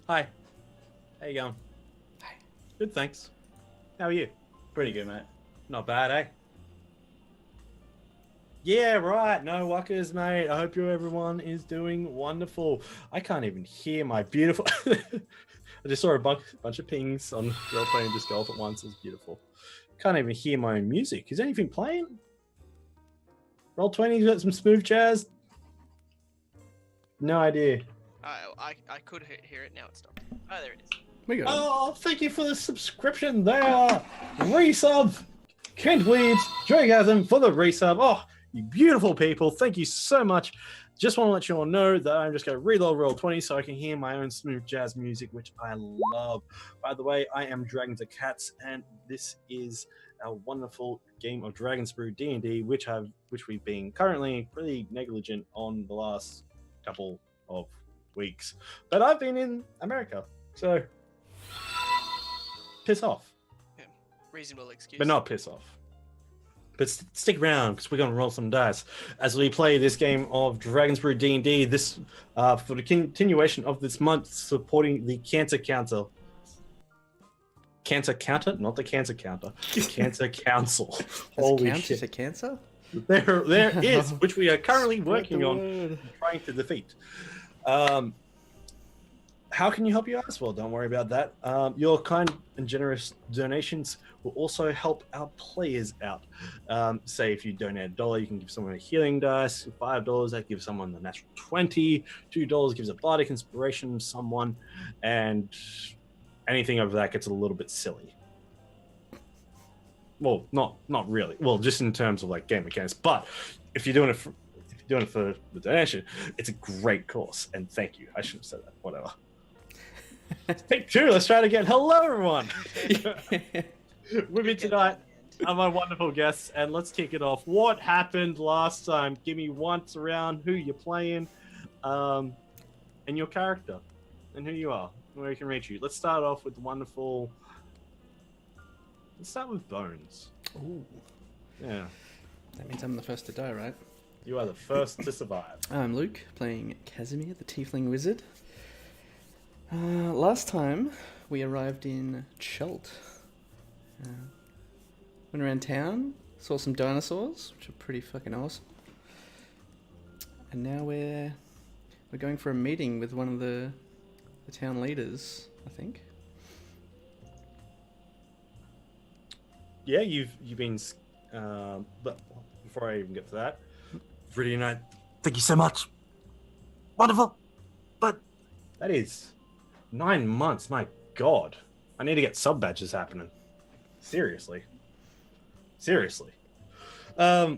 Hi. How you going? Hi. Good, thanks. How are you? Pretty good, mate. Not bad, eh? Yeah, right. No wuckers, mate. I hope everyone is doing wonderful. I can't even hear my beautiful... I just saw a bunch of pings on Girl Playing Disc Golf at once. It's beautiful. Can't even hear my own music. Is anything playing? Roll20's got some smooth jazz? No idea. I could hear it, now it stopped. Oh, there it is. We got Oh, thank you for the subscription there. Resub. Kent Weeds, Joygasm for the resub. Oh, you beautiful people. Thank you so much. Just want to let you all know that I'm just going to reload Roll20 so I can hear my own smooth jazz music, which I love. By the way, I am Dragons of Cats, and this is our wonderful game of Dragons Brew D&D, which we've been currently pretty negligent on the last couple of weeks. But I've been in America, so piss off. Yeah, reasonable excuse. But not piss off. But stick around because we're going to roll some dice as we play this game of Dragons Brew D&D. This for the continuation of this month, supporting the Cancer Council. Cancer Counter, not the Cancer Counter. Cancer Council. Holy shit! To cancer? There is, which we are currently working on, trying to defeat. How can you help you out? Well, don't worry about that. Your kind and generous donations will also help our players out. Say if you donate $1, you can give someone a healing dice. $5, that gives someone the natural 20. $2 gives a bardic inspiration to someone. And anything over that gets a little bit silly. Well, not really. Well, just in terms of like game mechanics. But if you're doing it for the donation, it's a great course. And thank you. I should have said that. Whatever. Take two. Let's try it again. Hello, everyone. With me tonight are my wonderful guests, and let's kick it off. What happened last time? Give me once around who you're playing, and your character, and who you are, and where you can reach you. Let's start off with the wonderful. Let's start with Bones. Ooh. Yeah. That means I'm the first to die, right? You are the first to survive. I'm Luke, playing Casimir, the Tiefling Wizard. Last time, we arrived in Chult. Went around town, saw some dinosaurs, which are pretty fucking awesome. And now we're going for a meeting with one of the town leaders, I think. Yeah, you've been. But before I even get to that, Viridian Knight, thank you so much. Wonderful, but that is 9 months. My God, I need to get sub badges happening. Seriously. Yeah,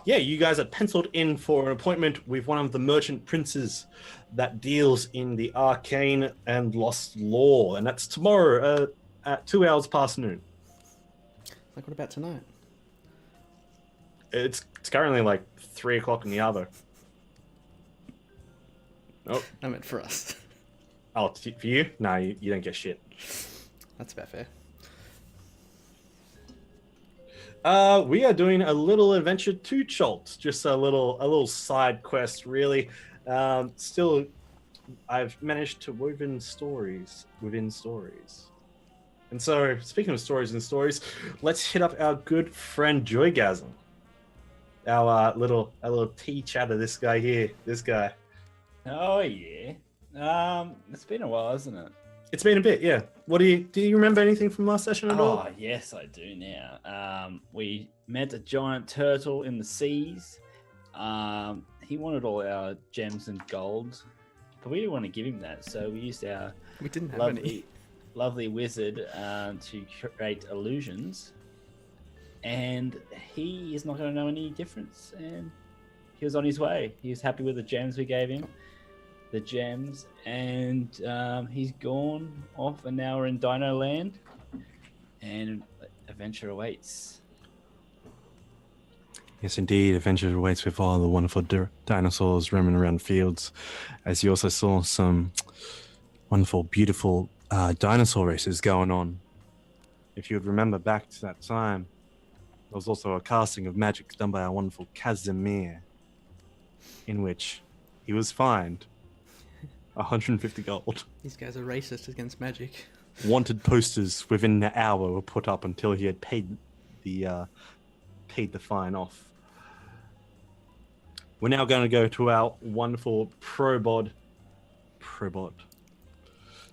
you guys are penciled in for an appointment with one of the merchant princes that deals in the arcane and lost lore, and that's tomorrow at 2 hours past noon. Like, what about tonight? It's currently like 3 o'clock in the Arvo. Oh, I meant for us. oh, for you? No, you don't get shit. That's about fair. We are doing a little adventure to Chult, just a little side quest, really. Still, I've managed to weave in stories within stories. And so, speaking of stories and stories, let's hit up our good friend Joygasm. Our little tea chatter. This guy here. This guy. Oh yeah. It's been a while, hasn't it? It's been a bit, yeah. Do you remember anything from last session at all? Oh yes, I do now. We met a giant turtle in the seas. He wanted all our gems and gold, but we didn't want to give him that, so we used our We didn't have any. lovely wizard to create illusions, and he is not going to know any difference. And he was on his way. He was happy with the gems we gave him. The gems, and he's gone off, and now we're in Dino Land, and adventure awaits. Yes, indeed. Adventure awaits with all the wonderful dinosaurs roaming around fields, as you also saw some wonderful, beautiful dinosaur races going on. If you would remember back to that time, there was also a casting of magic done by our wonderful Casimir, in which he was fined 150 gold. These guys are racist against magic. Wanted posters within an hour were put up until he had paid the fine off. We're now going to go to our wonderful Probot.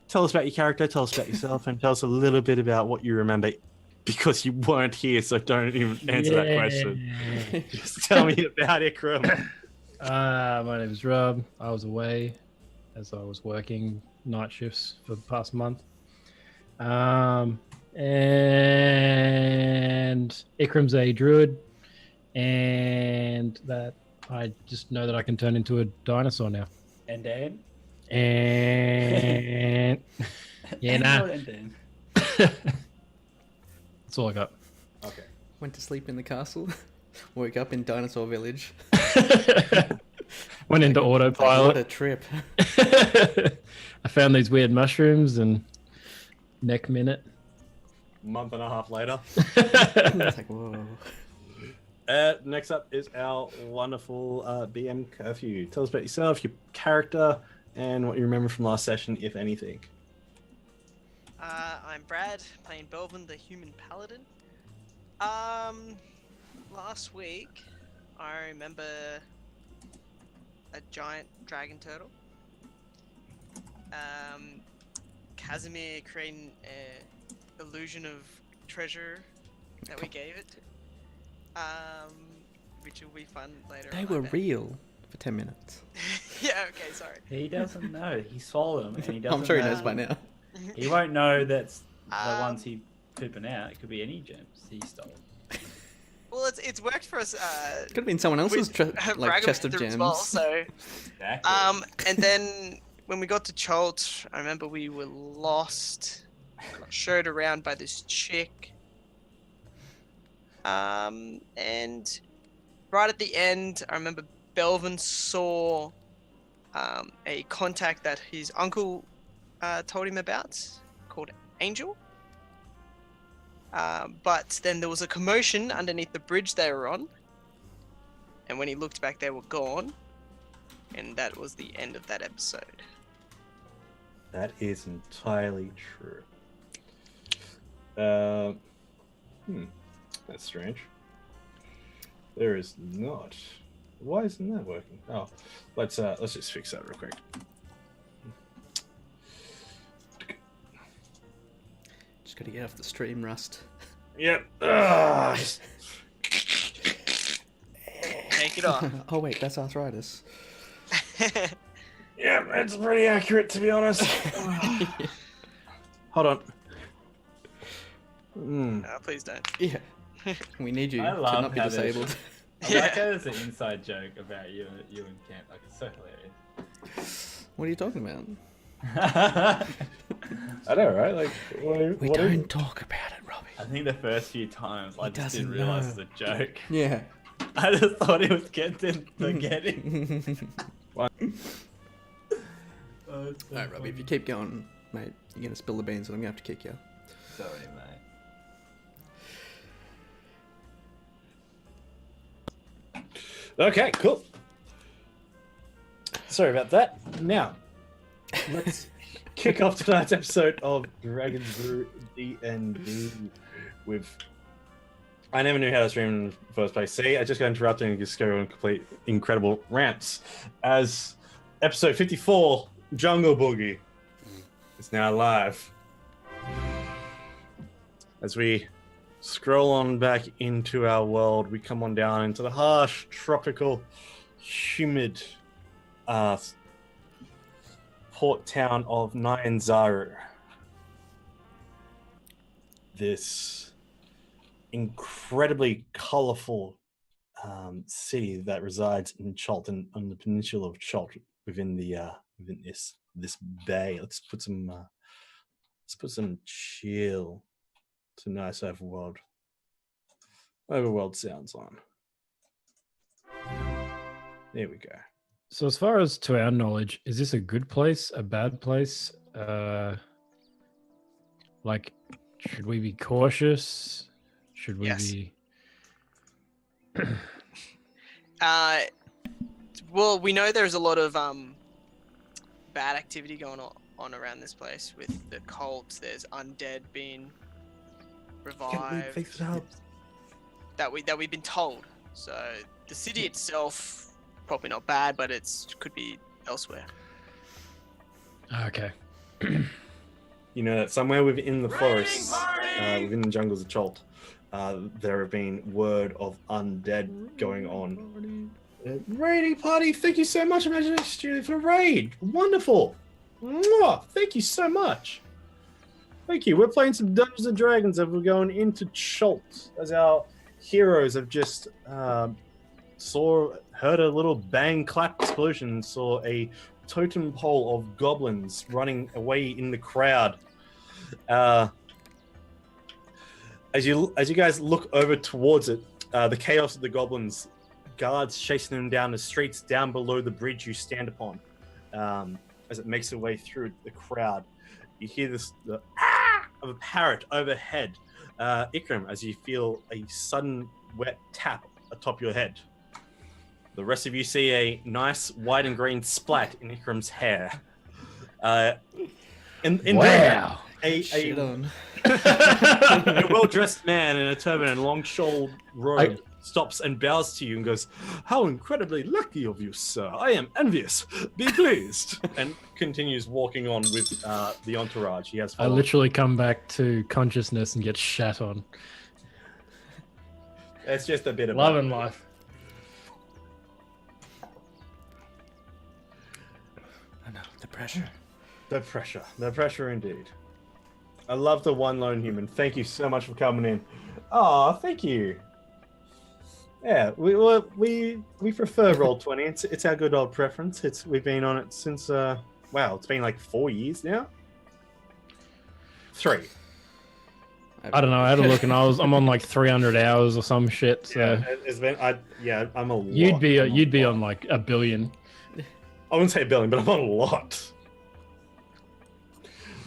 Tell us about your character, tell us about yourself, and tell us a little bit about what you remember, because you weren't here, so don't even answer that question. Just tell me about Ikram. My name is Rob. I was away as I was working night shifts for the past month. And Ikram's a druid, and that I just know that I can turn into a dinosaur now. And Dan? And yeah, nah. And Dan. That's all I got. Okay. Went to sleep in the castle. Woke up in Dinosaur Village. Went into What autopilot. a trip. I found these weird mushrooms and neck minute. Month and a half later. It's like, whoa. Next up is our wonderful BM Curfew. Tell us about yourself, your character, and what you remember from last session, if anything. I'm Brad, playing Belvin, the human paladin. Last week, I remember a giant dragon turtle. Casimir creating an illusion of treasure that we gave it. Which will be fun later They on, I were bet. real for 10 minutes. Yeah, okay, sorry. He doesn't know. He swallowed them, and he doesn't I'm sure he know. knows by now. He won't know that's the Um, ones he pooping out. It could be any gems he stole. Well, it's worked for us. Could have been someone else's like chest of Bragger gems. as well, so. Exactly. And then when we got to Cholt, I remember we were lost, got showed around by this chick. And right at the end, I remember Belvin saw a contact that his uncle told him about called Angel. But then there was a commotion underneath the bridge they were on. And when he looked back, they were gone. And that was the end of that episode. That is entirely true. That's strange. There is not. Why isn't that working? Oh, let's just fix that real quick. Just gotta get off the stream rust. Yep. Take it off. Oh wait, that's arthritis. Yeah, it's pretty accurate, to be honest. Hold on. No, please don't. Yeah. We need you I to love not be how there's- disabled. I like how there's an inside joke about you and Kent. Like, it's so hilarious. What are you talking about? I know, right? Like, We don't talk about it, Robbie. I think the first few times I He just didn't doesn't realize know. it's a joke. Yeah. I just thought it was getting forgetting. What? Oh, it's so Alright, Robbie, if funny. you keep going, mate, you're gonna spill the beans and I'm gonna have to kick you. Sorry, mate. Okay, cool. Sorry about that. Now, let's kick off tonight's episode of Dragon's Brew D&D with... I never knew how to stream in the first place. See, I just got interrupted and just go on complete incredible rants. As episode 54, Jungle Boogie, is now live. As we scroll on back into our world, we come on down into the harsh, tropical, humid port town of Nyanzaru. This incredibly colorful city that resides in Cholton, on the peninsula of Chult, within this bay. Let's put some chill to nice overworld sounds on. There we go. So, as far as to our knowledge, is this a good place, a bad place? Like, should we be cautious? Should we Yes. be? Well, we know there's a lot of bad activity going on around this place with the cults. There's undead being revived. That we've been told. So the city itself probably not bad, but could be elsewhere. Okay. You know that somewhere within the forests, within the jungles of Cholt, there have been word of undead going on. Raiding party, thank you so much, Imagination Studio, for the raid. Wonderful. Mwah, thank you so much. Thank you. We're playing some Dungeons and Dragons and we're going into Cholt as our heroes have just heard a little bang clap explosion, saw a totem pole of goblins running away in the crowd. As you guys look over towards it, the chaos of the goblins, guards chasing them down the streets down below the bridge you stand upon, as it makes its way through the crowd. You hear the of a parrot overhead. Ikram, as you feel a sudden wet tap atop your head. The rest of you see a nice white and green splat in Ikram's hair. Wow. Shit on. A well-dressed man in a turban and long shawl robe stops and bows to you and goes, "How incredibly lucky of you, sir. I am envious. Be pleased." And continues walking on with the entourage he has I followed. literally come back to consciousness and get shat on. It's just a bit of Love and life. I know, the pressure. The pressure indeed. I love the one lone human. Thank you so much for coming in. Oh, thank you. Yeah, we prefer Roll20. It's our good old preference. We've been on it since it's been like 4 years now. 3. I don't know. I had a look, and I'm on like 300 hours or some shit. So Yeah, it's been. I'm a lot. you'd be on like a billion. I wouldn't say a billion, but I'm on a lot.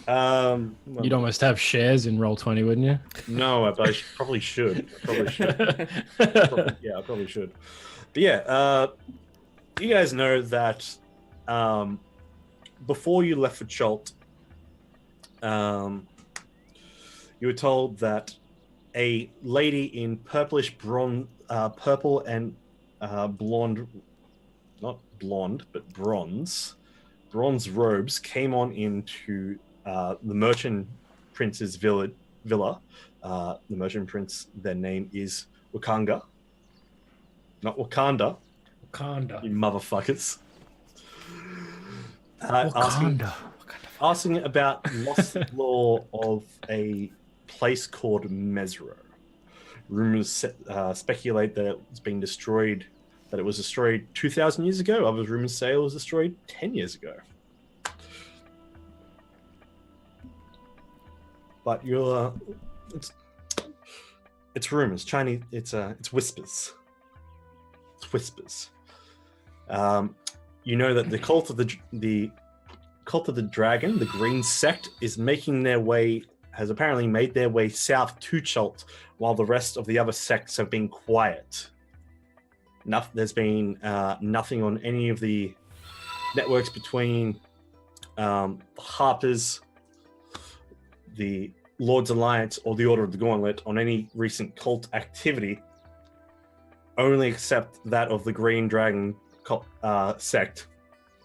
You'd almost have shares in Roll20, wouldn't you? No, but I probably should. I probably should. But yeah, you guys know that before you left for Cholt, you were told that a lady in purple and blonde, not blonde, but bronze robes came on into the Merchant Prince's villa. The Merchant Prince, their name is Wakanga. Not Wakanda. Wakanda. You motherfuckers. Wakanda. Asking about lost lore of a place called Mesro. Rumors speculate that it's been destroyed, that it was destroyed 2,000 years ago. Other rumors say it was destroyed 10 years ago. But it's rumors. Chinese. It's whispers. It's whispers. You know that the cult of the dragon, the Green Sect, has apparently made their way south to Cholt, while the rest of the other sects have been quiet. There's been nothing on any of the networks between Harper's, the Lord's Alliance, or the Order of the Gauntlet on any recent cult activity, only except that of the Green Dragon sect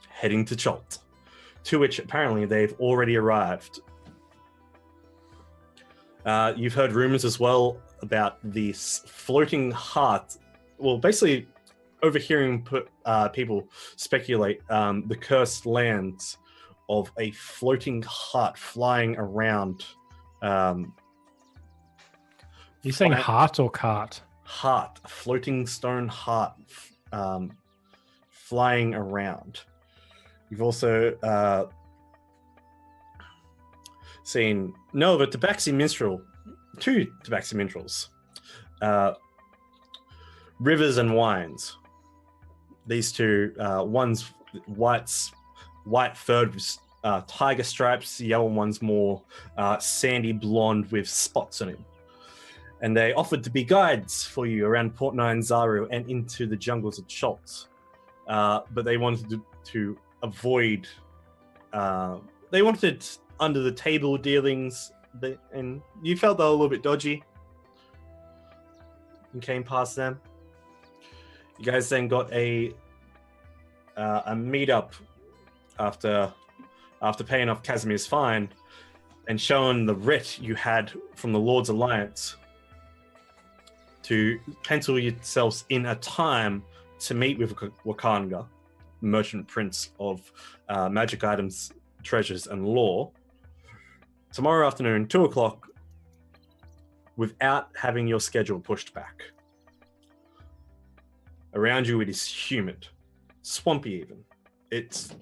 heading to Cholt, to which apparently they've already arrived. You've heard rumors as well about the floating heart. Well, basically, overhearing people speculate the cursed lands of a floating heart flying around. You saying heart or cart? Heart, a floating stone heart flying around. You've also seen two Tabaxi minstrels, Rivers and Wines. These two, one's white furred with tiger stripes, the other one's more sandy blonde with spots on him. And they offered to be guides for you around Port Nine Zaru and into the jungles of Cholt. But they wanted to avoid They wanted under the table dealings, and you felt they were a little bit dodgy. And came past them. You guys then got a meetup after paying off Casimir's fine and showing the writ you had from the Lord's Alliance to pencil yourselves in a time to meet with Wakanga, merchant prince of magic items, treasures, and lore, tomorrow afternoon, 2:00, without having your schedule pushed back. Around you, it is humid, swampy even. It's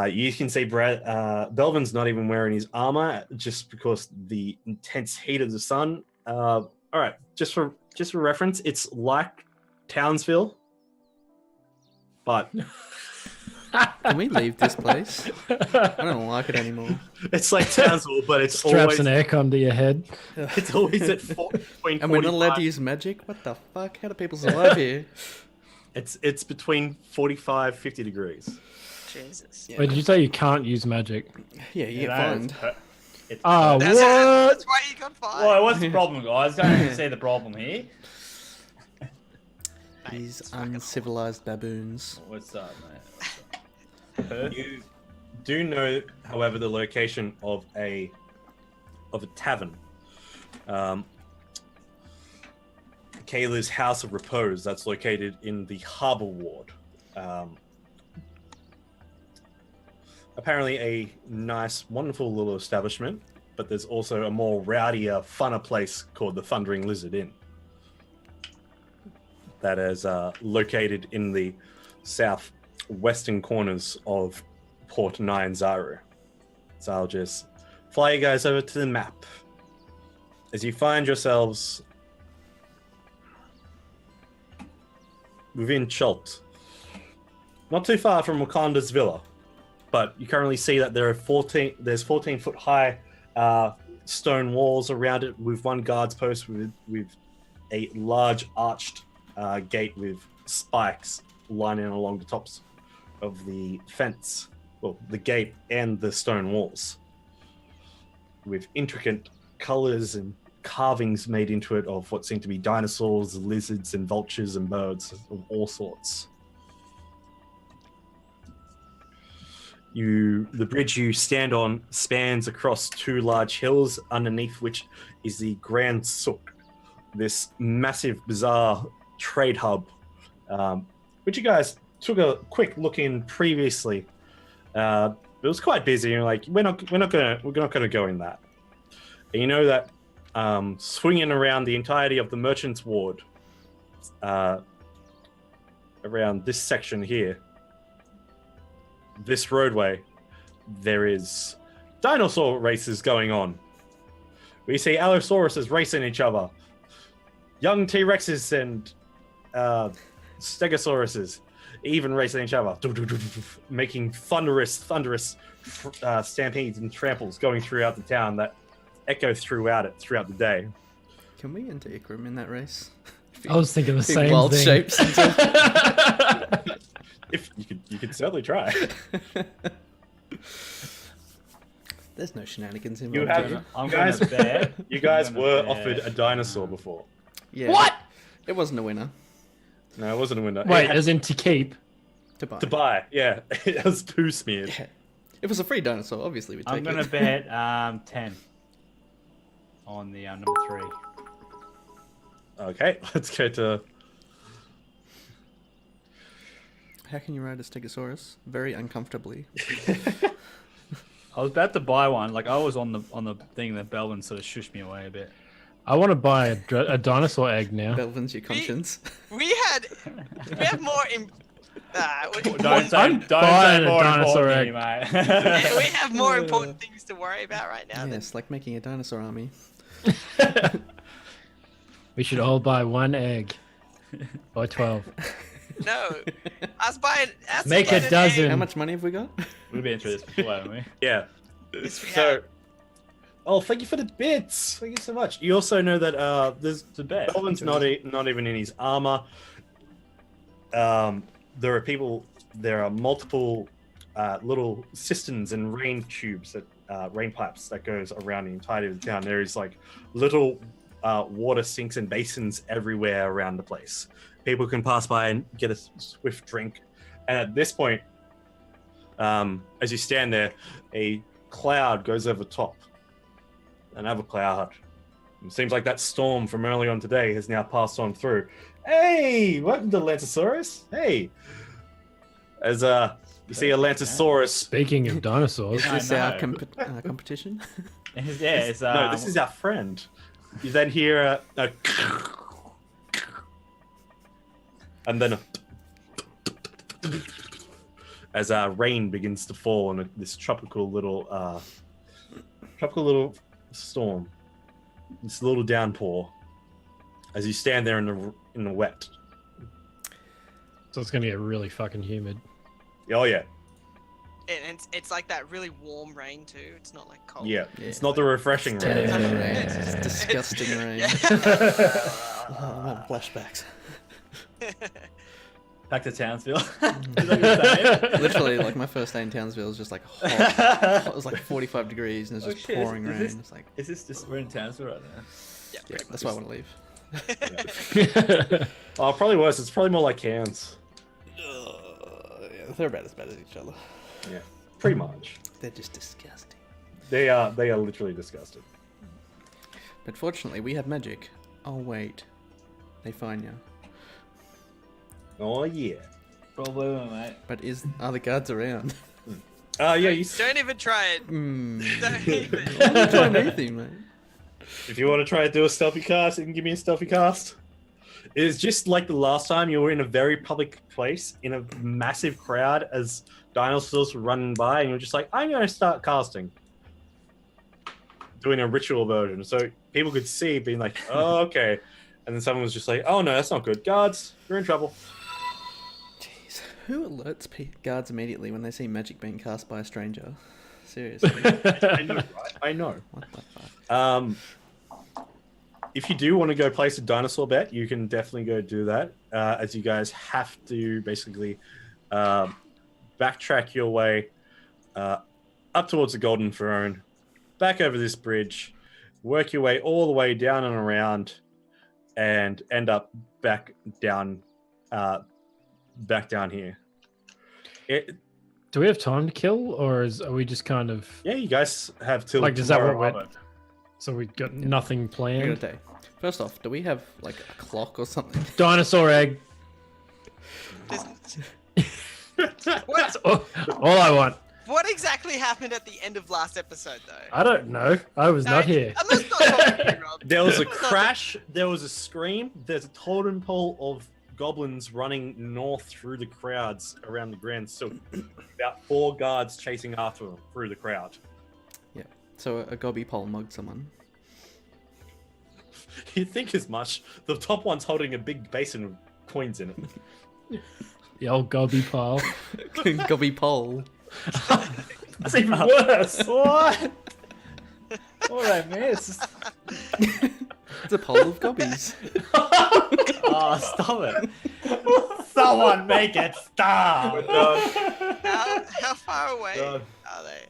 you can see Belvin's not even wearing his armor just because the intense heat of the sun. All right, just for reference, it's like Townsville, but Can we leave this place? I don't like it anymore. it's like Townsville, but it's Straps always an aircon to your head. it's always at between. And we're not allowed 45 to use magic? What the fuck? How do people survive here? It's between 45, 50 degrees. Jesus. Yeah, Wait, did you say you can't use magic? yeah you get No, fined. it's Oh, That's, what? that's why you got fired. Well, what's the problem, guys? Don't see the problem here. These uncivilized baboons. What's up, mate? Perth? You do know, however, the location of a tavern. Kayla's House of Repose, that's located in the Harbour Ward. Apparently a nice, wonderful little establishment, but there's also a more rowdier, funner place called the Thundering Lizard Inn. That is located in the southwestern corners of Port Nyanzaru. So I'll just fly you guys over to the map. As you find yourselves within Chult, not too far from Wakanda's villa, but you currently see that there's 14-foot high stone walls around it with one guard's post with a large arched gate with spikes lining along the tops of the fence, well, the gate and the stone walls, with intricate colors and carvings made into it of what seem to be dinosaurs, lizards, and vultures and birds of all sorts. The bridge you stand on spans across two large hills, underneath which is the Grand Souk, this massive, bizarre trade hub, which you guys took a quick look in previously. It was quite busy. You're like, we're not gonna go in that. And you know that swinging around the entirety of the Merchant's Ward, around this section here, this roadway, there is dinosaur races going on. We see Allosauruses racing each other, young T-Rexes and Stegosauruses even racing each other, making thunderous stampedes and tramples going throughout the town that echo throughout the day. Can we enter Ikram in that race? I was thinking the Big same wild thing. shapes. If you could certainly try. There's no shenanigans You involved. have- here. I'm guys- gonna bet. You guys I'm gonna were bet, offered a dinosaur before. Yeah. What? It wasn't a winner No, it wasn't a window. Wait, It had as in to keep? to buy. to buy. Yeah, it was poo smeared. Yeah. If it was a free dinosaur, obviously we'd take I'm gonna it. bet 10 on the number 3. Okay, let's go to. How can you ride a Stegosaurus? Very uncomfortably. I was about to buy one. Like I was on the thing that Belvin sort of shushed me away a bit. I want to buy a dinosaur egg now. Belvin's your conscience. We have more. Don't I'm say buying a more dinosaur important, egg. mate. we have more important things to worry about right now. Yeah, it's like making a dinosaur army. We should all buy one egg. Buy 12. No, us buying. Us Make a getting an dozen. egg. How much money have we got? We've been through this before, haven't we? Yeah. Yes, we So, have. oh, thank you for the bits. Thank you so much. You also know that there's It's a bet. Belvin's not even in his armor. There are multiple little cisterns and rain tubes that rain pipes that goes around the entirety of the town. There is like little water sinks and basins everywhere around the place. People can pass by and get a swift drink. And at this point, as you stand there, a cloud goes over top. Another cloud. It seems like that storm from earlier on today has now passed on through. Hey, welcome to Lantosaurus. Hey. As you see a Lantosaurus. Speaking of dinosaurs, Is this I our know. competition? It's No, this is our friend. You then hear a and then as rain begins to fall on this tropical little storm, this little downpour. As you stand there in the wet. so it's gonna get really fucking humid. Oh yeah, And it's like that really warm rain too. It's not like cold. yeah. Yeah. It's not the refreshing rain. Terrible Yeah. rain. It's disgusting rain. Yeah. Oh, I'm having flashbacks. Back to Townsville. Is that what you're saying? Literally, like my first day in Townsville was just like hot. It was like 45 degrees and it was Oh, just shit, pouring is rain. this- It's like, Is this just we're in Townsville right now? Yeah, yeah, pretty that's much. why I want to leave. Oh, probably worse. It's probably more like cans. Yeah, they're about as bad as each other. Yeah, pretty much. They're just disgusting. They are literally disgusting. But fortunately, we have magic. Oh wait, they find you. Oh yeah. Probably, mate. But are the guards around? Yeah. You. Don't even try it. Hmm. Don't even. I'm not trying anything, mate. If you want to try to do a stealthy cast, you can give me a stealthy cast. It's just like the last time you were in a very public place in a massive crowd as dinosaurs were running by, and you're just like, I'm going to start casting. Doing a ritual version. So people could see, being like, oh, okay. And then someone was just like, oh, no, that's not good. Guards, you're in trouble. Jeez, who alerts guards immediately when they see magic being cast by a stranger? Seriously. I know, right? I know. What the fuck? If you do want to go place a dinosaur bet, you can definitely go do that. As you guys have to basically backtrack your way up towards the Golden Throne, back over this bridge, work your way all the way down and around, and end up back down here. Do we have time to kill, or are we just kind of Yeah, you guys have till like? Does that tomorrow what we're? onward. So we got nothing We're planned. gonna day. First off, do we have like a clock or something? Dinosaur egg. What? All I want. What exactly happened at the end of last episode, though? I don't know. I was not here. Let's not talk to you, Rob. There was a Let's not crash, there was a scream, there's a totem pole of goblins running north through the crowds around the Grand Silk. About 4 guards chasing after them through the crowd. Yeah. So a gobby pole mugged someone. You'd think as much. The top one's holding a big basin of coins in it. The old gobby pile. Gobby pole. That's even worse. What? Alright, man. It's just... It's a pole of gobbies. Oh, stop it. Someone make it stop. We're done. How far away Done. are they?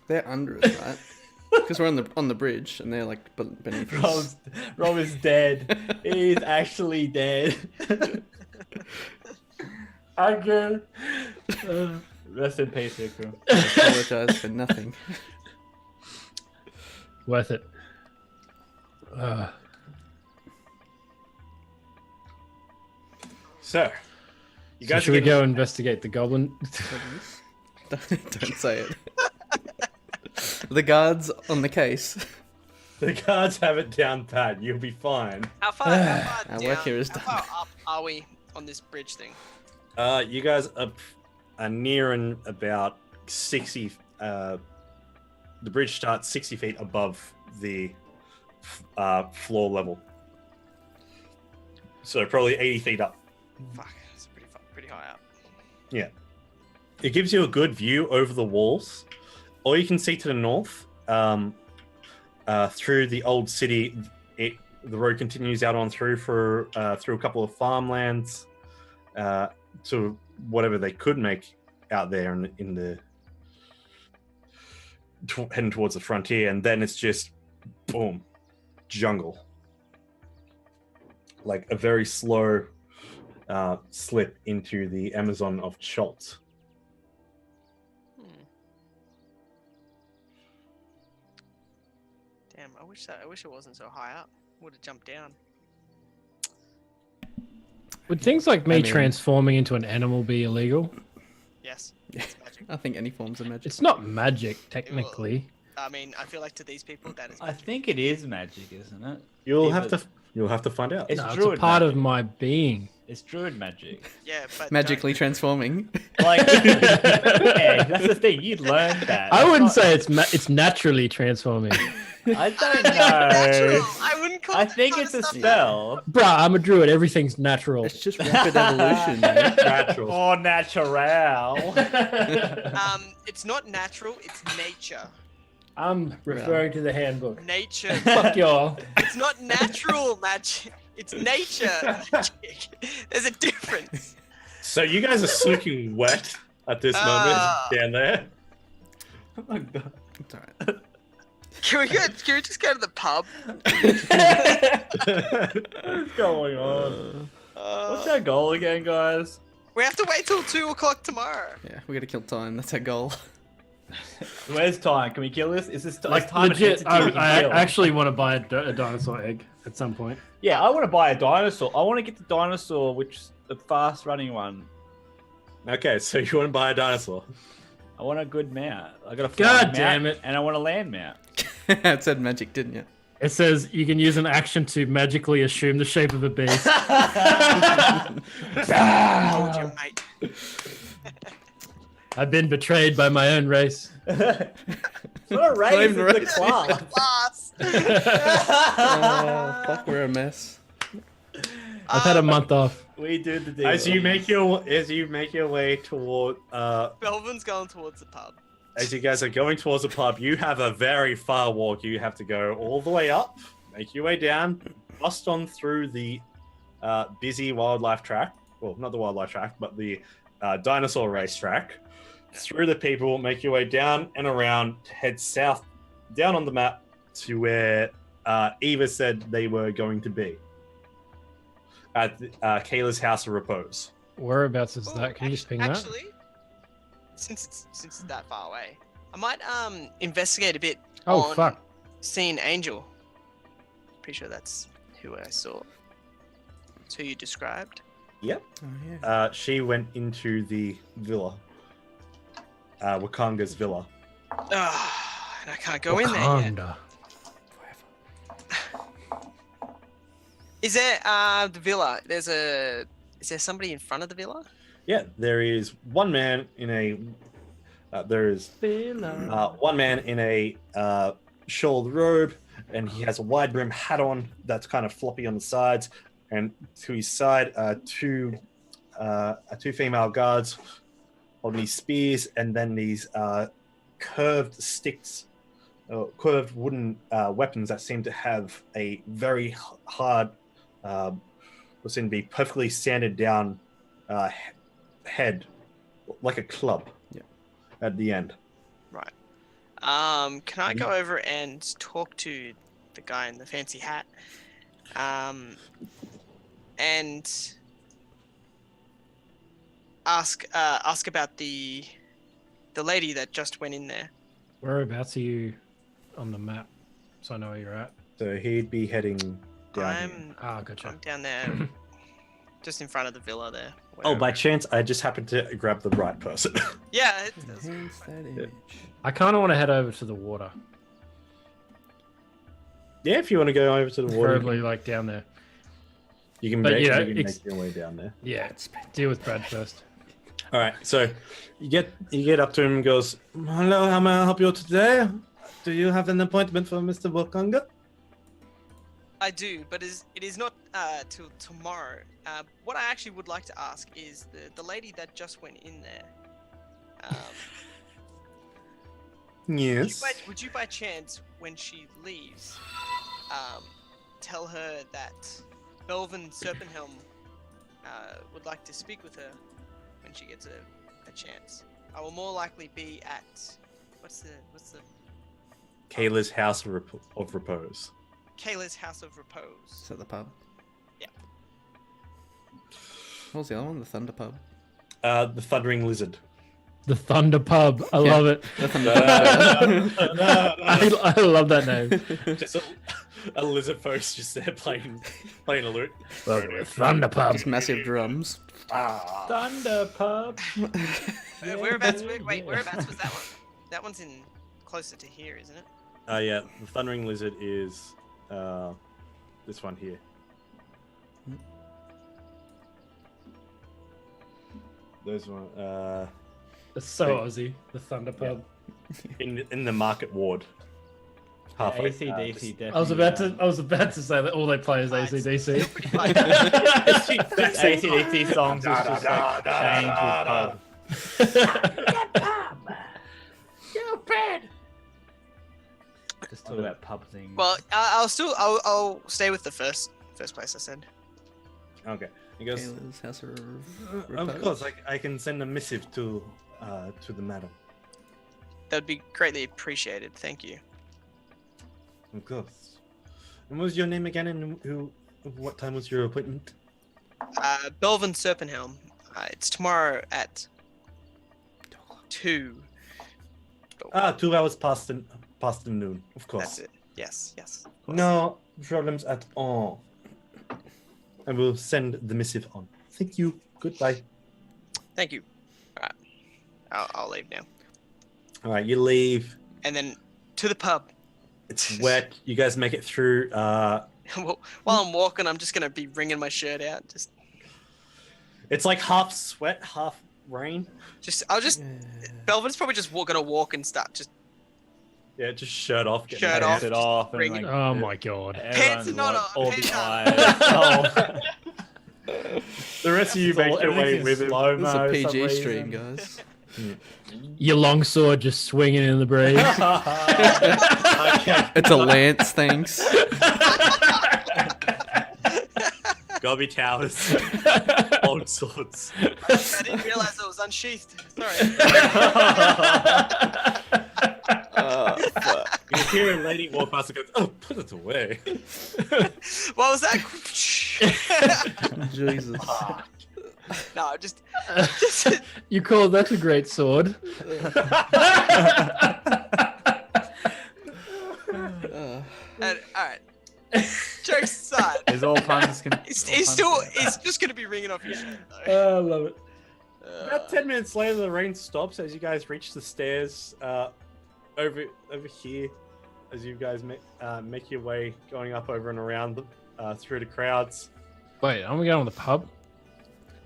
They're under us, right? Because we're on the bridge and they're like beneath us. Rob is dead. He's actually dead. I'm good. Rest in peace, Hikaru. I apologize for nothing. Worth it. So, you So guys should we go investigate the goblin? Don't say it. The guards on the case. The guards have it down pat. You'll be fine. How far Our down, work here is how done. far up are we on this bridge thing? You guys are nearing about 60. The bridge starts 60 feet above the floor level. So probably 80 feet up. Fuck, it's pretty high up. Yeah. It gives you a good view over the walls. All you can see to the north, through the old city, the road continues out on through through a couple of farmlands, to whatever they could make out there in the heading towards the frontier, and then it's just boom, jungle. Like a very slow slip into the Amazon of Schultz. Damn, I wish it wasn't so high up. Would have jumped down. Would things like me I mean- transforming into an animal be illegal? Yes. It's magic. I think any forms of magic. It's not magic, technically. I mean, I feel like to these people that is I magic. think it is magic, isn't it? You'll Yeah, have but to find out. It's No, it's a druid part of magic. my being. It's druid magic. Yeah, but Magically transforming. Like, yeah, that's the thing. You learned that. I wouldn't It's not- say it's naturally transforming. I don't natural. know. I wouldn't call I it think that it's a stuff spell. Bruh, I'm a druid. Everything's natural. It's just rapid evolution, man. Natural. Or natural. It's not natural. It's nature. I'm referring to the handbook. Nature. Fuck y'all. It's not natural magic. It's nature magic. There's a difference. So you guys are soaking wet at this moment down there. Oh my god. It's alright. Can we just go to the pub? What's going on? What's our goal again, guys? We have to wait till 2 o'clock tomorrow. Yeah, we gotta kill time. That's our goal. Where's time? Can we kill this? Is this Like time legit, I I actually want to buy a dinosaur egg at some point. Yeah, I want to buy a dinosaur. I want to get the dinosaur, which is the fast-running one. Okay, so you want to buy a dinosaur? I want a good mount. I got a God flying damn mount, it. and I want a land mount. It said magic, didn't you? It says you can use an action to magically assume the shape of a beast. Told you, mate. I've been betrayed by my own race. What a race! even It's a race. class. Class. Oh, fuck, we're a mess. I've had a month off. We do the deal. As you make your way toward Belvin's going towards the pub. as you guys are going towards the pub, you have a very far walk. You have to go all the way up, make your way down, bust on through the busy wildlife track. Well, not the wildlife track, but the dinosaur racetrack. Through the people, make your way down and around, head south, down on the map to where Eva said they were going to be. At Kayla's House of Repose. Whereabouts is Ooh, that? Can you just ping that? Actually, since it's that far away, I might investigate a bit Oh, on fuck. seeing Angel. Pretty sure that's who I saw. It's who you described. Yep. Oh, yeah. She went into the villa. Wakanga's villa. Ah, and I can't go in there yet. Wakanda. Is there the villa? Is there somebody in front of the villa? Yeah, there is one man in a. One man in a shawled robe, and he has a wide brim hat on that's kind of floppy on the sides. And to his side, two female guards holding these spears, and then these curved sticks, curved wooden weapons that seem to have a very hard, what seem to be perfectly sanded down head, like a club. Yeah. At the end. Right. Can I go over and talk to the guy in the fancy hat? And ask about the lady that just went in there. Whereabouts are you on the map? So I know where you're at. So he'd be heading down here. Ah, gotcha. I'm down there, just in front of the villa there. Oh, wherever. by chance, I just happened to grab the right person. Yeah. It does. Enhance that image. I kind of want to head over to the water. Yeah, if you want to go over to the water, Preferably like down there. you can, But, make, yeah, you can ex- make your way down there. Yeah, deal with Brad first. All right, so you get up to him and goes, "Hello, how may I help you today? Do you have an appointment for Mr. Wakanga?" I do, but it is not till tomorrow. What I actually would like to ask is the lady that just went in there. Yes. Would you by chance, when she leaves, tell her that Belvin Serpenhelm would like to speak with her when she gets a chance? I will more likely be at what's the Kayla's House of Repose. Kayla's House of Repose. Is that the pub? Yeah. What was the other one? The Thunder Pub. The Thundering Lizard. The Thunder Pub. I Yeah. love it. The Thunder Pub. I love that name. Just a lizard folks just there playing a lute. Thunder Pub. Just massive drums. Thunder Pub. Whereabouts? Whereabouts was that one? That one's in closer to here, isn't it? Yeah, the Thundering Lizard is this one here. There's one It's so Aussie. The Thunder Pub. in the Market Ward. Halfway. ACDC just- definitely. I was about to say that all they play is ACDC. ACDC songs is just like changed with pub. You're bad. Just talk about pub things. Well, I'll stay with the first place I said. Okay. He goes. Kayla's House of Of Repose. course, I can send a missive to the madam. That would be greatly appreciated. Thank you. Of course. And what was your name again? And what time was your appointment? Belvin Serpenhelm. It's tomorrow at 2. 2 hours past the noon. Of course. That's it. Yes. Of course. No problems at all. I will send the missive on. Thank you. Goodbye. Thank you. All right. I'll leave now. All right, you leave. And then to the pub. It's wet. You guys make it through. While I'm walking, I'm just gonna be wringing my shirt out. It's like half sweat, half rain. Belvin's probably just gonna walk and start just. Yeah, just shirt off. getting Shirt ready. off. it off and Bring it. like, Oh my god. Pants are not everyone's on, all pants the are The rest of you make your way with it. This is a PG stream, guys. Your longsword just swinging in the breeze. Okay. It's a lance, thanks. Gobby towers. Old swords. I didn't realize it was unsheathed. Sorry. You hear a lady walk past and goes, "Oh, put it away." What was that? Jesus. No, just You call that a great sword? all right. Jokes aside, There's all puns. he's just gonna be ringing off your shirt. I love it. About 10 minutes later, the rain stops as you guys reach the stairs over here. As you guys make your way going up over and around through the crowds. Wait, aren't we going to the pub?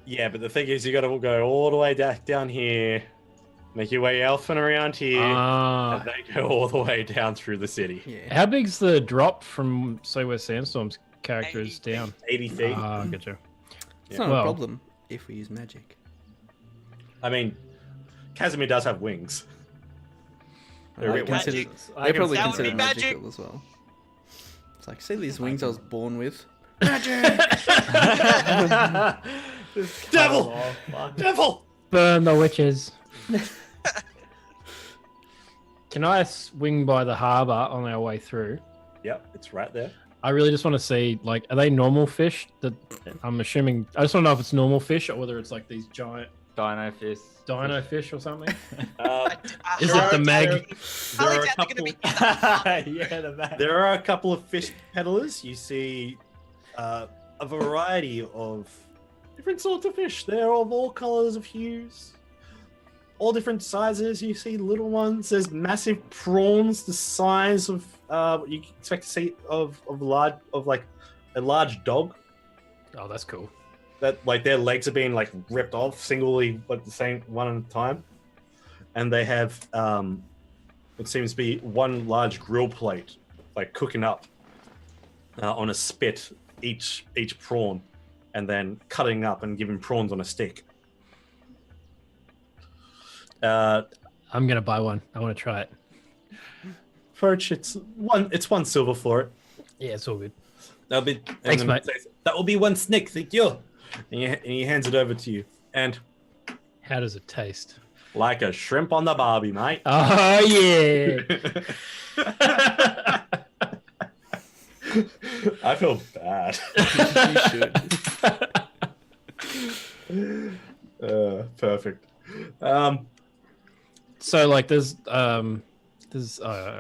Yeah, but the thing is, you got to go all the way down here, make your way elfing around here, and then go all the way down through the city. Yeah. How big's the drop from, say, where Sandstorm's character is down? 80 feet. Gotcha. It's not Well- a problem if we use magic. I mean, Casimir does have wings. They're a They bit consider- wacky. they probably That would consider be magical magic. as well. It's like, see these wings I was born with? Devil! Devil! Burn the witches. Can I swing by the harbour on our way through? Yep, it's right there. I really just want to see, like, are they normal fish? That I'm assuming. I just want to know if it's normal fish or whether it's like these giant Dino fish. dino fish or something. Is it the Meg? There are, a They're couple, gonna be. Yeah, the back. there are a couple of fish peddlers. You see a variety of different sorts of fish. They're of all colors of hues, all different sizes. You see little ones. There's massive prawns the size of what you expect to see of a large dog. Oh, that's cool. That like their legs are being like ripped off singly, like the same one at a time, and they have what seems to be one large grill plate, like cooking up on a spit each prawn, and then cutting up and giving prawns on a stick. I'm gonna buy one. I want to try it. Perch, it's one silver for it. Yeah, it's all good. That'll be Thanks, and then mate. says, that will be one snick, thank you. And he hands it over to you. And How does it taste? Like a shrimp on the barbie, mate. Oh yeah. I feel bad. You should. Perfect. So like, there's I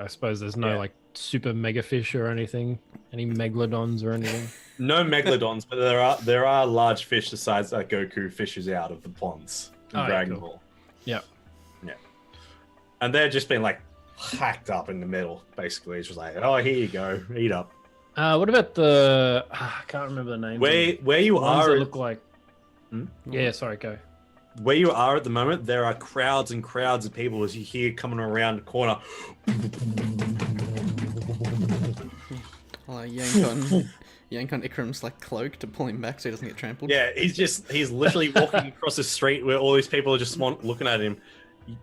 suppose there's no Yeah. like super mega fish or anything, any megalodons or anything. No megalodons, but there are large fish the size that Goku fishes out of the ponds in Oh, yeah, Dragon cool. Ball. Yeah. Yeah. And they're just been like hacked up in the middle, basically. It's just like, oh, here you go, eat up. What about the? I can't remember the names. Where you ones are, that look like. Hmm? Yeah, sorry, go. where you are at the moment, there are crowds and crowds of people as you hear coming around the corner. I'll yank on Ikram's like cloak to pull him back so he doesn't get trampled. Yeah, he's literally walking across the street where all these people are just looking at him.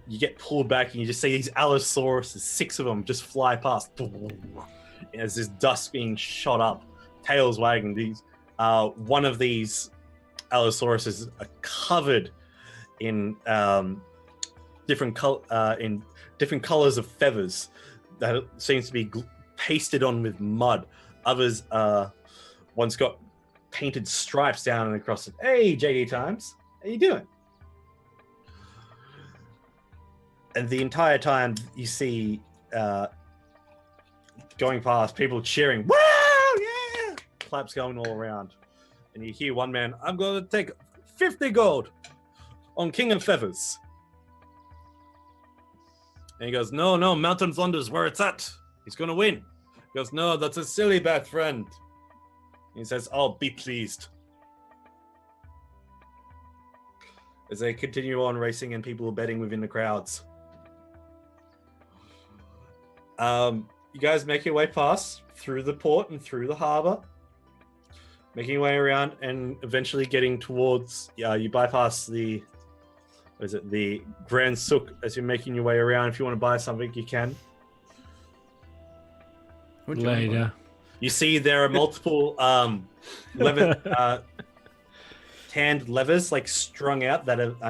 You get pulled back and you just see these Allosauruses, 6 of them, just fly past. As this dust being shot up, tails wagging. One of these Allosauruses are covered in different colors of feathers that seems to be pasted on with mud. Others, one's got painted stripes down and across it. Hey, JD Times, how you doing? And the entire time you see going past, people cheering, wow, yeah! Claps going all around. And you hear one man, I'm going to take 50 gold on King of Feathers. And he goes, no, Mountain Thunder's where it's at. He's going to win. He goes, no, that's a silly bad friend. And he says, oh, be pleased. As they continue on racing and people are betting within the crowds. You guys make your way past through the port and through the harbor, making your way around and eventually getting towards. You bypass the Grand Souk as you're making your way around. If you want to buy something, you can. What'd you want to buy? Later. You see there are multiple tanned levers like strung out that have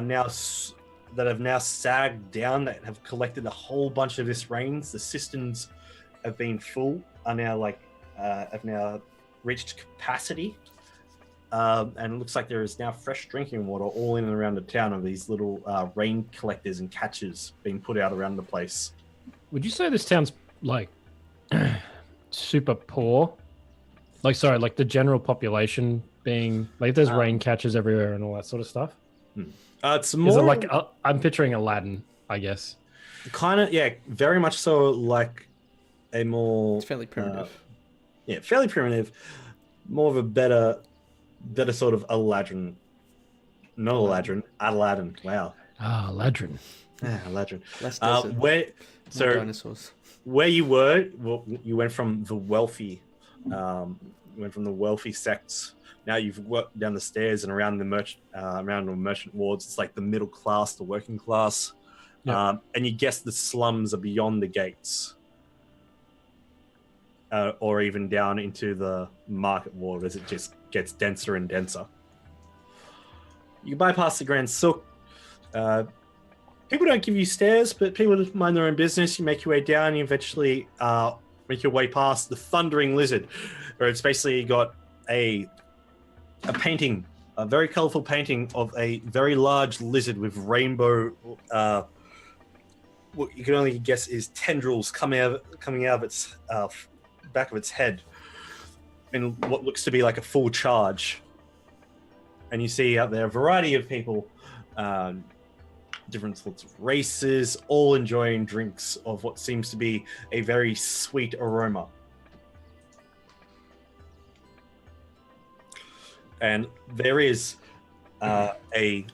now sagged down, that have collected a whole bunch of this rains. The cisterns have been full, are now have now reached capacity, and it looks like there is now fresh drinking water all in and around the town of these little rain collectors and catchers being put out around the place. Would you say this town's like super poor? Like, sorry, like the general population being like, there's rain catchers everywhere and all that sort of stuff. It's more Is it like I'm picturing Aladdin, I guess. kind of, yeah, very much so, like a more It's fairly primitive. fairly primitive, more of a better sort of Aladdin. Not Aladdin, Aladdin. Wow, Ah, Aladdin. Aladdin. Less desert, more Where so dinosaurs. where you were, you went from the wealthy, sects. Now you've worked down the stairs and around the merchant wards. It's like the middle class, the working class, Yep. and you guess the slums are beyond the gates, or even down into the market ward as it just gets denser and denser. You bypass the Grand Souk. People don't give you stairs, but people just mind their own business. You make your way down. You eventually make your way past the Thundering Lizard, where it's basically got a painting, a very colorful painting of a very large lizard with rainbow, what you can only guess is tendrils coming out of its back of its head in what looks to be like a full charge. And you see out there a variety of people, different sorts of races, all enjoying drinks of what seems to be a very sweet aroma. And there is a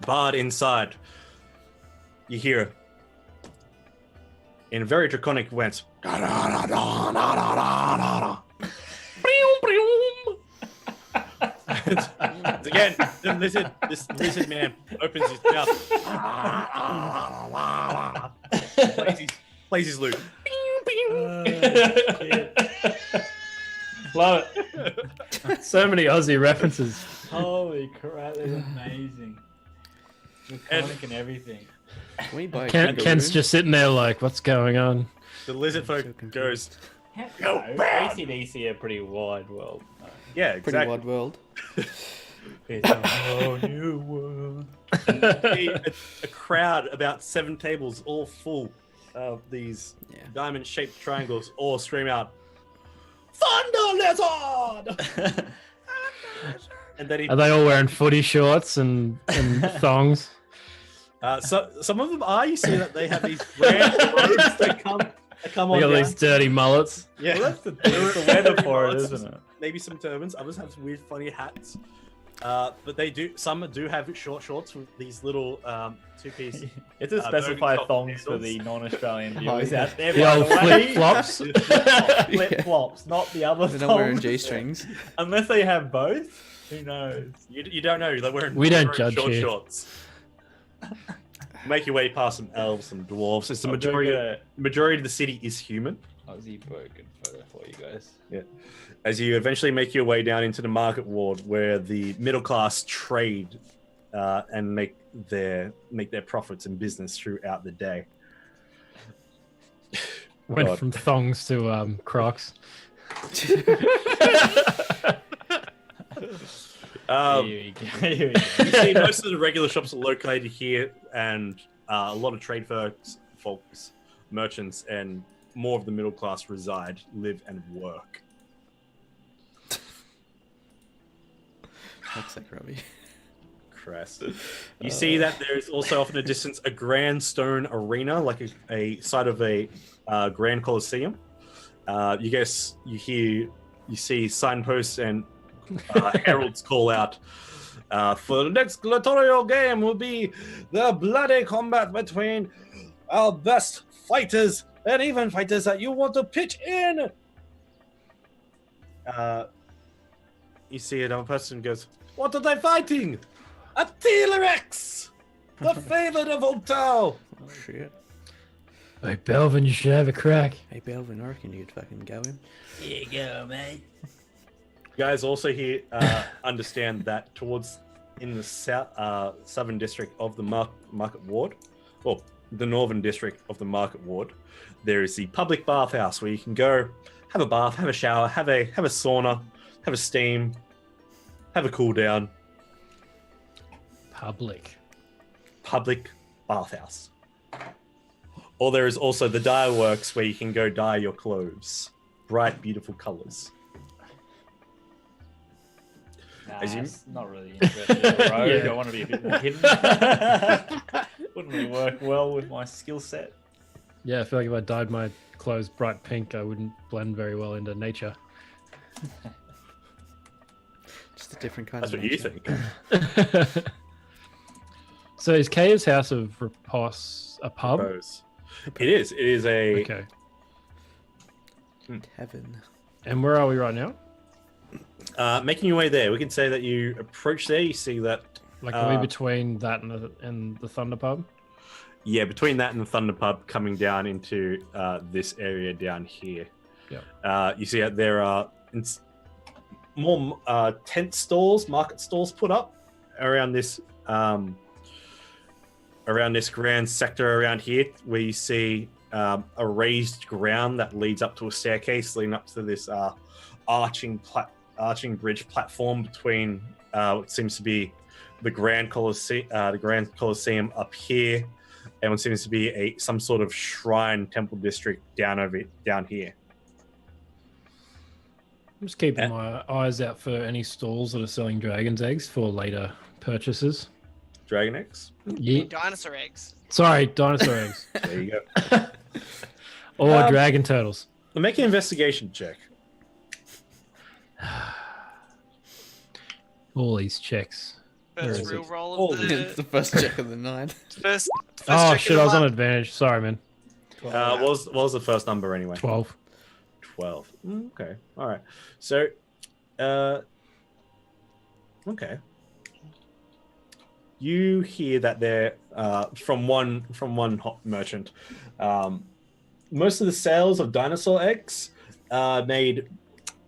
bard inside. You hear in a very draconic voice. It's again, this lizard man opens his mouth, plays his lute. Love it. So many Aussie references. Holy crap, that's amazing. Mechanic and everything. Can we buy a Ken's kangaroo? just sitting there like, what's going on? The lizard So folk confused. goes, No, AC/DC a pretty wide world. yeah, Pretty exactly. wide world. It's a whole new world. A crowd, about 7 tables, all full of these Yeah. diamond-shaped triangles, all scream out, "Thunder Lizard!" And then he, Are they all wearing footy shorts and thongs? so some of them are. You see that they have these grand robes that come They on got down. these dirty mullets. Yeah, Well, that's the weather for it, isn't it? Maybe some turbans. Others have some weird, funny hats. But they do. Some do have short shorts with these little 2-piece. It's to Uh, specify Birkenstock thongs for sandals. the non-Australian Oh, viewers yeah. out there. The by old the way. flip-flops. Flip flops, not the other They're not wearing thongs. G-strings. Unless they have both. Who knows? You don't know. They're wearing. We don't they're wearing judge short here. shorts. Make your way past some elves, some dwarves. It's the I'll go majority. get a Majority of the city is human. Aussie broken photo for you guys. As you eventually make your way down into the market ward, where the middle class trade and make their profits and business throughout the day. Went God. from thongs to Crocs. Here we go. Here we go. You see most of the regular shops are located here, and a lot of trade folks, merchants, and more of the middle class reside, live, and work. Looks like Robbie. Crest. You see that there is also off in the distance a grand stone arena, like a side of a grand coliseum. You see signposts and heralds call out. For the next gladiatorial game will be the bloody combat between our best fighters and even fighters that you want to pitch in. You see another person goes, "What are they fighting? A T-Rex, the favorite of Otto." Oh shit. Hey, Belvin, you should have a crack. Hey Belvin, I reckon you'd fucking go in. Here you go, mate. You guys also here understand that towards in the southern district of the market ward, or the northern district of the market ward, there is the public bathhouse where you can go have a bath, have a shower, have a sauna, have a steam, have a cool down. Public bathhouse. Or there is also the dye works where you can go dye your clothes. Bright, beautiful colors. Nah, As you- it's not really interested in the road. Yeah. I want to be a bit more hidden. Wouldn't really work well with my skill set. Yeah, I feel like if I dyed my clothes bright pink, I wouldn't blend very well into nature. Just a different kind That's of what you nature. think. So is Cave's House of Repos a pub? Suppose. It is. It is a. Okay. Heaven. And where are we right now? Making your way there, we can say that you approach there. You see that. Like, are we between that and the Thunder Pub? Yeah, between that and the Thunder Pub, coming down into this area down here. Yeah. You see that there are more tent stalls, market stalls put up around this grand sector around here, where you see a raised ground that leads up to a staircase leading up to this arching bridge platform between what seems to be the Grand Colosseum up here, and what seems to be some sort of shrine temple district down here. I'm just keeping my eyes out for any stalls that are selling dragon's eggs for later purchases. Dragon eggs. Yeah. Dinosaur eggs. Sorry, dinosaur eggs. There you go. Or dragon turtles. Make an investigation check. All these checks. First is real it? roll of It's the first check of the night. first Oh check shit, of I the was on month. advantage. Sorry, man. What was the first number anyway? 12. 12. Okay. All right. So, okay. You hear that there from one hot merchant. Most of the sales of dinosaur eggs are made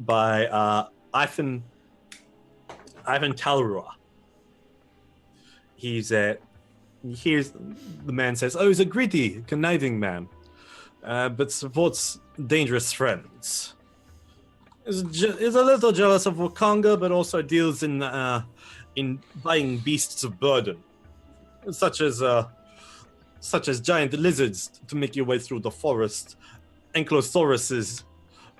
by Ivan Talrua. He's Here's the man says, "Oh, he's a greedy, conniving man, but supports dangerous friends. Is a little jealous of Wakanga, but also deals in buying beasts of burden, such as giant lizards to make your way through the forest, ankylosauruses,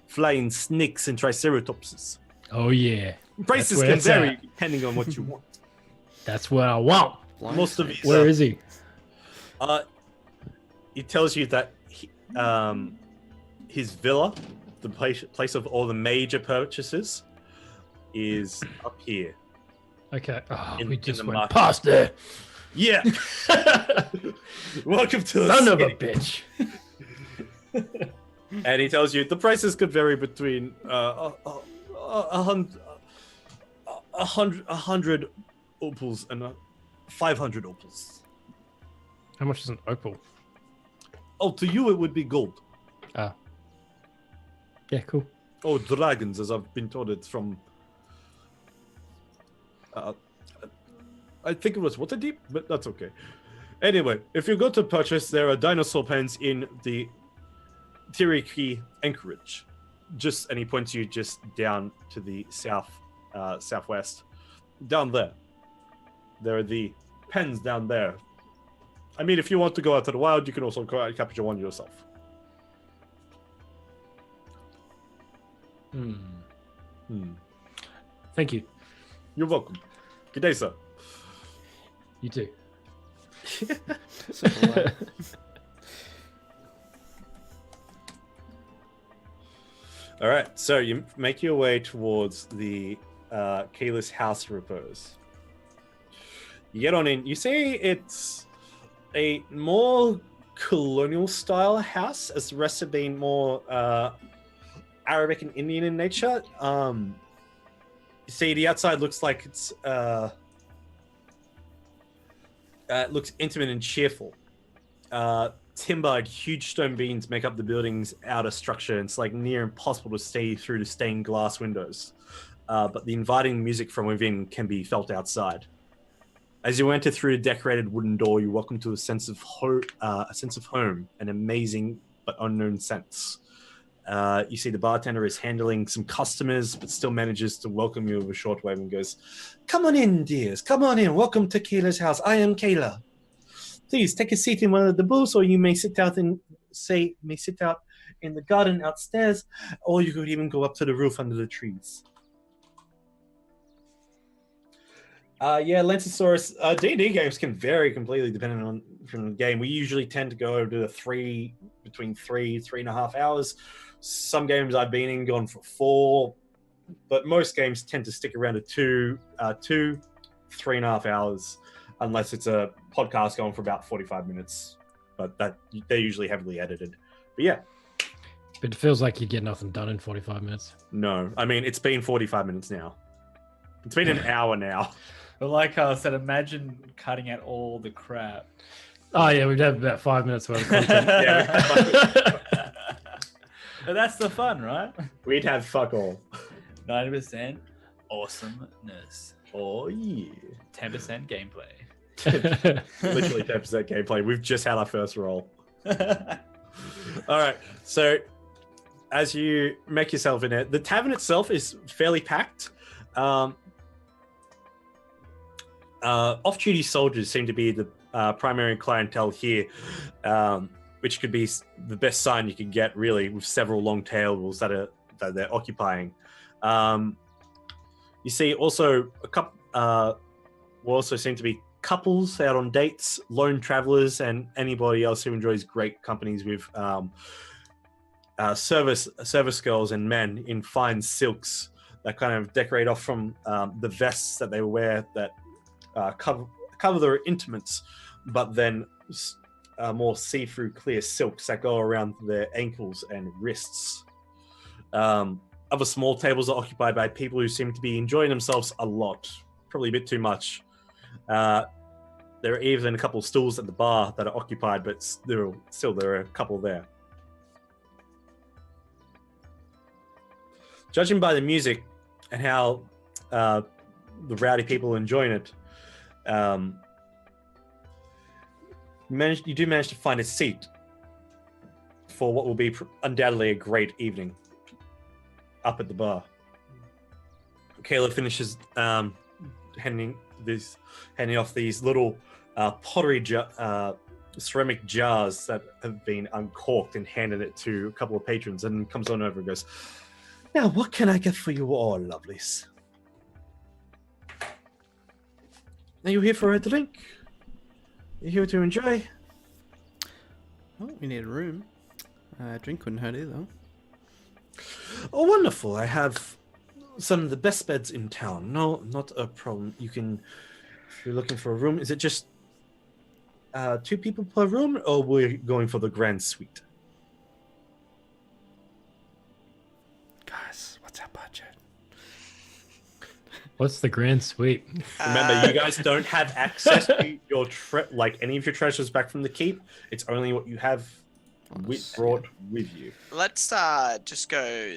flying snakes, and triceratopses. Oh yeah. Prices where can it's vary at. depending on what you want. That's what I want. Most of these, Where is he? He tells you that his villa, the place of all the major purchases, is up here. Okay. Oh, In- we in just the went market. past there. Yeah. Welcome to the Son of a city. bitch. And he tells you the prices could vary between 100 opals and 500 opals. How much is an opal? Oh, to you it would be gold. Ah. Yeah, cool. Oh, dragons, as I've been told, it's from. I think it was Waterdeep, but that's okay. Anyway, if you go to purchase, there are dinosaur pens in the Tiriki anchorage. And he points you just down to the southwest. Down there. There are the pens down there. I mean, if you want to go out to the wild, you can also capture one yourself. Thank you. You're welcome. Good day, sir. You too. Simple way. All right, so you make your way towards the Kayla's house of repose. You get on in. You see it's a more colonial style house, as the rest have been more Arabic and Indian in nature. You see the outside looks like it looks intimate and cheerful. Timbered, huge stone beams make up the building's outer structure. It's like near impossible to see through the stained glass windows. But the inviting music from within can be felt outside. As you enter through the decorated wooden door, you're welcome to a sense of home, an amazing but unknown sense. You see the bartender is handling some customers, but still manages to welcome you with a short wave and goes, "Come on in, dears. Come on in. Welcome to Kayla's house. I am Kayla. Please take a seat in one of the booths, or you may sit out in the garden outstairs, or you could even go up to the roof under the trees." Lentosaurus. D&D games can vary completely depending on from the game. We usually tend to go over to between 3.5 hours. Some games I've been in gone for 4, but most games tend to stick around to 3.5 hours, unless it's a podcast going for about 45 minutes. But they're usually heavily edited. But yeah. But it feels like you get nothing done in 45 minutes. No, I mean, it's been 45 minutes now. It's been an hour now. But like I said, imagine cutting out all the crap. Oh yeah, we'd have about 5 minutes worth of content. But that's the fun, right? We'd have fuck all. 90% awesomeness. Oh, yeah. 10% gameplay. Literally 10% gameplay. We've just had our first roll. All right. So as you make yourself in it, the tavern itself is fairly packed. Off-duty soldiers seem to be the primary clientele here, which could be the best sign you could get, really, with several long tables that they're occupying. You see also a couple. Will also seem to be couples out on dates, lone travelers, and anybody else who enjoys great companies with service girls and men in fine silks that kind of decorate off from the vests that they wear that cover their intimates, but then more see-through clear silks that go around their ankles and wrists. Other small tables are occupied by people who seem to be enjoying themselves a lot, probably a bit too much. There are even a couple of stools at the bar that are occupied, but there are a couple there. Judging by the music and how the rowdy people are enjoying it, You do manage to find a seat for what will be undoubtedly a great evening up at the bar. Caleb finishes handing off these little pottery ceramic jars that have been uncorked and handed it to a couple of patrons, and comes on over and goes, "Now, what can I get for you all, lovelies? Are you here for a drink? You here to enjoy?" Oh, we need a room. Drink wouldn't hurt either. "Oh, wonderful. I have some of the best beds in town. No, not a problem. You can, if you're looking for a room, is it just 2 people per room, or we're going for the grand suite?" Guys, what's our budget? What's the grand suite? Remember, you guys don't have access to your any of your treasures back from the keep. It's only what you have brought with you. Let's just go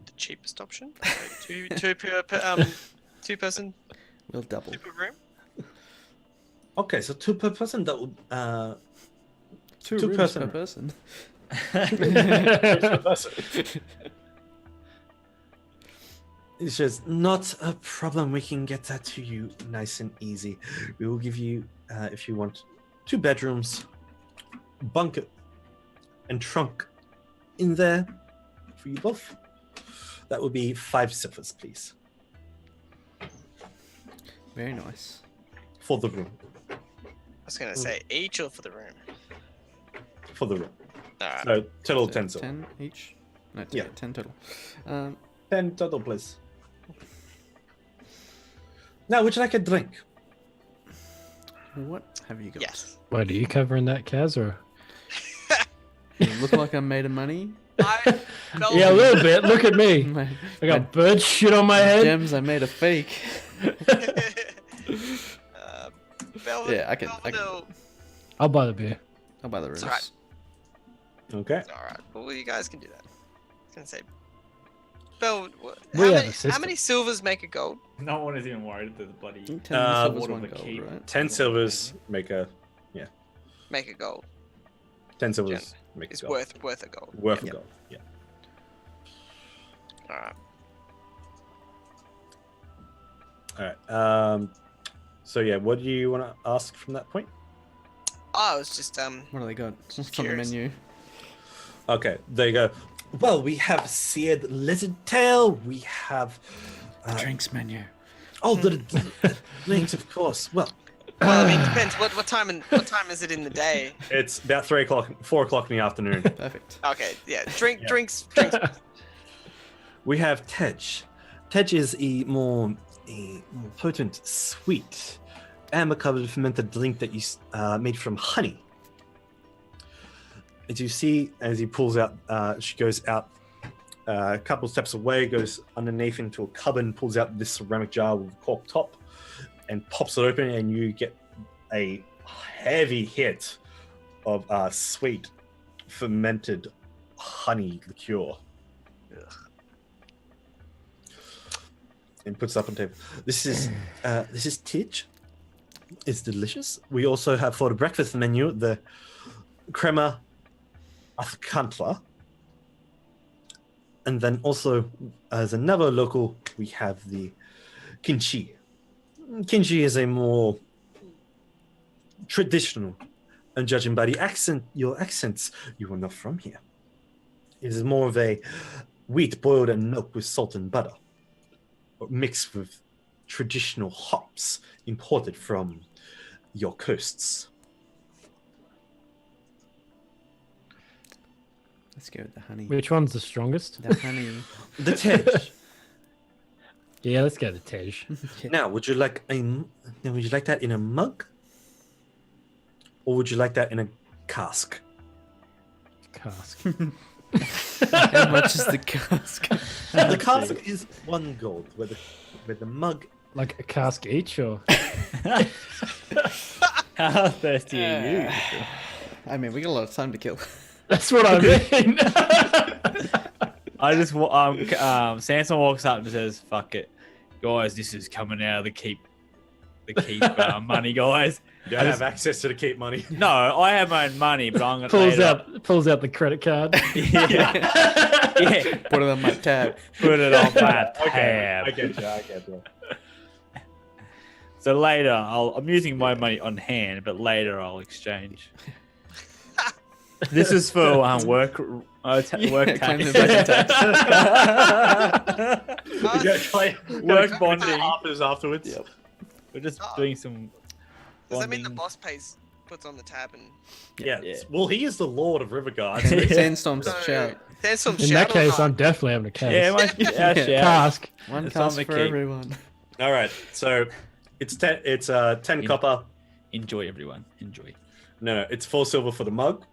the cheapest option. So two person. We'll double. 2 per room. Okay, so 2 per person. That would 2 two rooms person. per person. 2 per person. It's just not a problem. We can get that to you nice and easy. We will give you, if you want, 2 bedrooms, bunk and trunk in there for you both. That would be 5 silvers, please, Very nice. for the room. I was gonna say each or for the room. For the room. Alright. So total So 10 silver. 10 each? No, Yeah. 10 total. 10 total, please. Now, would you like a drink? What have you got? Yes. What, are you covering that, Kaz, or? You look like I'm made of money. Yeah, a little bit. Look at me. My, I got bird shit on my head. gems I made a fake. Velvet, Yeah, I can- I'll buy the beer. I'll buy the rooms. alright. Okay. It's alright. Well, you guys can do that. I was gonna say, Bell, We have a how system. many silvers make a gold? No one is even worried that the bloody. 10 silvers, Water 1 the gold, keep. right? 10 silvers make a... Make a gold. 10 silvers make It's a gold. worth a gold. Worth a Yep. gold, yeah. Alright. Alright, so yeah, what do you want to ask from that point? Oh, I was just What do they got? What's on the curious. menu? Okay, there you go. Well, we have seared lizard tail, we have... Drinks menu. oh, the drinks, of course. Well, Well, I mean, depends. What time is it in the day? it's about 4 o'clock in the afternoon. Perfect. Okay, yeah. Drinks. We have Tej. Tej is a more potent, sweet, amber-covered fermented drink that you made from honey. As you see, as he pulls out, she goes out a couple steps away, goes underneath into a cupboard, and pulls out this ceramic jar with a cork top, and pops it open, and you get a heavy hit of sweet, fermented honey liqueur. And puts it up on the table. This is Tej. It's delicious. We also have for the breakfast menu the crema alcantara, and then also as another local we have the kimchi. Kimchi is a more traditional, and judging by the your accents, you are not from here. It is more of a wheat boiled in milk with salt and butter, mixed with traditional hops imported from your coasts. Let's go with the honey. Which one's the strongest? The honey. The Tej. Yeah, let's go to Tej. Now, would you like that in a mug, or would you like that in a cask? Cask. How much is the cask? The cask is 1 gold, with the mug. Like a cask each, or? How thirsty are you? I mean, we got a lot of time to kill. That's what I mean. I just Sanson walks up and says, "Fuck it, guys. This is coming out of the keep the keep money, guys. You don't have access to the keep money. No, I have my own money, but I'm gonna pulls out the credit card. yeah. Put it on my tab. Put it on my tab. Okay, I get you. So later, I'm using my money on hand, but later I'll exchange. This is for work claim tax. the budget tax. Work bonding. Afterwards. Yep. We're just doing some. Does that mean the bonding. boss puts on the tab and Yeah. Yeah. Well, he is the Lord of River Guard. Sandstorm's shout. there's some In that shadow case, line. I'm definitely having a case. Yeah, our shout. Cask. One It's on cast the for keep. everyone. All right. So it's 10 copper. Enjoy, everyone. Enjoy. No, it's 4 silver for the mug,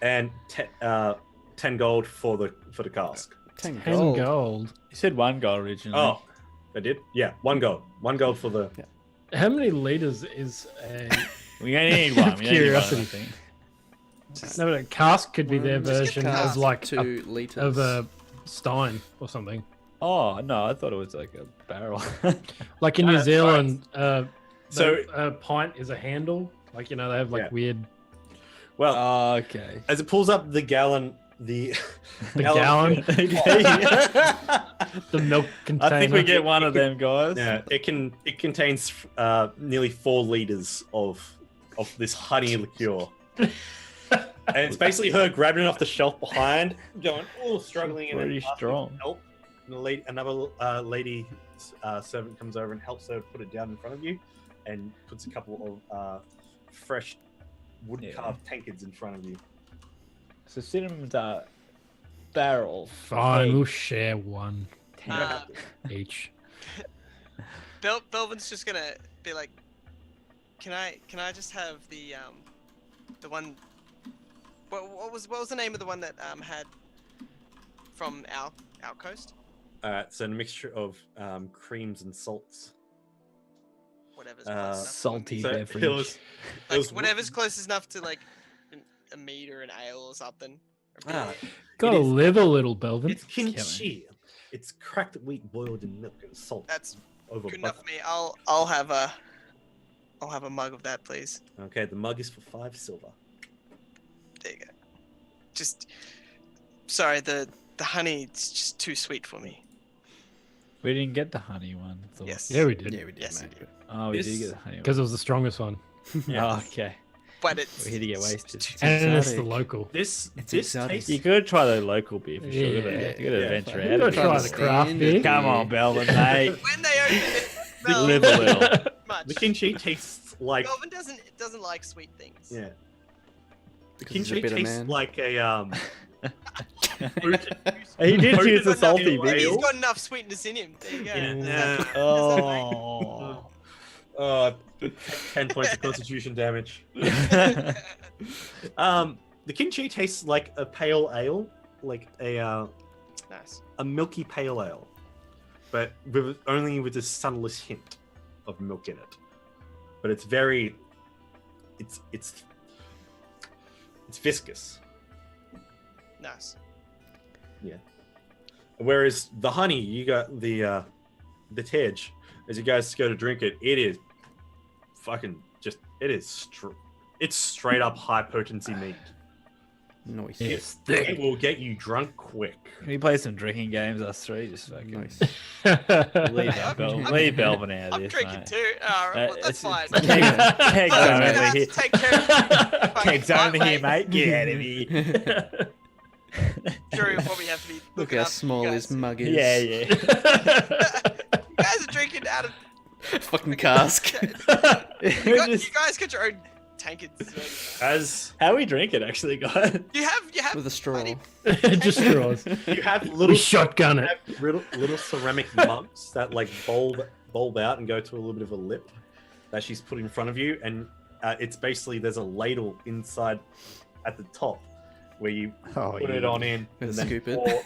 and 10 gold for the cask. 10 10 gold. gold. You said 1 gold originally. Oh, I did. Yeah, 1 gold. 1 gold for the. How many liters is a... We only need one. We only need one, I Curiosity. think. No, but a cask could be their Just get version cask. of like 2 liters. of a stein or something. Oh no, I thought it was like a barrel. Like in New that's Zealand, So- a pint is a handle. Like, you know, they have like Yeah. weird... Well, Oh, okay. as it pulls up the gallon, the gallon. The milk container. I think we get one of them, guys. Yeah, it contains nearly 4 liters of this honey liqueur. And it's basically her grabbing it off the shelf behind, going, oh, struggling, and then Pretty asking strong. for help. And another lady servant comes over and helps her put it down in front of you, and puts a couple of fresh wood carved tankards in front of you. So Cinnamon's barrel. Fine, Hey, we'll share one Uh, each. Belvin's just gonna be like, can I just have the one? What was the name of the one that had from our coast? It's a mixture of creams and salts. Whatever's close enough. salty So beverage. it was Like whatever's close enough to like a mead or an ale or something. Or Ah, beer. Gotta It is- live a little, Belvin. it's kimchi. It's cracked wheat boiled in milk and salt. That's over good butter. enough for me. I'll have a mug of that, please. Okay, the mug is for 5 silver. There you go. Just sorry, the honey it's just too sweet for me. We didn't get the honey one. so- Yes. Yeah, we did. Yeah, we did, Yes, mate. you did. Oh, we This- did get the honey one. Because it was the strongest one. Oh, okay. But it's We're here to get wasted. And it's the exotic. local. This It's this exotic. tastes You could try the local beer for sure. Yeah, you gotta yeah. venture You out. gotta a bit. try the craft beer. Come on, Belvin, mate. when they open it, Bel- Live a little. much. the kimchi tastes like Belvin doesn't like sweet things. yeah. The Because he's a kimchi bitter tastes man. like a He did choose the Open salty up beer. He's ale. got enough sweetness in him. There you go. Yeah. Oh. 10 points of constitution damage. The kimchi tastes like a pale ale, like Nice. a milky pale ale, but only with a sunless hint of milk in it. But it's very, it's viscous. Nice. Whereas the honey, you got the tej. As you guys go to drink it, it is fucking just it's straight up high potency meat. Nice. It's It thick. will get you drunk quick. Can we play some drinking games, us three? Just fucking Nice. leave, I'm- leave Belvin out of I'm this, drinking mate. too. Well, that's It's fine. Kegs I'm only gonna have here. to take care of Kegs only here, mate. Get out of here. Drew will probably have to be Look looking how after small you his guys. mug is. Yeah, yeah. You guys are drinking out of Fucking cask. you guys got your own tankards. As How we drink it, actually, guys. You have With a straw. honey- Just straws. you have We little shotgun it. little ceramic mugs that like bulb out and go to a little bit of a lip that she's put in front of you, and it's basically there's a ladle inside at the top where you Oh, put it on in And and then scoop it. pour-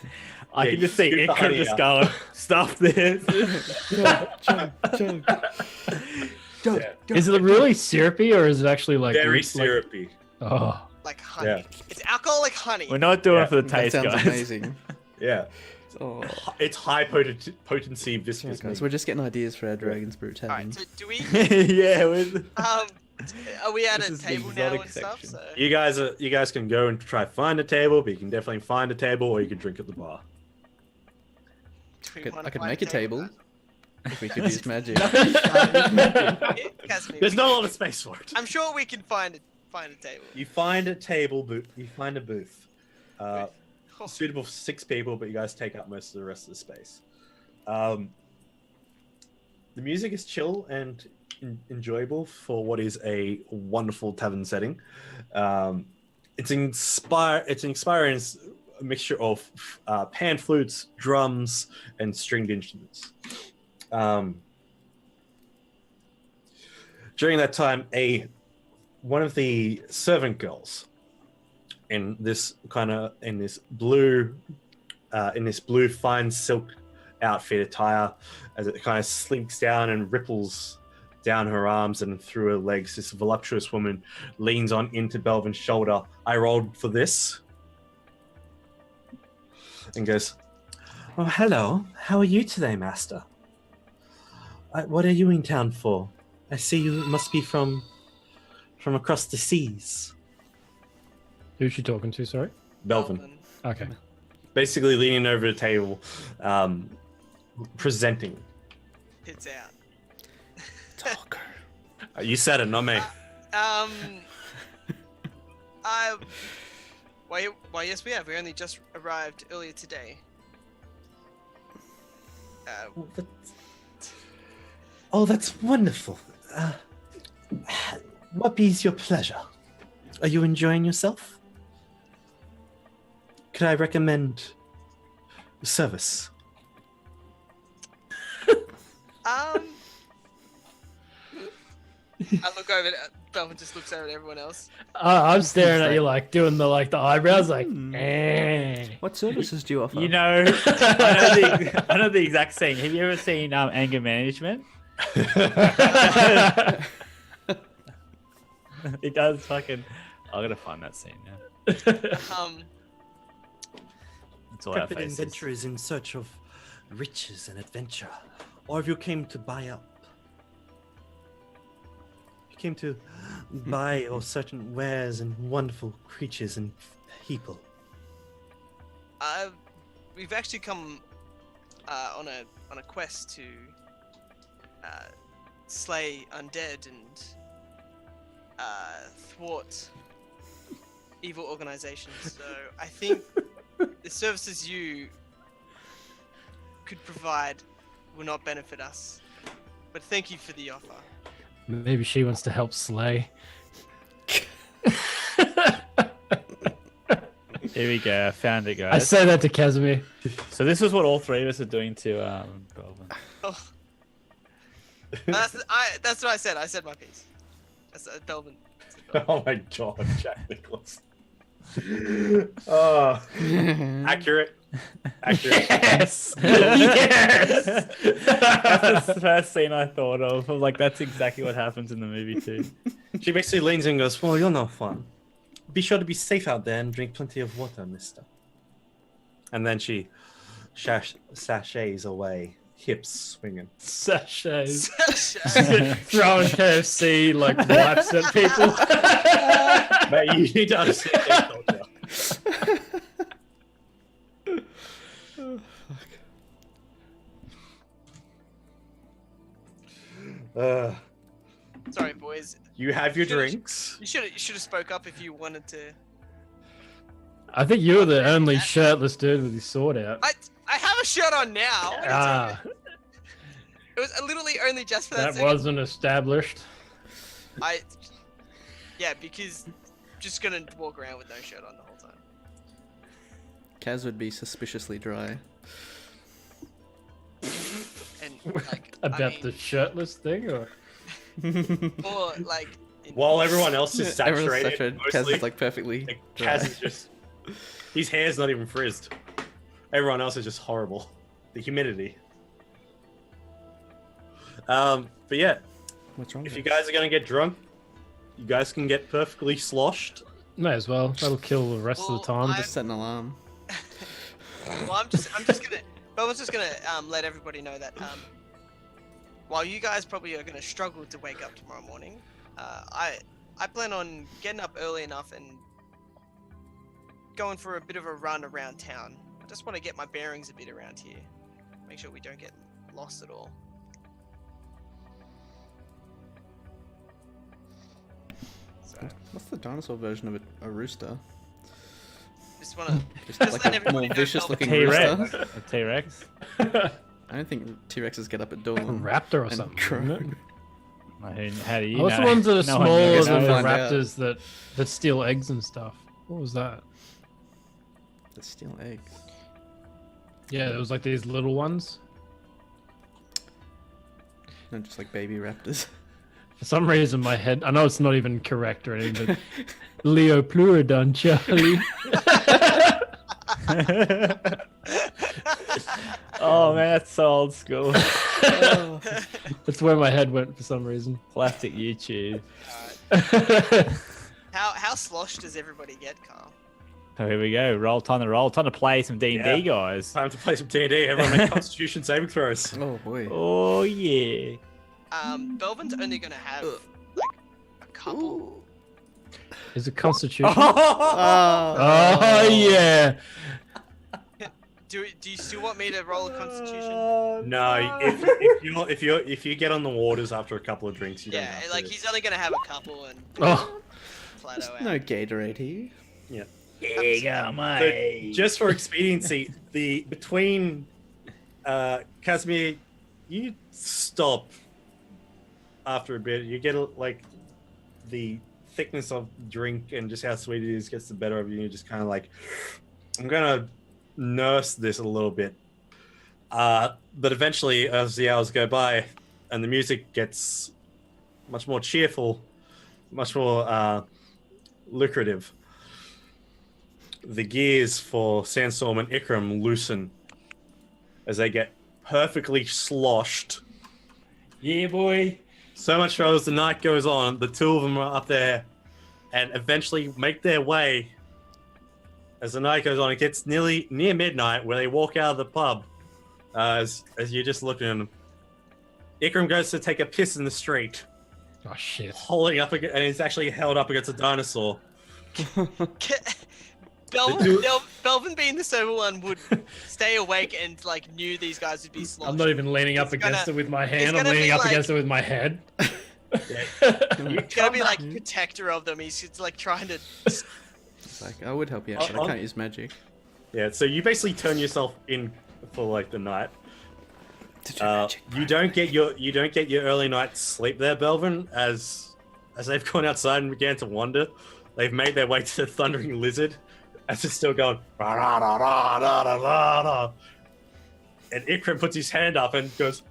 I Yeah, can you just see scoop the Ikra honey just out. going, stuff this. Is it really syrupy or is it actually like very like- syrupy. Oh, like honey. It's alcoholic honey. We're not doing Yeah. it for the That taste, sounds guys. amazing. Yeah. Oh. It's potency Sorry, viscous guys, meat. we're just getting ideas for our Dragon's Brew All Tavern. right. So do we? Yeah, with Are we at This a is the table now exotic and stuff? section. So You guys can go and try find a table, but you can definitely find a table, or you can drink at the bar. do we I wanna could find make a table if we could use magic. Casimir, There's not a lot of space for it. I'm sure we can find a table. You find a table booth. You find a booth, Oh, suitable for 6 people, but you guys take up most of the rest of the space. The music is chill and enjoyable for what is a wonderful tavern setting. It's inspiring a mixture of pan flutes, drums, and stringed instruments. During that time, one of the servant girls in this blue fine silk outfit attire, as it kind of slinks down and ripples down her arms and through her legs, this voluptuous woman leans on into Belvin's shoulder. I rolled for this. And goes, "Oh, hello. How are you today, master? What are you in town for? I see you must be from across the seas." Who's she talking to? Sorry. Belvin. Okay. Basically leaning over the table, presenting. Hits out. Talker. You said it, not me. Why, yes, we have. We only just arrived earlier today. That's wonderful. What is your pleasure? Are you enjoying yourself? Could I recommend service? I look over. Belvin just looks over at everyone else. I'm staring at you like doing the eyebrows like. Eh. What services do you offer? you know, I know the exact scene. Have you ever seen Anger Management? It does fucking. I'm gonna find that scene now. That's all our Intrepid faces. adventurers in search of riches and adventure, or if you came to buy up. You came to buy or certain wares and wonderful creatures and people. We've actually come on a quest to slay undead and thwart evil organizations. So I think the services you could provide will not benefit us. But thank you for the offer. Maybe she wants to help slay. Here we go. I found it, I guys. say that to Casimir. So this is what all 3 of us are doing to Belvin. Oh. That's what I said. I said my piece. That's Belvin. Oh my god, Jack Nicholas. Oh, accurate. Yes. Yes. That's the first scene I thought of. I'm like, that's exactly what happens in the movie too. She basically leans in and goes, "Well, you're no fun. Be sure to be safe out there and drink plenty of water, mister." And then she sachets away, hips swinging. Sachets. Throwing KFC like wipes at people. Mate, you need to understand their culture. Sorry, boys. You have your Should've- drinks. You should have spoke up if you wanted to. I think you're the only shirtless dude with his sword out. I have a shirt on now. What are you Ah, talking about? It was literally only just for that. that second. wasn't established. Yeah, because I'm just gonna walk around with no shirt on the whole time. Kaz would be suspiciously dry. And like About the shirtless thing, or or like While everyone else is Everyone's saturated, Kaz mostly, is like perfectly like, dry. Kaz is just... His hair's not even frizzed. Everyone else is just horrible. The humidity. But yeah, What's wrong? if with you it? guys are gonna get drunk, you guys can get perfectly sloshed. may as well. That'll kill the rest of the Well, time. Just set an alarm. Well, I'm just gonna let everybody know that while you guys probably are gonna struggle to wake up tomorrow morning, I plan on getting up early enough and going for a bit of a run around town. I just want to get my bearings a bit around here, make sure we don't get lost at all. So, What's the dinosaur version of a rooster? just wanna Just just like let a everybody more know vicious looking T-Rex. rooster. A T-Rex. I don't think T-Rexes get up at dawn. A raptor or and something. crow. Isn't it? How do you Oh, what's know? the ones that are No one smaller knows. than the Find out. raptors that steal eggs and stuff? What was that? They steal eggs. Yeah, there was like these little ones. No, just like baby raptors. For some reason, my head. I know it's not even correct or anything, but Leopleurodon, Charlie. Oh man, that's so old school. That's where my head went for some reason. Classic YouTube. How sloshed does everybody get, Carl? Oh, here we go. Time to play some D&D, Yeah. guys. Time to play some D&D. Everyone make Constitution saving throws. Oh boy. Oh yeah. Belvin's only gonna have like a couple. Is it Constitution? Oh, Oh yeah. Do you still want me to roll a Constitution? No, if you get on the waters after a couple of drinks, you don't Yeah, have like to. he's only gonna have a couple and Oh, plateau out. no Gatorade here. There you go, So, mate. just for expediency, between Casimir, you stop after a bit. You get like the thickness of drink and just how sweet it is gets the better of you. And you're just kind of like, I'm gonna nurse this a little bit. But eventually, as the hours go by and the music gets much more cheerful, much more lucrative, the gears for Sandstorm and Ikram loosen as they get perfectly sloshed. Yeah, boy. So much so as the night goes on, the two of them are up there and eventually make their way. As the night goes on, it gets nearly near midnight where they walk out of the pub as you're just looking at them. Ikram goes to take a piss in the street, oh shit. holding up and it's actually held up against a dinosaur. Belvin being the sober one would stay awake and like knew these guys would be sloshed. I'm not even leaning up It's against gonna- it with my it's hand. I'm gonna leaning be up like- against it with my head. He's gonna be like protector of them. He's just, like trying to. It's like, I would help you out, but I can't use magic. Yeah, so you basically turn yourself in for like the night. To do magic. You don't get your early night sleep there, Belvin, as they've gone outside and began to wander. They've made their way to the Thundering Lizard, as it's still going. "Rah, rah, rah, rah, rah, rah, rah, rah." And Ikram puts his hand up and goes,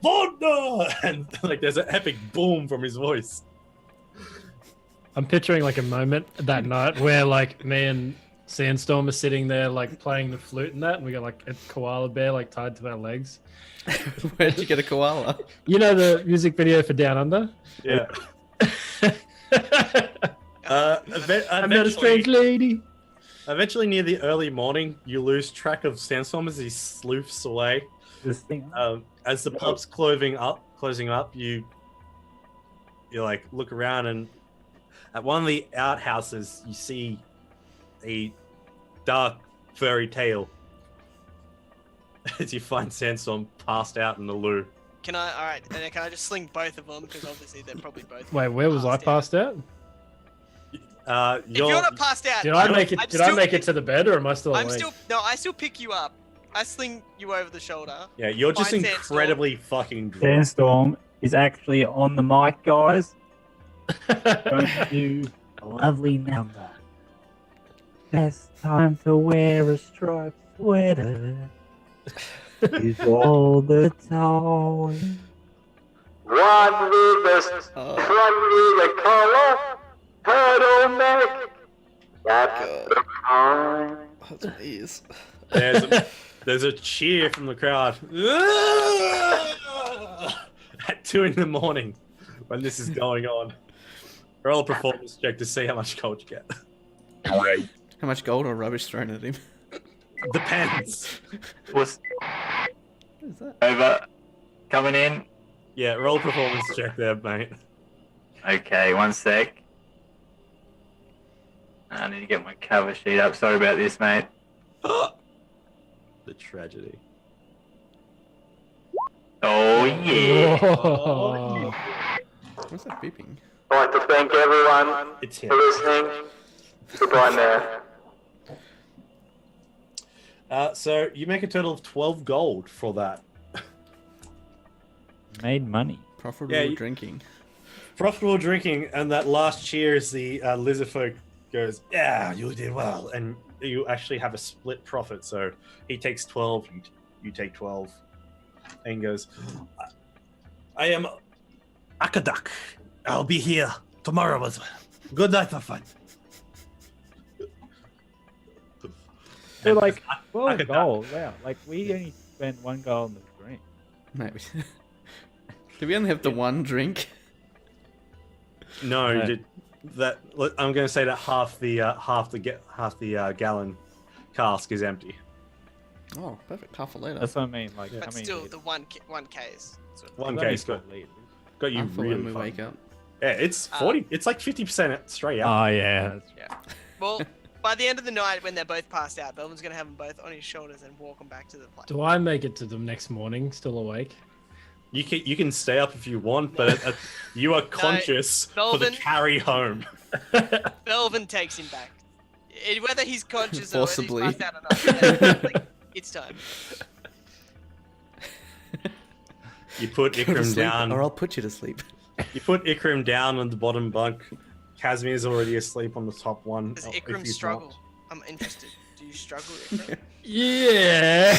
"Thunder!" And like there's an epic boom from his voice. I'm picturing like a moment that night where like me and Sandstorm are sitting there like playing the flute and that, and we got like a koala bear like tied to our legs. Where'd you get a koala? You know the music video for Down Under? Yeah. I met a strange lady. Eventually, near the early morning, you lose track of Sandstorm as he sleuths away. This thing. As the pub's closing up, you like look around, and at one of the outhouses, you see a dark furry tail. As you find Sandstorm passed out in the loo. Can I? All right, and then can I just sling both of them because obviously they're probably both. Wait, where was I passed out? If you're not passed out, Did I make it? Did I make it to the bed, or am I still awake? I still pick you up. I sling you over the shoulder. Yeah, you're just Find incredibly fucking drunk. Sandstorm is actually on the mic, guys. Going to do a lovely number. Best time to wear a striped sweater is all the time. One with the one with the color, turtleneck. That's the time. That's what he is. There's a cheer from the crowd at 2 a.m. when this is going on. Roll a performance check to see how much gold you get. How much gold or rubbish thrown at him? Depends. Was What is that? over. Coming in. Yeah, roll performance check there, mate. Okay, one sec. I need to get my cover sheet up. Sorry about this, mate. The tragedy. Oh, yeah. Whoa. What's that beeping? I'd like to thank everyone It's him. for listening. Goodbye now. So you make a total of 12 gold for that. Made money. Profitable Yeah, you- drinking. Profitable drinking, and that last cheer as the lizard folk goes, yeah, you did well. And you actually have a split profit. So he takes 12, you take 12. And he goes, I am Akadak. I'll be here tomorrow as well. Good night, my friend. So like, I 12 could- gold. Wow. Like we only spent 1 gold on the drink. Maybe. Did we only have the one drink? No, you No. did that. I'm going to say that half the gallon cask is empty. Oh, perfect. Half a liter. That's what I mean. Like, Yeah. how But many still, liters? the 1K is. Sort of- One It's only case got 4 liters. you Half for really when we fun. wake up. Yeah, it's 40. It's like 50% straight out. Oh yeah. Well, by the end of the night, when they're both passed out, Belvin's gonna have them both on his shoulders and walk them back to the place. Do I make it to them next morning, still awake? You can stay up if you want, but you are conscious for the Belvin- carry home. Belvin takes him back. Whether he's conscious or Forcibly. whether he's passed out or not, like, it's time. You put Go to Ikram sleep, down. or I'll put you to sleep. You put Ikram down on the bottom bunk. Casimir's already asleep on the top one. Does if Ikram he's struggle? not. I'm interested. Do you struggle, Ikram? Yeah.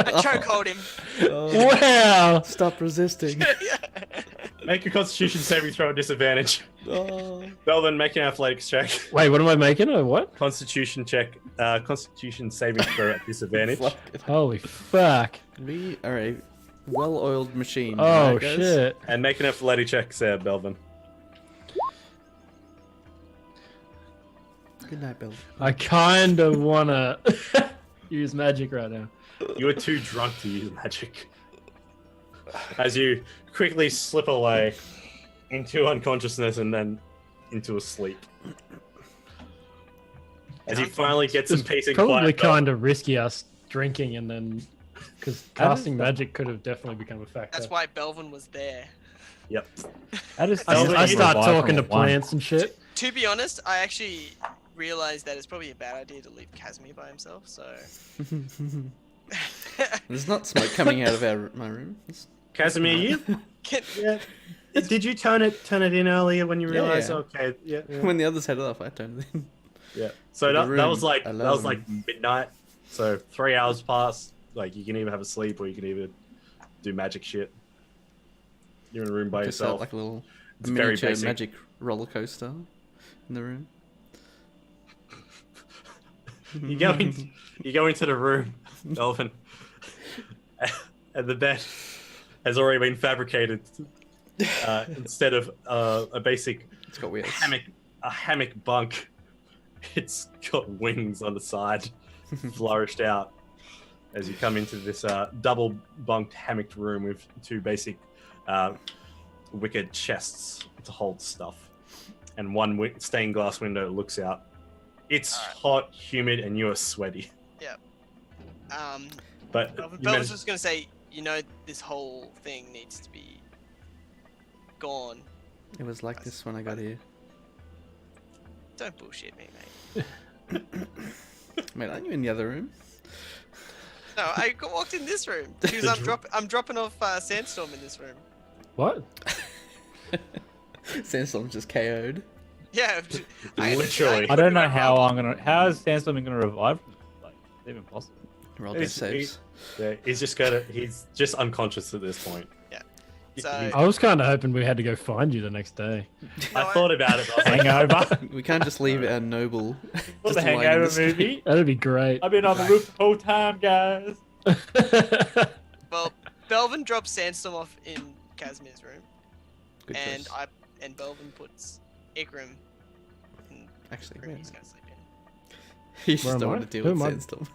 I chokehold him. Wow. Stop resisting. Make a Constitution saving throw at disadvantage. Oh. Belvin, make an athletics check. Wait, what am I making? A what? Constitution check. Constitution saving throw at disadvantage. Fuck. Holy fuck. We are a well-oiled machine. Oh right, guys? shit. And make an athletic check, there, Belvin. Good night, Bill. I kind of wanna use magic right now. You are too drunk to use magic. As you quickly slip away into unconsciousness and then into a sleep. As you finally get some peace and Probably quiet. kind of risky us drinking and then because How does casting that- magic could have definitely become a factor. That's why Belvin was there. Yep. How does I, Belvin, I you start revive talking to from a one? plants and shit. To be honest, I actually realized that it's probably a bad idea to leave Casimir by himself. So There's not smoke coming out of my room. It's- Casimir, you? Can- Yeah. Did you turn it in earlier when you Yeah, realized? yeah. Okay, yeah. When the others headed off, I turned it in. Yeah. So The that room was like alone. midnight. So 3 hours passed. Like you can either have a sleep or you can either do magic shit. You're in a room by Just yourself. like a little It's very miniature basic. magic roller coaster in the room. You go into the room, Elvin, and the bed has already been fabricated. Instead of a basic It's got wheels. hammock bunk, it's got wings on the side, flourished out. As you come into this double bunked hammocked room with two basic wicker chests to hold stuff, and one stained glass window that looks out. It's hot, humid, and you are sweaty. But you Belvin's managed- just gonna say, this whole thing needs to be gone. It was like this when I got here. Don't bullshit me, mate. Mate, aren't you in the other room? No, I walked in this room because I'm dropping off Sandstorm in this room. What? Sandstorm's just KO'd. Yeah, Literally. I don't know how is Sandstorm gonna revive? Like, it's even possible. Roll death saves. Yeah, he's just unconscious at this point. Yeah. He- So- he's- I was kind of hoping we had to go find you the next day. I thought about it. But I was like, Hangover. We can't just leave our noble. What's just the lying in Hangover the street. movie? That'd be great. I've been on the roof the whole time, guys. well, Belvin drops Sandstorm off in Casimir's room, Good and choice. Belvin puts Ikram in the Actually, room yeah. he's gonna sleep in. You just Where am don't I? want to deal Who with am I? Sandstorm.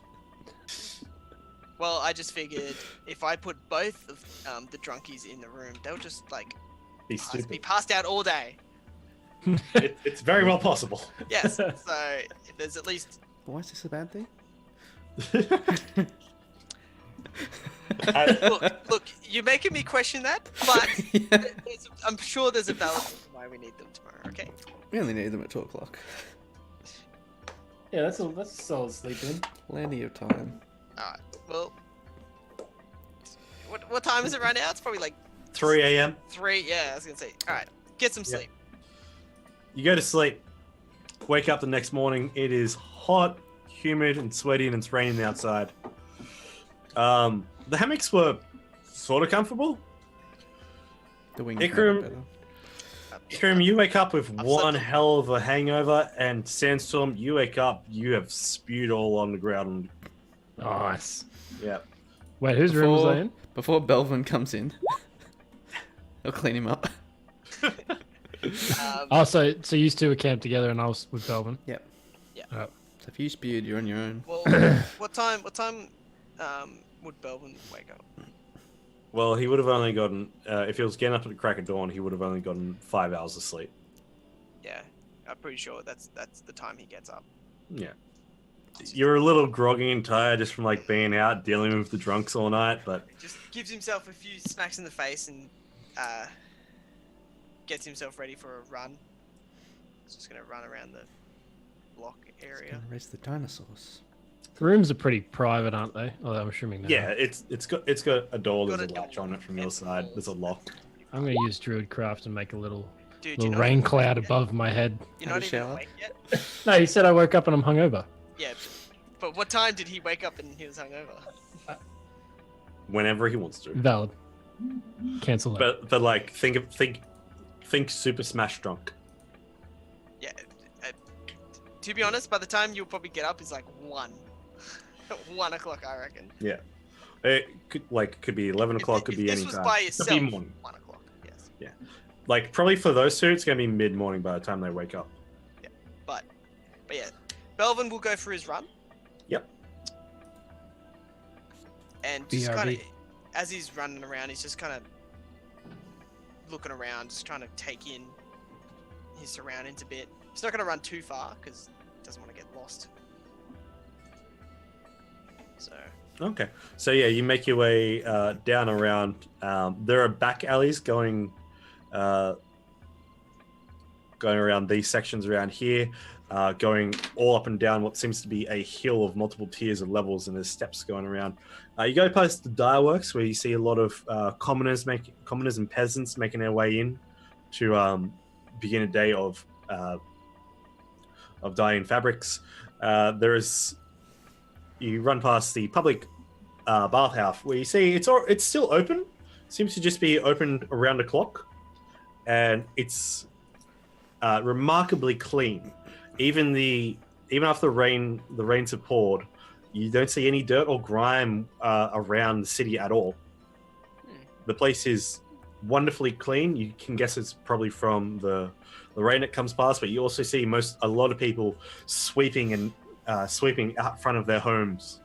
Well, I just figured if I put both of the drunkies in the room, they'll just like Be be stupid. passed out all day. It's very well possible. Yes. So if there's at least Why is this a bad thing? look, you're making me question that, but I'm sure there's a valid reason why we need them tomorrow. Okay. We only need them at 2 o'clock. Yeah, that's a solid sleep in. Plenty of time. All right. Well, what time is it right now? It's probably like 3 a.m. 3. Yeah, I was gonna say. All right, get some Yeah. sleep. You go to sleep. Wake up the next morning. It is hot, humid, and sweaty, and it's raining outside. The hammocks were sort of comfortable. The wings Ikram- make it better. Ikram, you wake up with I've one slept- hell of a hangover, and Sandstorm, you wake up, you have spewed all on the ground. Nice. Yeah. Wait, whose room was I in? Before Belvin comes in, I'll clean him up. Oh, so you two were camped together, and I was with Belvin. Yep. Yeah. Oh. So if you spewed, you're on your own. Well, what time? Would Belvin wake up? Well, he would have only gotten, if he was getting up at the crack of dawn, he would have only gotten 5 hours of sleep. Yeah, I'm pretty sure that's the time he gets up. Yeah. You're a little groggy and tired just from like being out dealing with the drunks all night, but He just gives himself a few smacks in the face and gets himself ready for a run. He's just gonna run around the block area. Gonna race the dinosaurs. The rooms are pretty private, aren't they? Oh, I'm assuming they yeah, are. it's got a door. Got There's a a latch door. on it from your side. There's a lock. I'm going to use Druidcraft and make a little Dude, little you're rain not, cloud above my head. you're Have not a even shower? awake yet. No, he said I woke up and I'm hungover. Yeah, but what time did he wake up and he was hungover? Whenever he wants to. Valid. Cancel that. But like think Super Smash drunk. Yeah. To be honest, by the time you'll probably get up is like 1. 1 o'clock, I reckon. Yeah. It could be 11 o'clock, could be this any was time. by Could yourself. be morning. 1 o'clock. Yes. Like probably for those two, it's gonna be mid morning by the time they wake up. But yeah, Belvin will go for his run. Yep. And just kind of, BRB. as he's running around, he's just kind of looking around, just trying to take in his surroundings a bit. He's not going to run too far because he doesn't want to get lost. So Okay. So yeah, you make your way down around. There are back alleys going around these sections around here, going all up and down what seems to be a hill of multiple tiers of levels, and there's steps going around. You go past the dye works where you see a lot of commoners and peasants making their way in to begin a day of dyeing fabrics. You run past the public bathhouse where you see it's still open. Seems to just be open around the clock, and it's remarkably clean. Even after the rains have poured, you don't see any dirt or grime around the city at all. The place is wonderfully clean. You can guess it's probably from the rain that comes past, but you also see a lot of people sweeping out front of their homes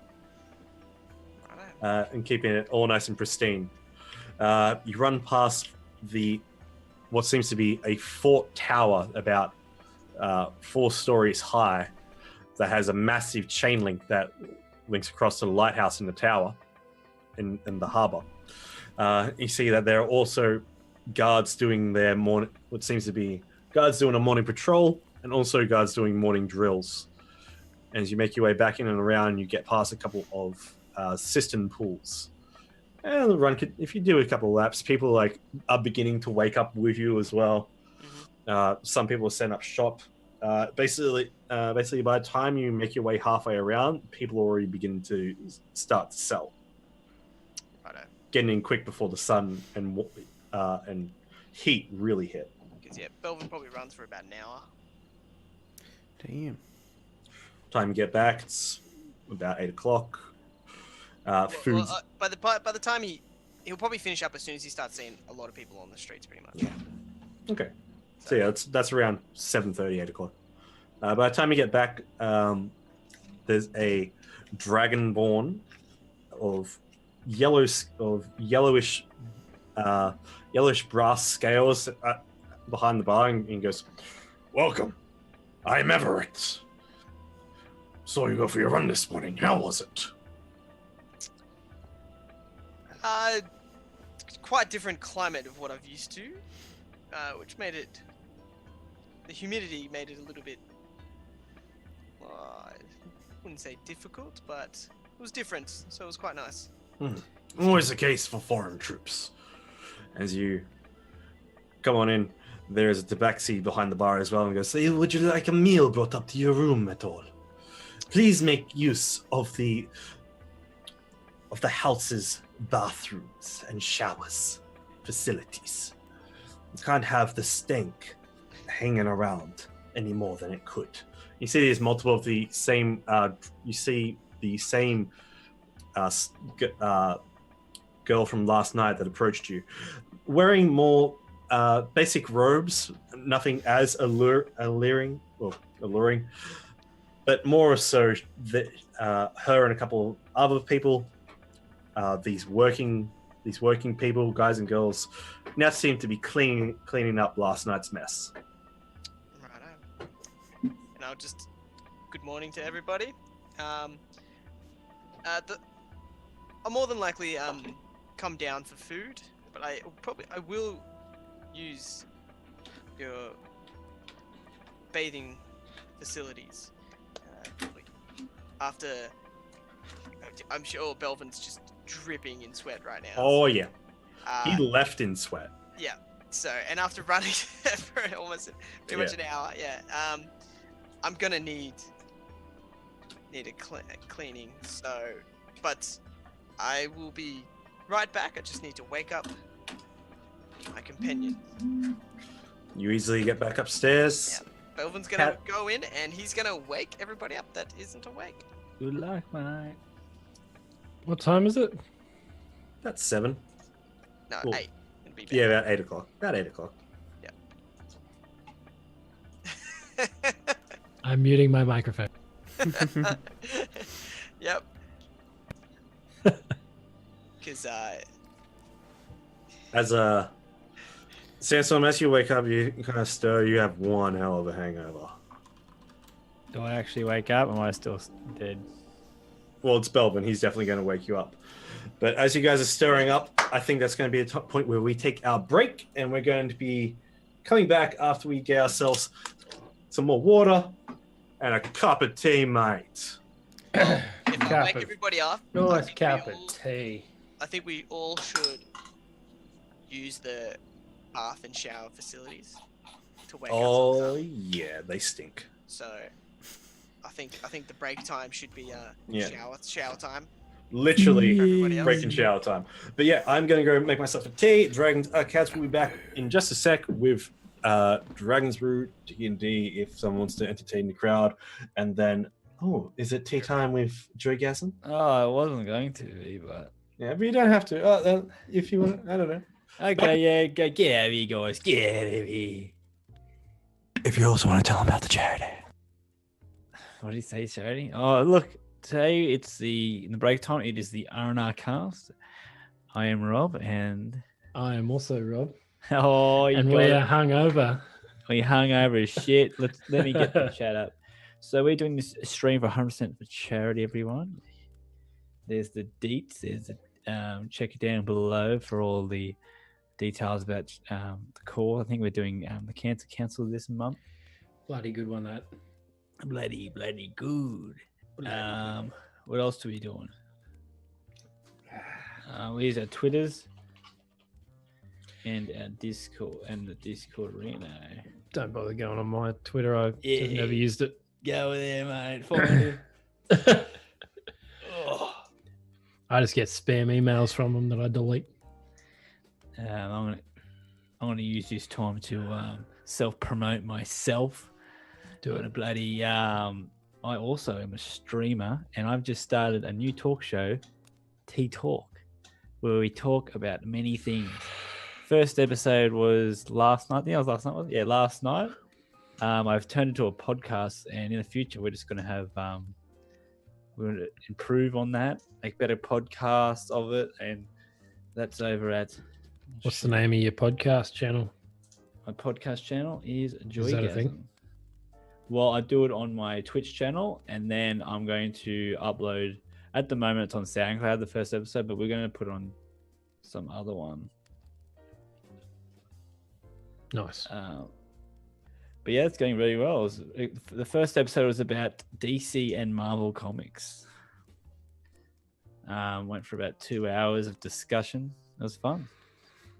and keeping it all nice and pristine. You run past what seems to be a fort tower about 4 stories high that has a massive chain link that links across to the lighthouse in the tower in the harbor. You see that there are also guards doing a morning patrol, and also guards doing morning drills. And as you make your way back in and around, you get past a couple of cistern pools. And the run if you do a couple of laps, people are beginning to wake up with you as well. Some people are setting up shop. Basically, by the time you make your way halfway around, people are already beginning to start to sell. Righto. Getting in quick before the sun and heat really hit. Because yeah, Belvin probably runs for about an hour. Damn. Time you get back, it's about 8 o'clock. Food. By the time he'll probably finish up as soon as he starts seeing a lot of people on the streets, pretty much. Okay. So yeah, that's around 7:30, 8 o'clock. By the time you get back, there's a dragonborn of yellowish brass scales behind the bar, and he goes, "Welcome, I'm Everett. Saw you go for your run this morning. How was it?" Quite different climate of what I've used to, which made it. The humidity made it a little bit. I wouldn't say difficult, but it was different, so it was quite nice. Always the case for foreign troops. As you come on in, there's a tabaxi behind the bar as well, and goes, "Hey, would you like a meal brought up to your room at all? Please make use of the house's bathrooms and showers facilities. You can't have the stink hanging around any more than it could." You see there's multiple of the same girl from last night that approached you, wearing more basic robes, nothing as alluring, but more so that her and a couple of other people, these working people, guys and girls, now seem to be cleaning up last night's mess. Righto. And I'll just good morning to everybody. I'll more than likely come down for food, but I will use your bathing facilities after. I'm sure Belvin's just dripping in sweat right now. Oh yeah, he left in sweat. Yeah. So, and after running for almost pretty much an hour, I'm gonna need a cleaning. So, but I will be right back. I just need to wake up my companion. You easily get back upstairs. Yeah. Belvin's gonna go in and he's gonna wake everybody up that isn't awake. Good luck, mate. What time is it? That's 7. No, Cool. 8. It'd be Yeah, about 8 o'clock. About 8 o'clock. I'm muting my microphone. Yep. Because As a Sandstorm, as you wake up, you kind of stir. You have one hell of a hangover. Do I actually wake up? Or am I still dead? Well, it's Belvin. He's definitely going to wake you up. But as you guys are stirring up, I think that's going to be a top point where we take our break, and we're going to be coming back after we get ourselves some more water and a cup of tea, mate. if I Cup wake of- everybody up, Nice cup of tea. I think we all should use the bath and shower facilities to wake ourselves Oh up. yeah, they stink. So I think the break time should be Yeah. shower time. Literally For everybody else. break and shower time. But yeah, I'm gonna go make myself a tea. Dragons Cats will be back in just a sec with Dragon's Brew D&D if someone wants to entertain the crowd. And then is it tea time with Joygasm? Oh, I wasn't going to be, but Yeah, but you don't have to. If you want, I don't know. okay, yeah, go get out of here, guys. Get out of here. If you also want to tell them about the charity. What did he say, charity? Oh, look, today it's in the break time. It is the R&R cast. I am Rob, and I am also Rob. you And got we it. are hungover. We hung over as shit. Let me get the chat up. So we're doing this stream for 100% for charity, everyone. There's the deets. There's the, check it down below for all the details about the call. I think we're doing the Cancer Council this month. Bloody good one, that. Bloody good. What else are we doing? We use our Twitters and our Discord and the Discord arena. Don't bother going on my Twitter. I've just never used it. Go there, mate. Follow me. I just get spam emails from them that I delete. I'm gonna use this time to self-promote myself. Do it. Bloody I also am a streamer, and I've just started a new talk show, Tea Talk, where we talk about many things. First episode was last night. I think it was last night. Was it? Yeah, last night. I've turned it into a podcast, and in the future, we're just going to have we're going to improve on that, make better podcasts of it, and that's over at. What's the name of your podcast channel? My podcast channel is Is that a thing? Joygasm. Well, I do it on my Twitch channel, and then I'm going to upload. At the moment, it's on SoundCloud, the first episode, but we're going to put it on some other one. Nice. But yeah, it's going really well. The first episode was about DC and Marvel comics. Went for about 2 hours of discussion. It was fun.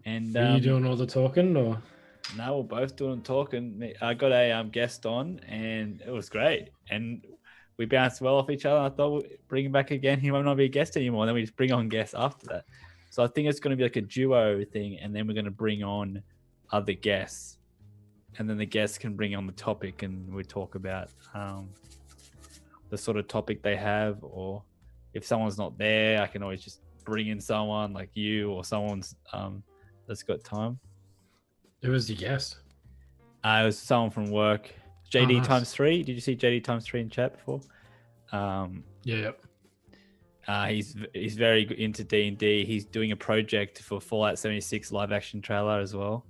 And Are you doing all the talking, or? No, we're both doing talking. I got a guest on, and it was great. And we bounced well off each other. I thought we'd bring him back again. He might not be a guest anymore. Then we just bring on guests after that. So I think it's going to be like a duo thing, and then we're going to bring on other guests. And then the guests can bring on the topic, and we talk about the sort of topic they have. Or if someone's not there, I can always just bring in someone like you or someone's that's got time. Who was your guest? It was someone from work. JD nice. times 3. Did you see JD times 3 in chat before? Yeah. He's very into D&D. He's doing a project for Fallout 76 live action trailer as well,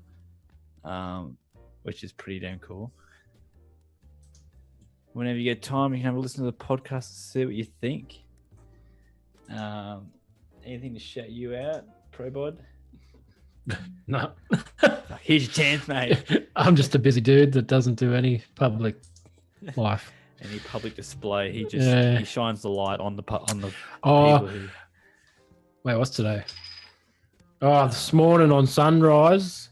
which is pretty damn cool. Whenever you get time, you can have a listen to the podcast and see what you think. Anything to shout you out, ProBod? No. Here's your chance, mate. I'm just a busy dude that doesn't do any public life. Any public display, he just he shines the light on the Oh, people who... wait, what's today? Oh, this morning on Sunrise,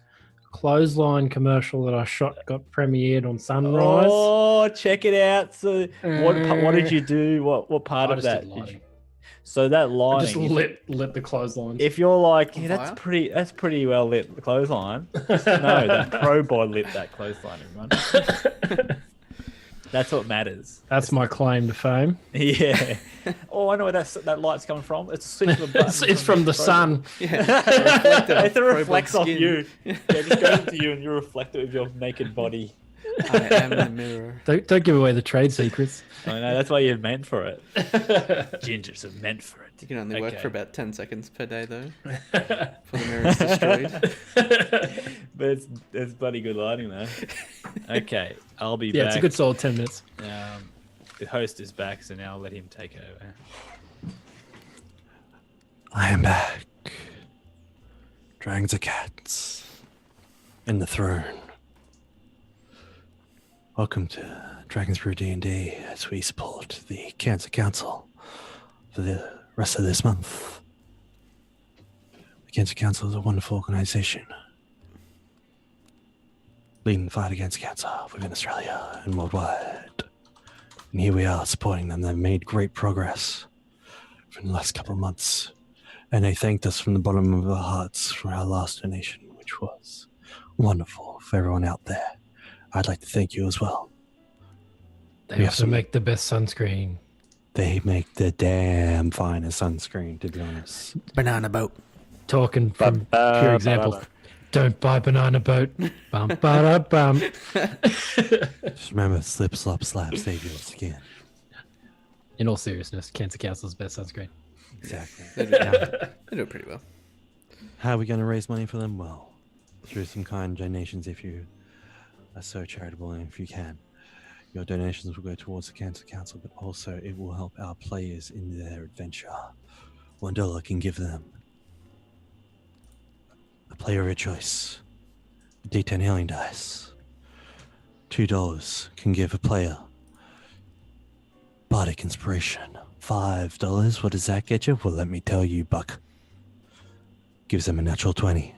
clothesline commercial that I shot got premiered on Sunrise. Oh, check it out. So, what did you do? What part of that? Did you... So that I lighting, just lit the clotheslines. if you're like, On yeah, fire? that's pretty well lit the clothesline. No, that ProBod lit that clothesline, everyone. That's what matters. That's my claim to fame. Yeah. Oh, I know where that light's coming from. It's a switch of a button. It's from the sun. Yeah. It reflects off skin. you. Yeah, it just goes into you, and you reflect it with your naked body. I am the mirror. Don't give away the trade secrets. I know that's why you're meant for it. Gingers are meant for it. You can only work Okay. for about 10 seconds per day, though. Before the mirror is destroyed. But it's bloody good lighting though. Okay, I'll be Yeah, back. it's a good solid 10 minutes. The host is back, so now I'll let him take over. I am back. Dragons are cats. In the throne. Welcome to Dragons Brew D&D as we support the Cancer Council for the rest of this month. The Cancer Council is a wonderful organization leading the fight against cancer within Australia and worldwide. And here we are supporting them. They've made great progress in the last couple of months. And they thanked us from the bottom of our hearts for our last donation, which was wonderful for everyone out there. I'd like to thank you as well. They also make the best sunscreen. They make the damn finest sunscreen, to be honest. Banana boat. Talking from pure example. Don't buy banana boat. Bum, ba, bum. Just remember, slip, slop, slap, save your skin. In all seriousness, Cancer Council's best sunscreen. Exactly. They do it pretty well. How are we going to raise money for them? Well, through some kind donations if you are so charitable and if you can. Your donations will go towards the Cancer Council, but also it will help our players in their adventure. $1 can give them a player of your choice, a D10 healing dice. $2 can give a player bardic inspiration. $5, what does that get you? Well, let me tell you, Buck. Gives them a natural 20.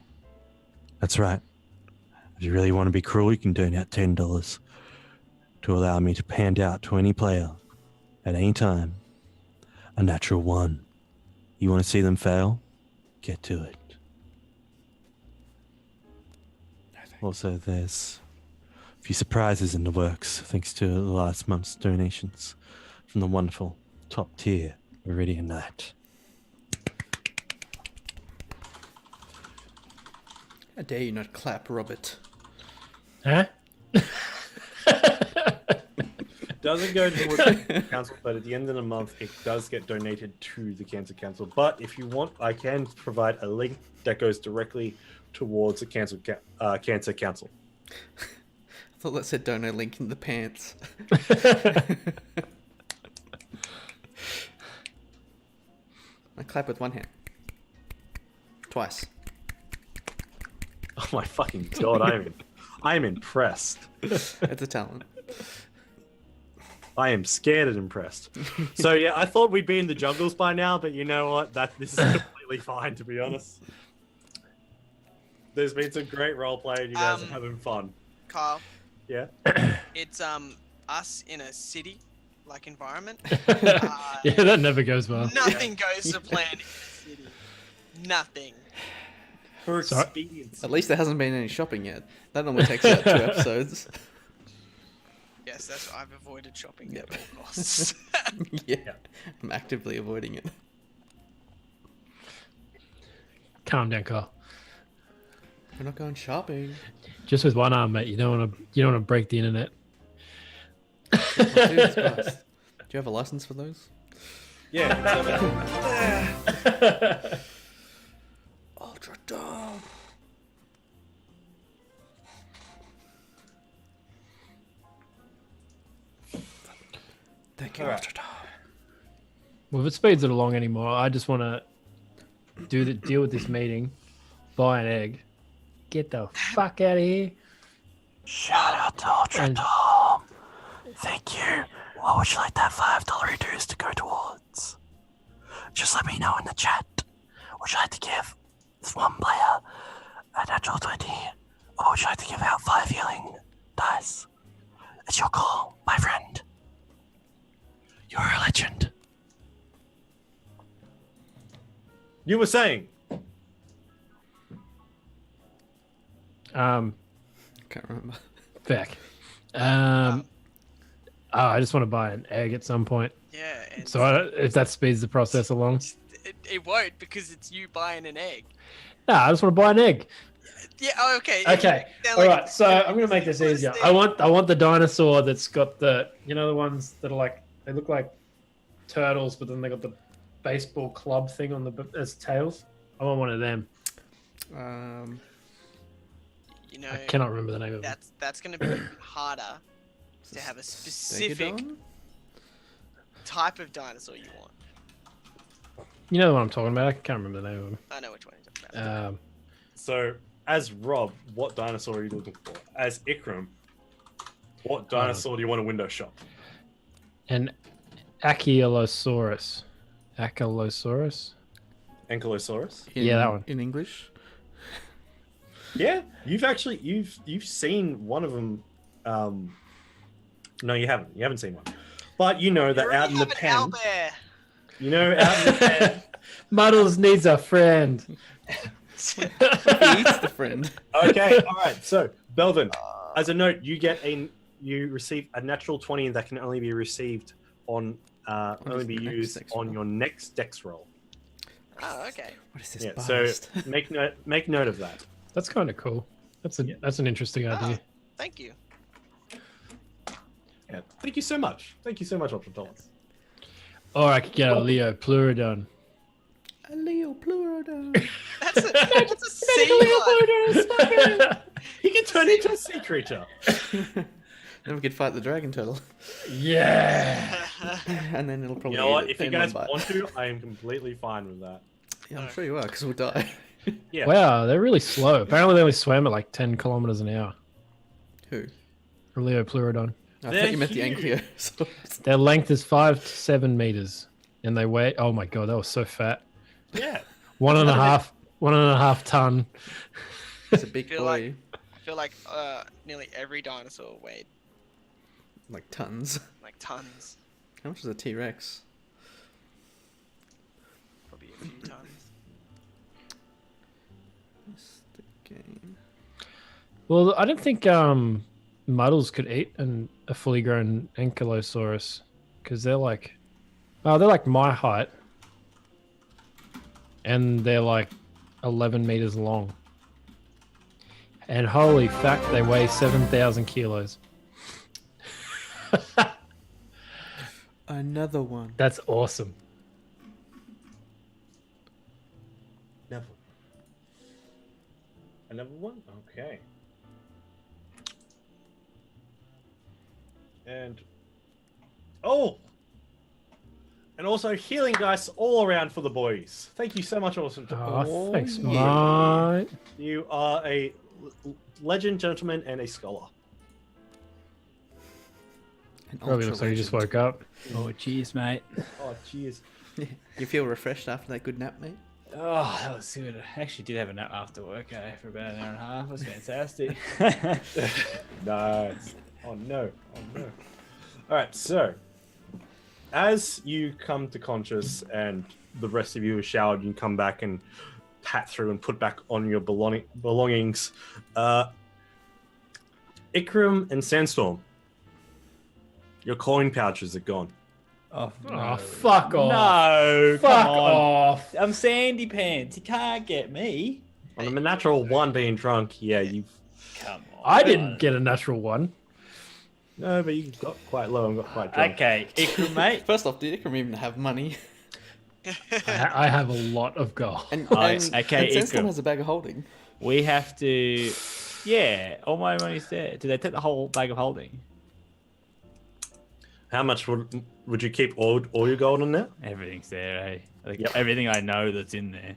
That's right. If you really want to be cruel, you can donate $10 to allow me to hand out to any player at any time a natural 1. You want to see them fail? Get to it. Also, there's a few surprises in the works thanks to the last month's donations from the wonderful top tier Iridian Knight. How dare you not clap, Robert? Huh? doesn't go towards the council, but at the end of the month, it does get donated to the Cancer Council. But if you want, I can provide a link that goes directly towards the Cancer Council. I thought that said donate link in the pants. I clap with one hand. Twice. Oh my fucking god! I am impressed. It's a talent. I am scared and impressed. So yeah, I thought we'd be in the jungles by now, but you know what? This is completely fine, to be honest. There's been some great roleplay, and you guys are having fun. Kyle, Yeah. it's us in a city like environment. Yeah, that never goes well. Nothing goes to plan in the city. Nothing. For Sorry? expedience. At least there hasn't been any shopping yet. That normally takes out 2 episodes. Yes, that's why I've avoided shopping Yep. at all costs. Yeah. I'm actively avoiding it. Calm down, Carl. We're not going shopping. Just with one arm, mate. You don't want to break the internet. Jesus Christ. Do you have a license for those? Yeah. Ultra dumb. Thank you, Alright. Ultra dumb. Well, if it speeds it along anymore, I just want to deal with this meeting, buy an egg, get the fuck out of here. Shout out to Ultra And- Tom. Thank you. What would you like that $5 reduce to go towards? Just let me know in the chat. Would you like to give this one player a natural 20? Or would you like to give out 5 healing dice? It's your call, my friend. You're a legend. You were saying. Can't remember. Back. I just want to buy an egg at some point. Yeah. And So if that speeds the process along. it won't because it's you buying an egg. Nah, I just want to buy an egg. Yeah. Oh, okay. Okay. Sound All like- right. So I'm gonna make this easier. I want the dinosaur that's got the the ones that are like they look like turtles, but then they got the baseball club thing on as tails. I want one of them. You know, I cannot remember the name of it. that's going to be harder to have a specific Stegodon? type of dinosaur you want. You know what I'm talking about? I can't remember the name of I know which one you're talking about. them. So, as Rob, what dinosaur are you looking for? As Ikram, what dinosaur do you want to window shop? An Ankylosaurus. Ankylosaurus? Ankylosaurus? Yeah, that one. In English? Yeah, you've seen one of them. No, you haven't. You haven't seen one, but you know that You out in the already have an pen. owlbear. You know, out in the pen. Muddles needs a friend. He eats the friend. Okay, all right. So, Belvin, as a note, you receive a natural 20 that can only be received on only his be next used dex on roll. your next dex roll. Oh, okay. What is this Yeah, bast? so make note of that. That's kind of cool. That's an interesting idea. Thank you. Yeah, thank you so much. Thank you so much, Ultra Thomas. Or I could get a Leo Pleurodon. A Leo Pleurodon. That's a sea He can turn into a sea creature. Then we could fight the dragon turtle. Yeah. And then it'll You probably know what? eat it If you in guys one bite. want to, I am completely fine with that. Yeah, I'm sure you are, because we'll die. Yeah. Wow, they're really slow. Apparently they only swam at like 10 kilometers an hour. Who? A Leo Pleurodon. I They're thought you meant the huge. Ankylosaurus. Their length is 5 to 7 meters. And they weigh, oh my god, that was so fat. Yeah. 1.5 ton. It's a big Feel boy. I feel like nearly every dinosaur weighed Like tons. like tons. How much is a T-Rex? Probably a few tons. That's the game. Well, I don't think Muddles could eat a fully grown Ankylosaurus because they're like my height, and they're like 11 meters long. And holy fuck, they weigh 7,000 kilos. Another one. That's awesome. Never. Another one? Okay. And and also healing dice all around for the boys. Thank you so much, Awesome. Oh, thanks, yeah. mate. You are a legend, gentleman, and a scholar. Probably looks like you just woke up. Oh, cheers, mate. Oh, cheers. You feel refreshed after that good nap, mate? Oh, that was good. I actually did have a nap after work for about an hour and a half. It was fantastic. Nice. Oh no. Oh no. All right. So, as you come to conscious and the rest of you are showered, you can come back and pat through and put back on your belongings. Ikram and Sandstorm, your coin pouches are gone. Oh, Oh, fuck off. No, Fuck come on. off. I'm Sandy Pants. You can't get me. On a natural one being drunk, yeah, you. Come on. I didn't get a natural one. No, but you got quite low and got quite drunk. Okay, Ikram, mate. First off, did Ikram even have money? I have a lot of gold. And, Okay, and Sandstorm Ikram. has a bag of holding. We have to. Yeah, all my money's there. Did they take the whole bag of holding? How much would you keep all your gold in there? Everything's there, eh? Like, Yep. everything I know that's in there.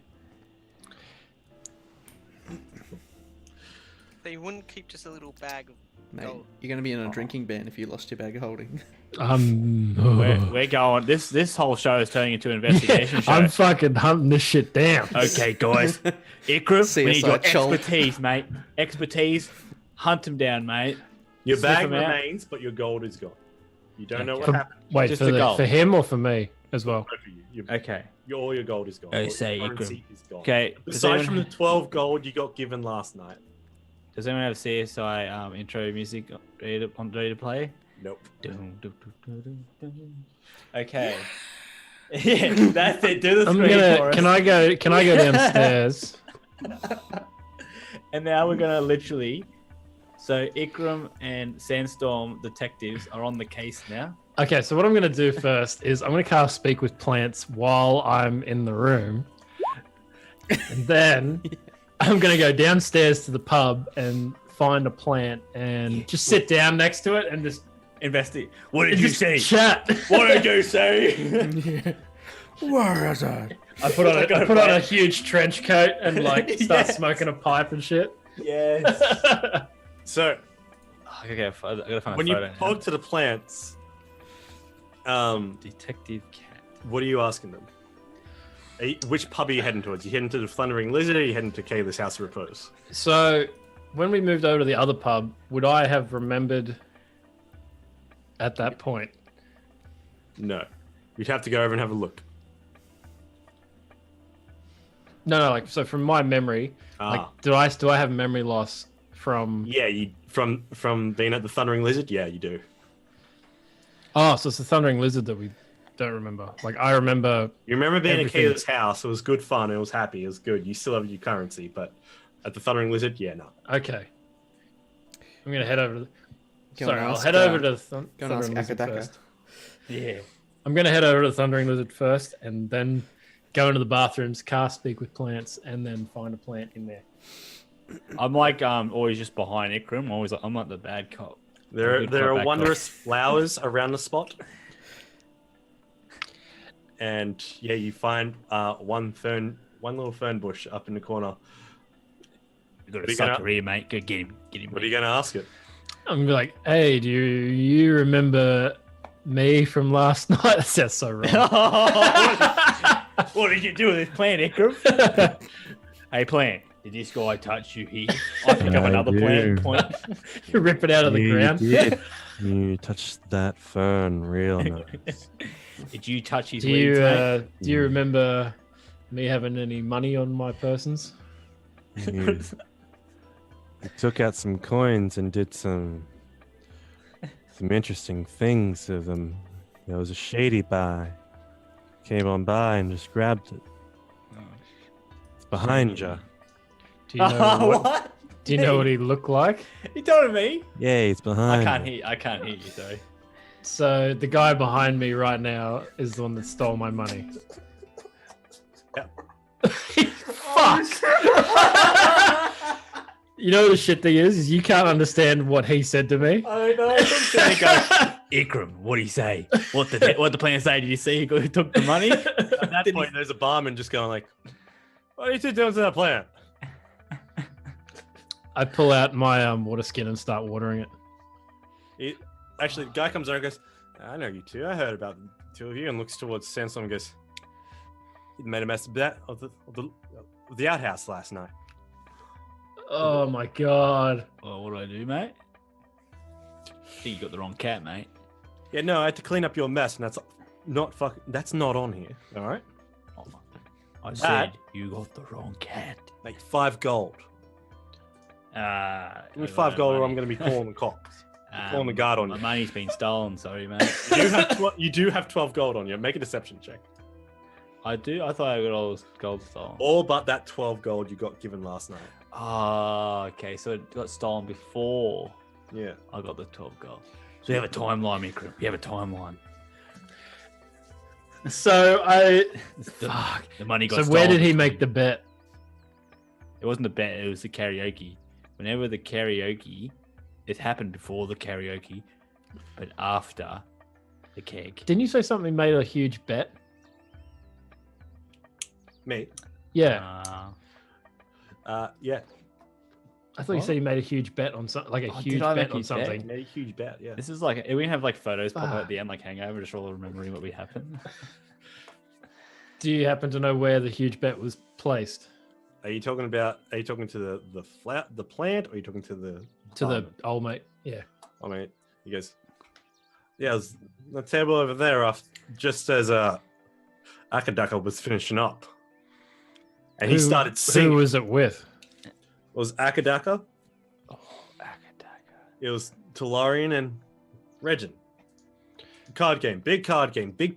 So you wouldn't keep just a little bag of Mate, gold. you're going to be in a drinking ban if you lost your bag of holding. We're going. This whole show is turning into an investigation show. I'm fucking hunting this shit down. Okay, guys. Ikram, we need your CSI Chol. expertise, mate. Expertise. Hunt him down, mate. Your Sniff bag 'em out. remains, but your gold is gone. You don't know what For- happened. Wait, Just for, the gold. for him or for me as well? For you. Okay. All your gold is gone. Oh, All your say, currency is gone. Okay. Does Aside from anyone, the 12 gold you got given last night. does anyone have CSI intro music ready to play? Nope. Dun, dun, dun, dun, dun, dun. Okay. Yeah, that's it. Do the I'm screen gonna. for us. Can I go downstairs? And now we're gonna literally. So Ikram and Sandstorm detectives are on the case now. Okay, so what I'm gonna do first is I'm gonna cast Speak with Plants while I'm in the room, and then I'm gonna go downstairs to the pub and find a plant and just sit down next to it and just Investigate. What did and you just say? chat. What did you say? Where is it? I put on a huge trench coat and like start Yes. smoking a pipe and shit. Yes. So, Okay, I gotta find when a you photo. talk to the plants, Detective Cat. what are you asking them? Which pub are you heading towards? You heading to the Thundering Lizard or are you heading to Kayla's House of Repose? So, when we moved over to the other pub, would I have remembered at that point? No. You'd have to go over and have a look. No, like so from my memory, like do I have memory loss from? Yeah, you from being at the Thundering Lizard? Yeah, you do. Oh, so it's the Thundering Lizard that we don't remember. Like I remember. You remember being Everything. at Kayla's house? It was good fun. It was happy. It was good. You still have your currency, but at the Thundering Lizard, yeah, no. Okay. I'm gonna head over. Go Sorry, and I'll ask, head over to the Go and ask Thundering Lizard Akadaka. first. Yeah. I'm gonna head over to the Thundering Lizard first, and then go into the bathrooms, cast Speak with Plants, and then find a plant in there. I'm like always just behind Ikram. I'm like the bad cop. There Good are cop, bad wondrous flowers around the spot. And yeah, you find one little fern bush up in the corner. You got What are a you gonna- sucker here, mate. Go get him. Get him. What are you going to ask it? I'm gonna be like, hey, do you remember me from last night? That sounds so wrong. What did you do with this plant, Ikram? Hey, plant. Did this guy touch you here? I pick up I another plant and do. point. You rip it out of the ground. You touched that fern real nice. Did you touch his Do weeds, you mate? do you remember me having any money on my persons? You took out some coins and did some interesting things with them. There was a shady buy. Came on by and just grabbed it. It's behind you. Do you know what? What? Do you know what he looked like? You told me. Yeah, it's behind. I can't hear you. Sorry. So the guy behind me right now is the one that stole my money. Yep. Fuck. You know the shit thing is you can't understand what he said to me. I know. Ikram, what did he say? What the plan say? Did you see who took the money? At that point, there's a barman just going like, "What are you two doing to that plant?" I pull out my water skin and start watering it. Actually, the guy comes over and goes, "I know you two. I heard about the two of you," and looks towards Sandstorm and goes, "You made a mess of that of the outhouse last night." Oh my god. Well, what do I do, mate? I think you got the wrong cat, mate. Yeah, no, I had to clean up your mess, and that's not on here. All right, Oh, I said you got the wrong cat. mate. 5 gold. Give me 5 gold, or I'm going to be calling the cops. Calling the guard on My you. money's been stolen. Sorry, mate. You do have 12 gold on you. Make a deception check. I do. I thought I got all this gold stolen. All but that 12 gold you got given last night. Oh, okay. So it got stolen before Yeah. I got the 12 gold. So you have a timeline, Ikram. You have a timeline. So fuck. The money got So stolen. where did he make the bet? It wasn't the bet. It was the karaoke. Whenever the karaoke, it happened before the karaoke, but after the keg. Didn't you say something made a huge bet? Me. Yeah. Yeah. I thought you said you made a huge bet on something, like a Oh, huge did I bet make a on huge something. bet? Made a huge bet. Yeah. This is like we have like photos pop up Fuck. at the end, like hangover, just all remembering what we happened. Do you happen to know where the huge bet was placed? Are you talking to the plant, or are you talking to the Old mate? Yeah. I mean, he goes, "Yeah, it was the table over there, just as Akadaka was finishing up, and he started singing." Who was it with? It was Akadaka. Oh, Akadaka. It was Talarian and Regin. Card game, big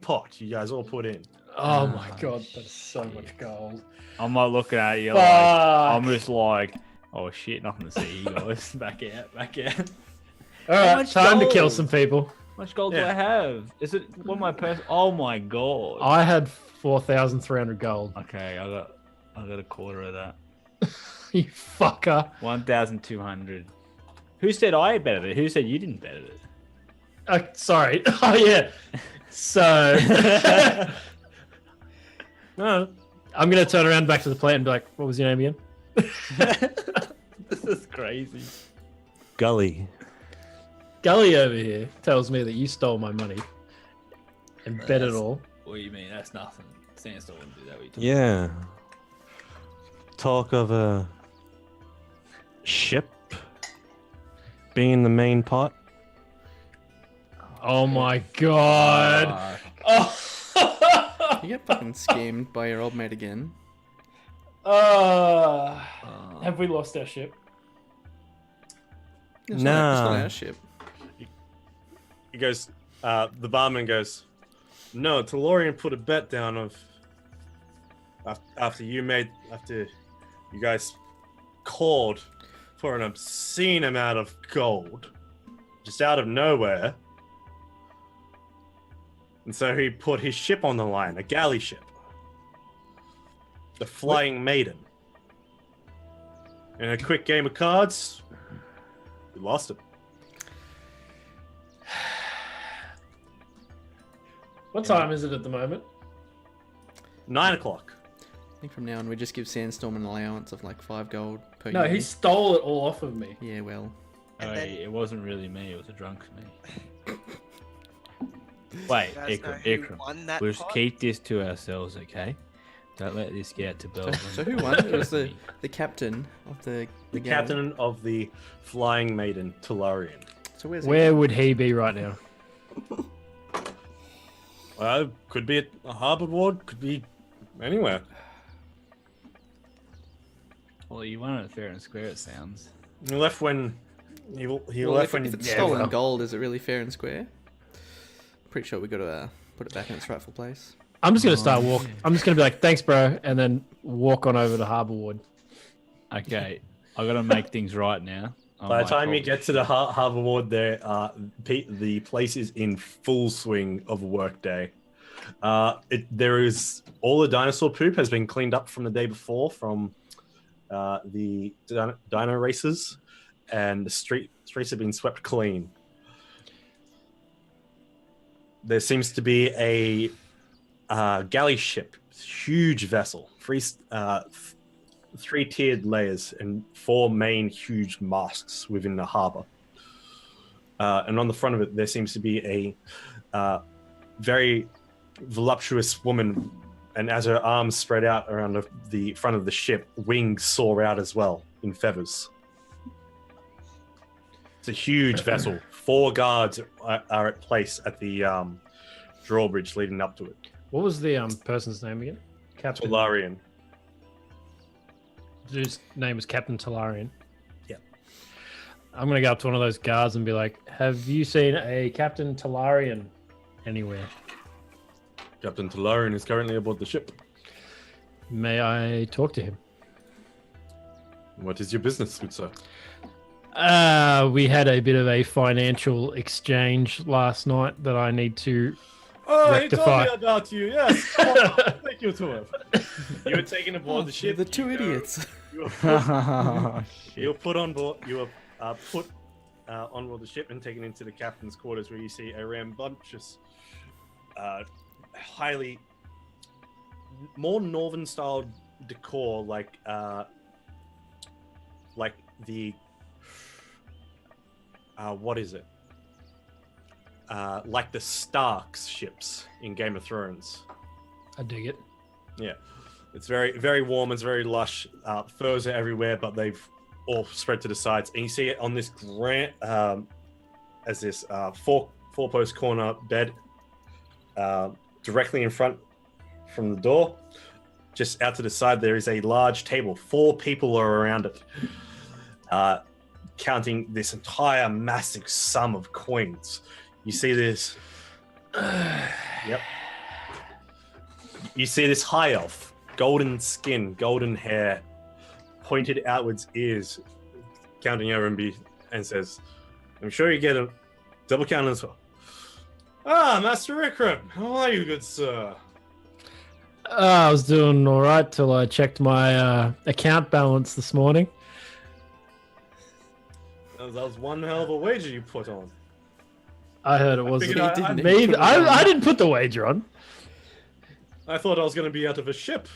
pot. You guys all put in. Oh my god, that's so much gold. I'm not looking at you. Fuck. Like, I'm just like, oh shit, nothing to see, you guys. Back out. All right, much time to kill gold? some people. How much gold do Yeah. I have? Is it one of my purse? Oh my god. I had 4,300 gold. Okay, I got a quarter of that. You fucker. 1,200. Who said I betted it? Who said you didn't bet it? Sorry. Oh yeah. So No, I'm gonna turn around back to the plant and be like, "What was your name again?" This is crazy. Gully. Gully over here tells me that you stole my money and bet it all. What do you mean? That's nothing. Sandstorm wouldn't do that. What are you talking Yeah. Talk of a ship being the main pot. Oh my god. about? Oh. You get fucking scammed by your old mate again. Have we lost our ship? It's not Nah. our ship. he goes. The barman goes, "No, Talorian put a bet down of after you guys called for an obscene amount of gold, just out of nowhere." And so he put his ship on the line, a galley ship. The Flying Maiden. In a quick game of cards, we lost it. What time is it at the moment? 9 o'clock. I think from now on we just give Sandstorm an allowance of like 5 gold per No, year. he stole it all off of me. Yeah, well. And Hey, then- it wasn't really me. It was a drunk me. Wait, You guys know who Ikram. won that We'll just pot? keep this to ourselves, okay? Don't let this get out to Belgium. So who won? It was the captain of the The galley. captain of the Flying Maiden, Talarian. So where's he? Where would he be right now? Could be at a harbor ward, could be anywhere. Well, you won it fair and square, it sounds. He left when he Well, left if, when if it's yeah, stolen well, gold, is it really fair and square? Pretty sure we got to put it back in its rightful place. I'm just gonna start walk. I'm just gonna be like, "Thanks, bro," and then walk on over to Harbour Ward. Okay, I gotta make things right now. Oh By the my time you God. get to the Harbor Ward, there, the place is in full swing of work day. There is all the dinosaur poop has been cleaned up from the day before from the dino races, and the streets have been swept clean. There seems to be a galley ship, huge vessel, three-tiered layers and 4 main huge masts within the harbor. And on the front of it, there seems to be a very voluptuous woman, and as her arms spread out around the front of the ship, wings soar out as well in feathers. It's a huge vessel. 4 guards are at place at the drawbridge leading up to it. What was the person's name again? Captain. Solarian. His name was Captain Talarian. Yeah. I'm gonna go up to one of those guards and be like, "Have you seen a Captain Talarian anywhere? Captain Talarian is currently aboard the ship. May I talk to him?" What is your business, good sir? We had a bit of a financial exchange last night that I need to Oh, rectify. he told me about you, yes. Thank you to him. You were taken aboard the ship. The two idiots. You were put on board. You were put on board the ship and taken into the captain's quarters, where you see a rambunctious, highly more northern style decor, like the what is it? Like the Starks ships in Game of Thrones. I dig it. Yeah, it's very, very warm. It's very lush. Furs are everywhere, but they've all spread to the sides. And you see it on this grand, as this four-post corner bed, directly in front from the door. Just out to the side, there is a large table. 4 people are around it, counting this entire massive sum of coins. You see this. Yep. You see this high elf, golden skin, golden hair, pointed outwards ears, counting over and says, "I'm sure you get a double count as well." Ah, Master Ikram, how are you, good sir? I was doing all right till I checked my account balance this morning. That was one hell of a wager you put on. I heard it wasn't figured I- me. I didn't put the wager on. I thought I was going to be out of a ship.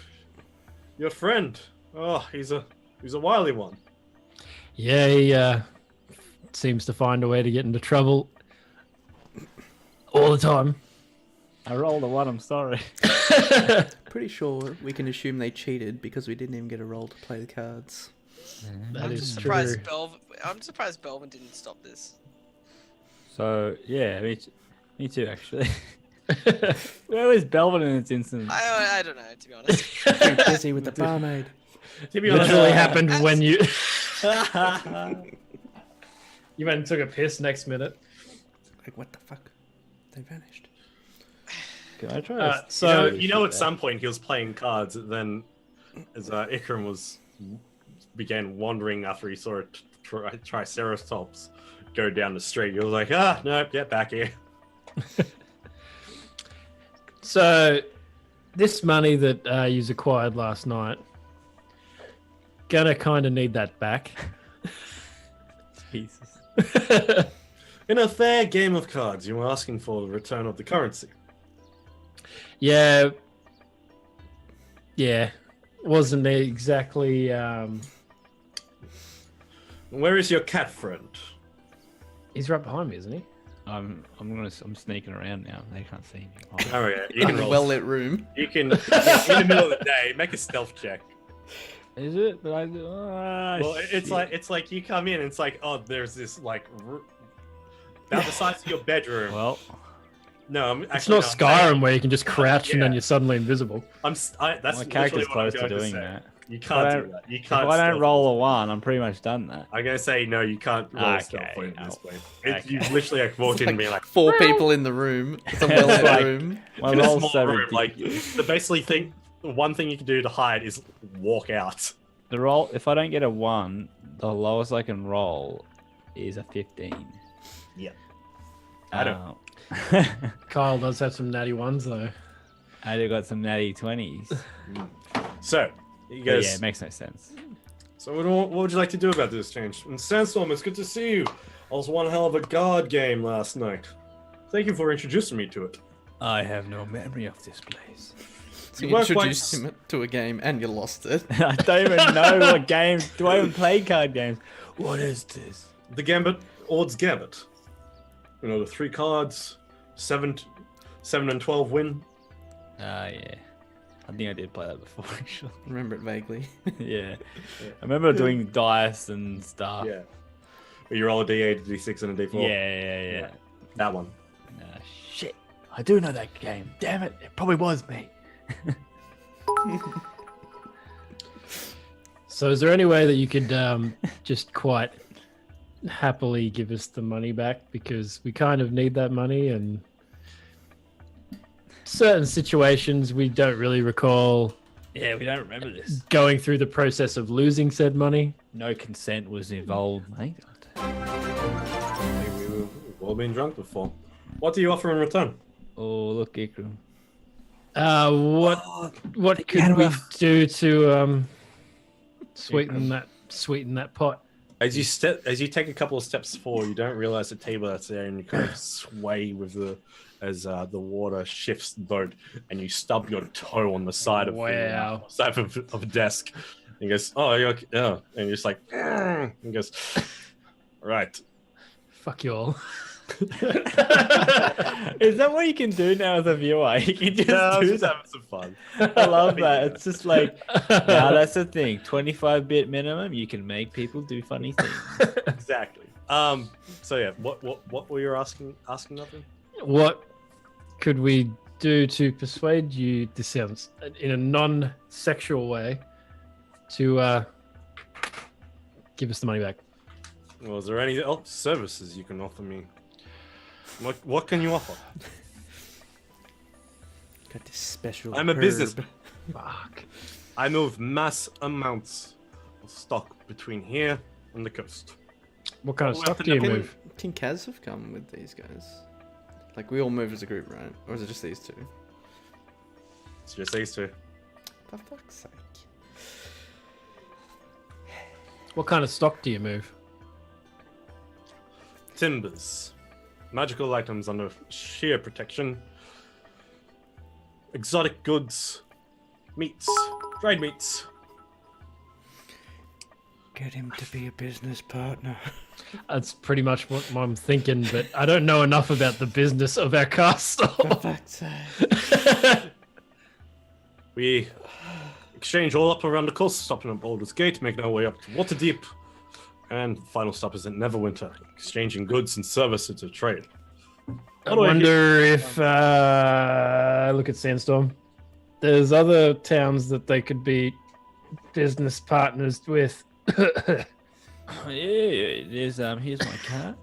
Your friend. Oh, he's a wily one. Yeah, he seems to find a way to get into trouble all the time. I rolled a 1, I'm sorry. Pretty sure we can assume they cheated because we didn't even get a roll to play the cards. That I'm is surprised true. I'm surprised Belvin didn't stop this. So, yeah, me too, actually. Where is Belvin in this instance? I don't know, to be honest. Too busy with the barmaid. To be honest, Literally happened when you you went and took a piss next minute. Like, what the fuck? They vanished. Can I try? So you know, at some point he was playing cards. Then, as Ikram began wandering after he saw a triceratops go down the street, he was like, "Ah, no, get back here." So, this money that you acquired last night, gonna kind of need that back. Jesus. In a fair game of cards, you were asking for the return of the currency. Yeah, wasn't exactly. Where is your cat friend? He's right behind me, isn't he? I'm sneaking around now. They can't see me. Oh yeah, you can In a roll. well-lit room. You can in the middle of the day make a stealth check. Is it? But Well, it's like you come in and it's like, oh, there's this like about the size of your bedroom. Well, No, I'm It's actually not Skyrim where you can just crouch and then Yeah. you're suddenly invisible. That's my character's literally what I'm close to going doing say. that. You If can't I do don't- that. You If can't. I don't stealth roll a point. 1, I'm pretty much done that. I'm gonna say no. You can't roll a Okay, stealth point at this no. point. Okay. You literally like walked in and being like, 4 people in the room. It's a well-lit Like- room. My in a roll's small so room. Like ridiculous. the basically the one thing you can do to hide is walk out. The roll, if I don't get a 1, the lowest I can roll is a 15. Yeah. I don't- Kyle does have some natty ones though. I do got some natty 20s. So, you But guys. yeah, it makes no sense. So, what would you like to do about this change? And Sandstorm, it's good to see you. I was one hell of a guard game last night. Thank you for introducing me to it. I have no memory of this place. So you weren't quite introduced him to a game and you lost it. I don't even know what games. Do I even play card games? What is this? The Gambit, Ord's Gambit. You know, the 3 cards, 7 and 12 win. Yeah. I think I did play that before, actually. Remember it vaguely. Yeah. I remember doing dice and stuff. Yeah. Where you roll a d8, a d6, and a d4. Yeah. That one. Shit. I do know that game. Damn it. It probably was me. So is there any way that you could just quite happily give us the money back, because we kind of need that money, and certain situations we don't really recall Yeah, we don't remember this. going through the process of losing said money. No consent was involved, mate. We've all been drunk before. What do you offer in return? Oh, look, Ikram. What could we do to sweeten that pot? As you take a couple of steps forward, you don't realize the table that's there, and you kind of sway with the water shifts the boat, and you stub your toe on the side of Wow. the side of a desk. And he goes, "Oh, you're okay." Yeah, and you're just like, "Argh." He goes, "Right." Fuck you all. Is that what you can do now as a viewer? You can just No, do just that. having some fun. I love that. It's just like, now that's the thing. 25-bit minimum, you can make people do funny things. Exactly. So yeah, what were you asking of him? What could we do to persuade you, this sounds in a non-sexual way, to give us the money back? Well, is there any services you can offer me? What can you offer? Got this special. I'm a business. herb. Fuck. I move mass amounts of stock between here and the coast. What kind of Well, stock do you Can, move? can Kaz have come with these guys? Like, we all move as a group, right? Or is it just these two? It's just these two. For fuck's sake. What kind of stock do you move? Timbers. Magical items under sheer protection. Exotic goods. Meats. Dried meats. Get him to be a business partner. That's pretty much what I'm thinking, but I don't know enough about the business of our castle. For fuck's sake. We exchange all up around the coast, stopping at Baldur's Gate, making our way up to Waterdeep. And the final stop is at Neverwinter, exchanging goods and services to trade. I wonder if, look at Sandstorm. There's other towns that they could be business partners with. Yeah, there's here's my card.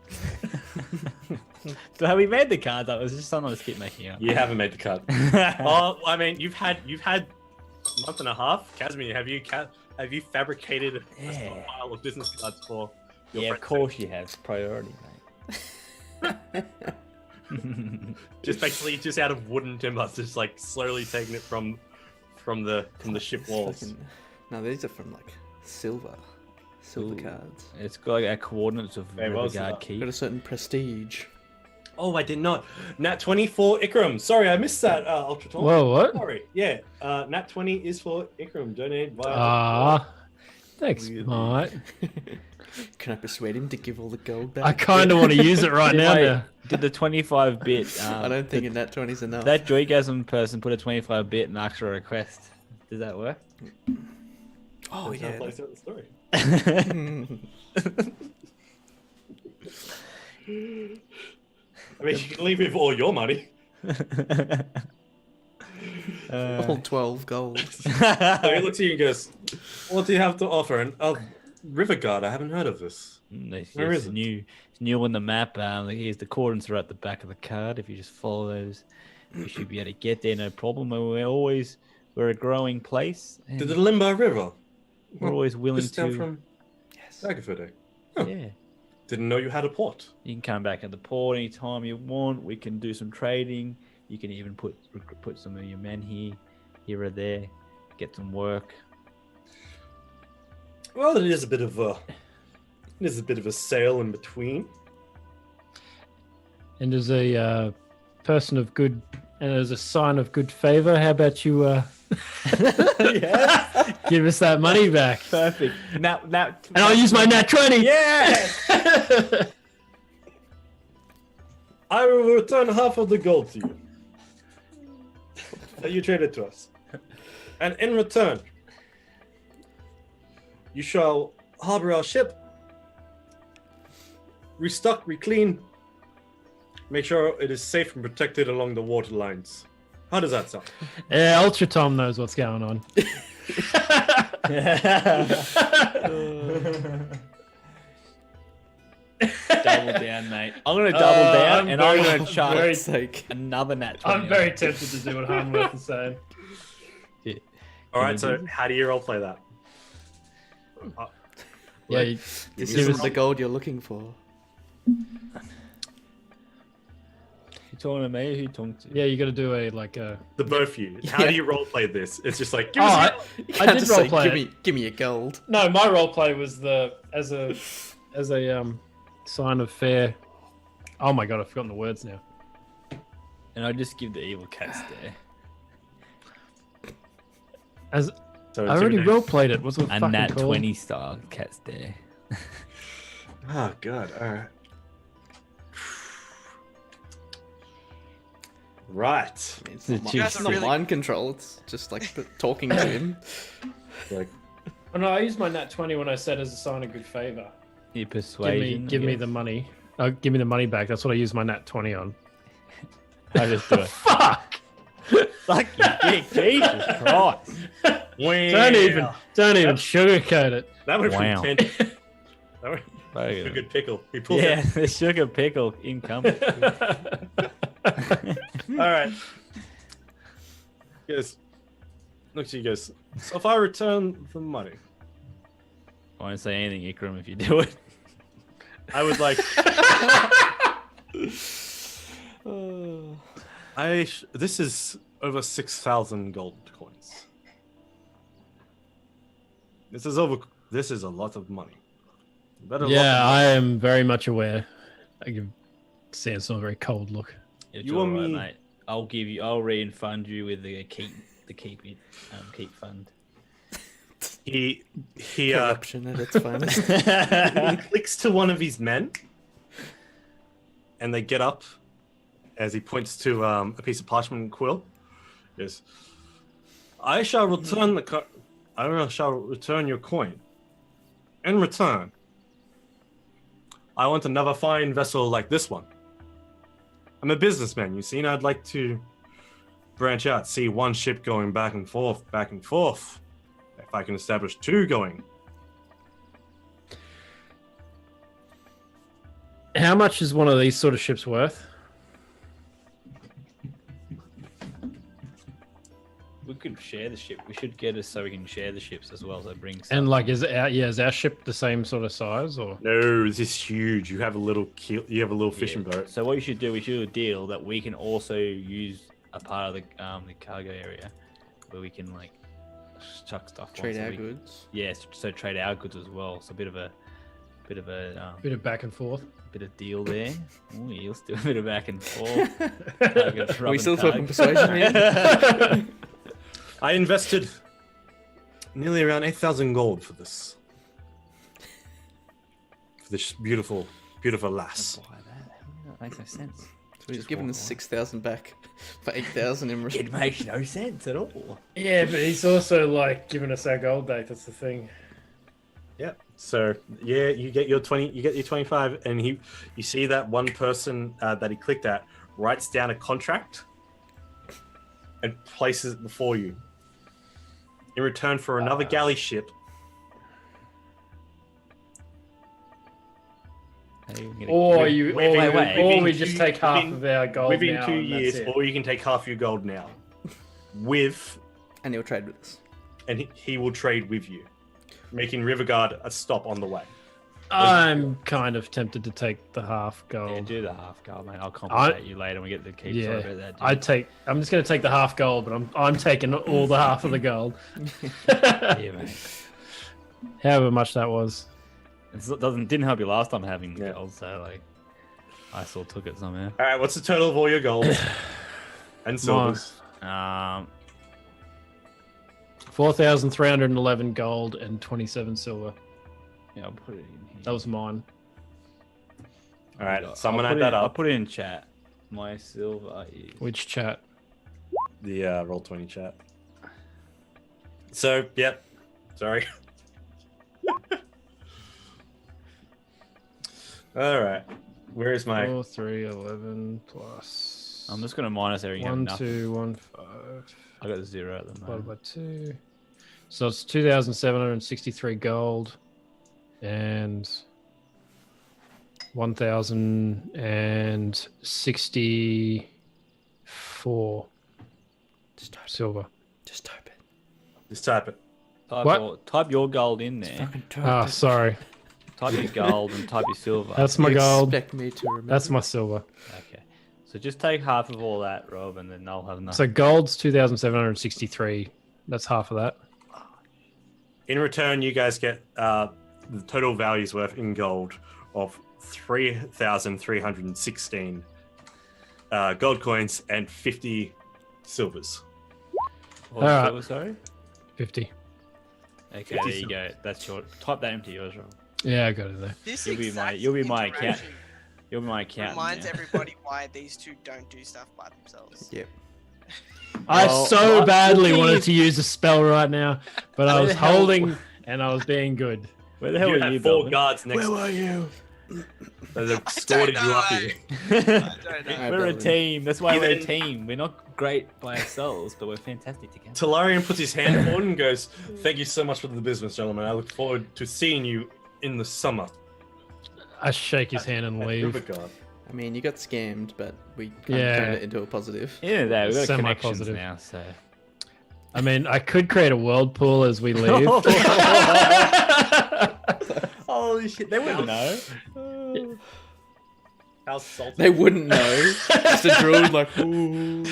So have we made the cards? That was just something I just keep making up. You haven't made the cut. Oh, I mean, you've had a month and a half. Casimir, have you fabricated a stockpile of business cards for your Yeah, of friends? course you have. Priority, mate. Just basically just out of wooden timber, just like slowly taking it from the ship It's walls. fucking- No, these are from like silver Ooh. cards. It's got like our coordinates of Hey, what was Riverguard that? Keep. Got a certain prestige. Oh, I did not. Nat 20 for Ikram. Sorry, I missed that. Ultra Tall. Whoa, what? Sorry. Yeah. Nat 20 is for Ikram. Donate via. Ah, thanks, mate. Can I persuade him to give all the gold back? I kind of want to use it right now. Wait, did the 25-bit? I don't think a nat 20's enough. That Joygasm person put a 25-bit and asked for a request. Does that work? Oh That's how yeah. it plays out the story. I mean, you can leave with all your money. All 12 gold. So he looks at you and goes, "What do you have to offer?" And Riverguard, I haven't heard of this. Where is it? It's new on the map. Here's the coordinates are at the back of the card. If you just follow those, you should be able to get there, no problem. And we're a growing place. And To the Limbo River. we're always willing Just down to. from Yes. Daggerford. Yeah. Didn't know you had a port. You can come back at the port anytime you want. We can do some trading. You can even put some of your men here or there, get some work. Well, it is a bit of a sail in between. And as a person of good, and as a sign of good favor, how about you Yeah, give us that money back? perfect. Now, And I'll use my nat 20. yeah. I will return half of the gold to you that you traded to us. And in return, you shall harbor our ship, restock, reclean, make sure it is safe and protected along the water lines. How does that sound? Yeah, Ultra Tom knows what's going on. Double down, mate. I'm gonna double down, I'm and I'm very- gonna charge very- Sake. another nat 20. I'm very tempted to do what Harmworth is saying. All right, so how do you role play that? Yeah, This Give isn't us- the gold you're looking for. You talking to me? Or who you talking to? yeah, you got to do a The both of you. How Yeah. do you role play this? It's just like, Oh, give us I, You I can't did just say, roleplay it. give me your gold. No, my role play was as a sign of fair. Oh my god, I've forgotten the words now. And I just give the evil cat stare. As So I already intimidate. role played it. What's it A fucking nat called? 20 style cat stare. Oh god. All right. Right. It's The not, chief it's not really- mind control. It's just like talking to him. Like, Oh no, I used my nat 20 when I said as a sign of good favor. Your persuasion. Give me the money. Give me the money back. That's what I used my nat 20 on. I just do it. Fuck! Fuck you, dick. Jesus Christ. Don't even sugarcoat it. that would Wow. be fantastic. That would be a good pickle. He pulled Yeah, the sugar pickle incoming. it. All right. Yes. Look to you guys. So if I return the money, I won't say anything, Ikram, if you do it. I would like. This is over 6,000 gold coins. This is a lot of money. Better Yeah, lot I am very much aware. I give Sandstorm a very cold look. It's You all and right, me- mate. I'll refund you with the keep fund. he Corruption at its finest. he clicks to one of his men, and they get up as he points to a piece of parchment and quill. Yes, I shall return your coin. In return, I want another fine vessel like this one. I'm a businessman, you see, and I'd like to branch out, see one ship going back and forth. If I can establish two going. How much is one of these sort of ships worth? We could share the ship. We should get it so we can share the ships as well. So bring some. And like, is our ship the same sort of size or? No, this is huge. You have a little fishing boat. So what we should do do a deal that we can also use a part of the cargo area where we can like chuck stuff. on, Trade so our we- goods. Yes, so trade our goods as well. So a bit of a Bit of back and forth. bit of deal there. Oh, yeah, let's do a bit of back and forth. Are we still talking persuasion here? I invested nearly around 8,000 gold for this. For this beautiful, beautiful lass. Buy that. That makes no sense. So he's given us 6,000 back for 8,000 in It return. makes no sense at all. Yeah, but he's also like giving us our gold date. That's the thing. Yeah. So yeah, you get your 20, you get your 25, and you see that one person that he clicked at writes down a contract and places it before you. In return for another galley ship. Or Wait, you, wait, or, wait. or we Within just two- take half within- of our gold Within now 2 and that's years, it. or you can take half your gold now. With, And he'll trade with us. and he will trade with you, making Riverguard a stop on the way. I'm kind of tempted to take the half Yeah, gold. do the half gold, mate. I'll compensate you later when we get the keep. Sorry about that. Dude. I'm just going to take the half gold, but I'm taking all the half of the gold. Yeah, mate. However much that was. It didn't help you last time having gold, so like I still took it somehow. All right, what's the total of all your gold and silvers? 4,311 gold and 27 silver. Yeah, I'll put it in here. That was mine. All right, someone I'll add that I'll up. put it in chat. My silver is Which chat? The Roll20 chat. So, yep. Sorry. All right. Where is my? 4, 3, 11 plus. I'm just gonna minus everything. 1, 2, 1, 5. I got 0 at the Divided moment. by 2. So it's 2,763 gold and 1,064 silver. Just type it. Just type it. Type your gold in there. Fucking type Ah, it. sorry. Type your gold and type your silver. That's my You gold. Expect me to remember. That's my silver. Okay. So just take half of all that, Rob, and then I'll have enough. So gold's 2,763. That's half of that. In return, you guys get the total values worth in gold of 3,316 gold coins and 50 silvers. What was Alright. silver, sorry? 50. Okay, there you go. That's your. Type that into yours, Rob. Yeah, I got it there. This You'll be my- exact you'll be my account- interaction You'll be my account. reminds everybody why these two don't do stuff by themselves. Yep. I Well, so what- badly what wanted is- to use a spell right now, but I Where was the hell- holding and I was being good. Where the hell You were had you, 4 Belvin? guards next. were you? That have escorted you up here. I don't know. Alright, We're a Belvin. team. That's why we're a Even- team. We're not great by ourselves, but we're fantastic together. Talarian puts his hand on and goes, "Thank you so much for the business, gentlemen. I look forward to seeing you in the summer." I shake his hand and At leave. Riverguard. I mean, you got scammed, but we kind Yeah. of turned it into a positive. Yeah, we've got Semi-positive. connections now, so. I mean, I could create a whirlpool as we leave. Holy shit, they wouldn't know. How salty. They wouldn't know. Just a druid like, ooh.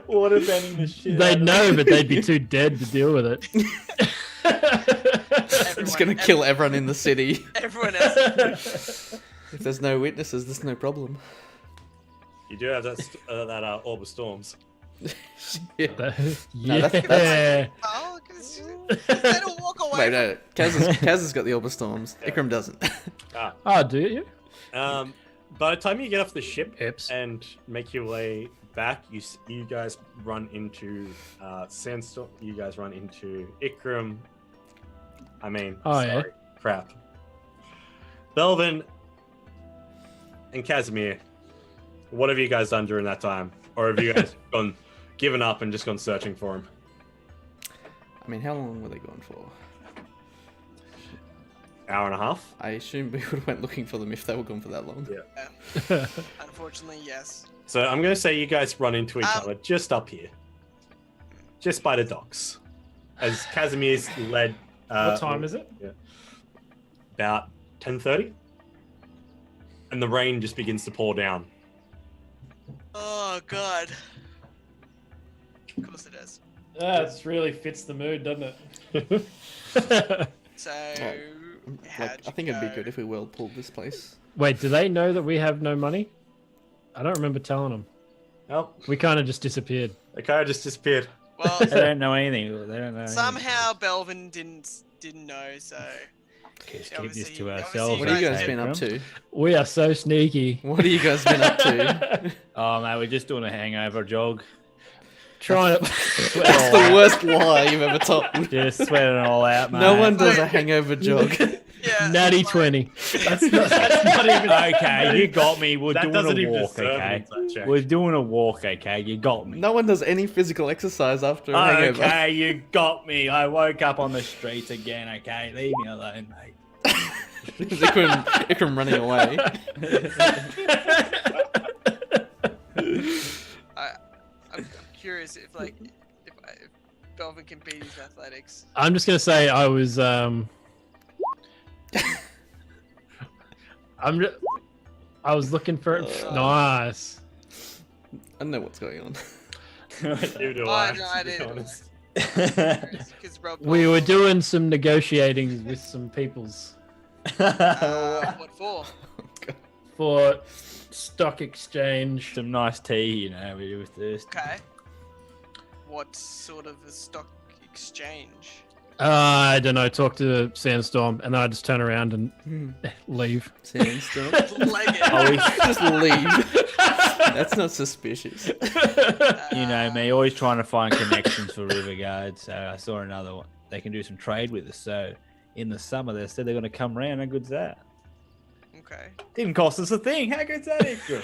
Water bending the shit. They'd know, but they'd be too dead to deal with it. It's gonna kill everyone in the city. Everyone else. If there's no witnesses, there's no problem. You do have that orb of storms. Yeah. Yeah. that's- Oh, because they don't walk away. Wait, no. Kaz has got the Orb of Storms. Ikram doesn't. Oh, do you? By the time you get off the ship Eps. and make your way back, you guys run into Sandstorm. You guys run into Ikram. I mean, Oh, yeah. sorry, crap. Belvin and Casimir. What have you guys done during that time, or have you guys given up and just gone searching for him? I mean, how long were they going for? Hour and a half. I assume we would have went looking for them if they were gone for that long. Yeah. Unfortunately, yes. So I'm going to say you guys run into each other just up here, just by the docks, as Casimir's led. What time is it? About 10:30, and the rain just begins to pour down. Oh god. Of course it is. That really fits the mood, doesn't it? So, how'd Like, I you think it'd be go? good if we well pulled this place. Wait, do they know that we have no money? I don't remember telling them. Well, We kind of just disappeared. the car just disappeared. Well, They don't know anything. They don't know. somehow Belvin didn't know. So Just keep this obviously- to obviously ourselves. What have you guys Right, been up to? We are so sneaky. What have you guys been up to? Oh mate, we're just doing a hangover jog. Trying to. That's the worst lie you've ever told. Just sweating it all out, mate. No one does a hangover jog. yeah, Natty like, 20. That's not even. Okay, you got me. We're That doing doesn't a even walk, deserve okay? an insight check. We're doing a walk, okay? You got me. No one does any physical exercise after a hangover. Okay, you got me. I woke up on the streets again, okay? Leave me alone, mate. Ikram running away. I'm curious if Belvin can beat his athletics. I'm just gonna say I was I was looking for nice. I don't know what's going on. Neither do I I, know, to I be did. honest. 'Cause Rob We were Belvin- doing some negotiating with some peoples what for stock exchange. Some nice tea, you know, we were thirsty. Okay. What sort of a stock exchange? I don't know. Talk to Sandstorm, and then I just turn around and leave. Sandstorm. Leg it. Oh, Just leave. That's not suspicious. You know me, always trying to find connections for Riverguard. So I saw another one. They can do some trade with us. So in the summer, they said they're going to come round. How good's that? Okay. Didn't cost us a thing. How good's that, extra?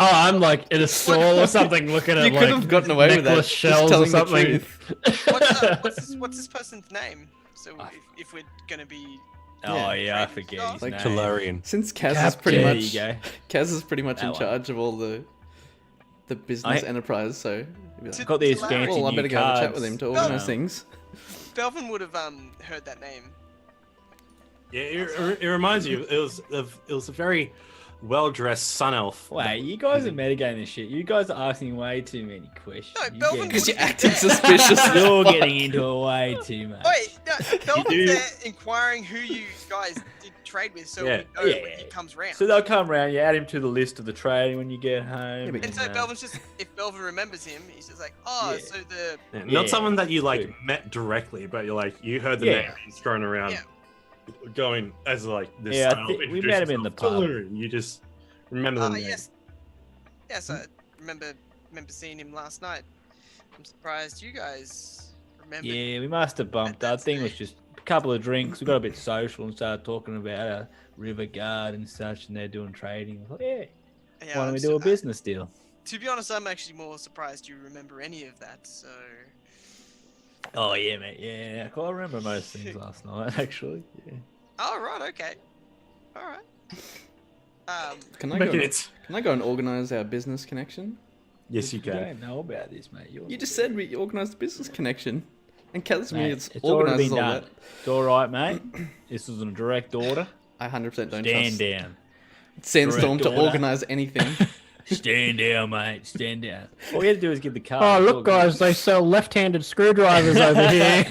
Oh, I'm like in a stall or something, looking at You could like have gotten away with that. necklace Just shells or telling the something. truth. What's this person's name? So if we're gonna be Oh yeah, I Trading forget stock? his Like name. Talarian. Since Kaz is Captain. pretty There much you go. Kaz is pretty much That in one. charge of all the business enterprise, so he'd be like, Got these Well, fancy well, I new better go have a chat with cards. him to organise things. Belvin would have heard that name. Yeah, it reminds you. It was a very well-dressed sun elf. Wait, you guys are metagaming this shit. You guys are asking way too many questions. No, You're Belvin getting- Because you're would've acting been there. suspicious. You're getting into it way too much. Wait, no, Belvin's do- there inquiring who you guys did trade with, so Yeah. we know Yeah. when he comes round. So they'll come round, you add him to the list of the trading when you get home. but- and so Belvin's just, if Belvin remembers him, he's just like, oh, Yeah. so the Yeah, Yeah, not someone that you like true. met directly, but you're like you heard the Yeah. name being thrown around, Yeah. going as like this. Yeah, I sun elf think we introduced met him in himself. the pub. Talarian. You just remember the name. yes, I remember seeing him last night. I'm surprised you guys remember. Yeah, we must have bumped. Our That's thing it. was just a couple of drinks. We got a bit social and started talking about our river guard and such, and they're doing trading. I thought, yeah, why don't we do a business deal? To be honest, I'm actually more surprised you remember any of that. So Oh yeah, mate. Yeah, I remember most things last night actually. Yeah. oh right, okay, all right. Can I go? Making And, it. can I go and organise our business connection? Yes, you You can. don't know about this, mate. You just said we organised a business connection, and Kaz Mate, it's it's already organises been all done. that. It's all right, mate. This is a direct order. I 100% don't Stand trust down. Sandstorm to Direct order. organise anything. Stand down, mate. Stand down. All you had to do is give the card. Oh, It's all look, good. guys, they sell left-handed screwdrivers over here.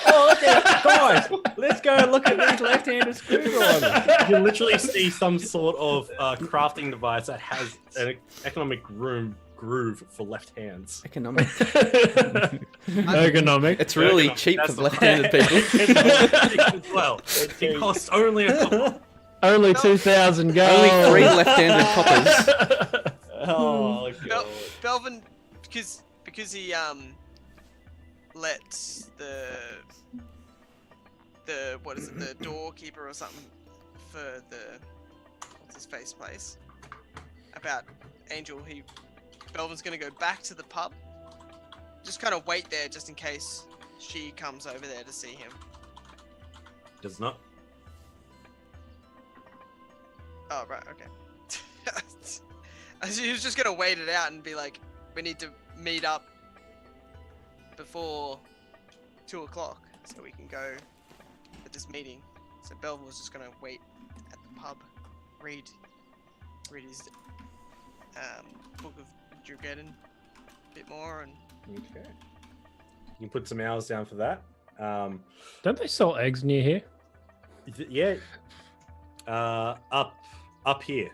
Oh, look at guys. Let's go and look at these left-handed screwdrivers. You literally see some sort of crafting device that has an economic groove for left hands. Economic. Ergonomic. It's really Ergonomic, cheap that's for the- left-handed people. As well, it costs only a couple. Only 2,000 gold. Only 3 left-handed coppers. Oh, God. Belvin, because he let the what is it, the doorkeeper or something for the what's his face place about Angel. Belvin's gonna go back to the pub. Just kind of wait there, just in case she comes over there to see him. Does not. Oh right, okay. He was just gonna wait it out and be like, we need to meet up before 2 o'clock so we can go at this meeting. So Belvin was just gonna wait at the pub, read his book of Drugeddon a bit more, and Okay. You can put some hours down for that. Don't they sell eggs near here? Yeah. Up here.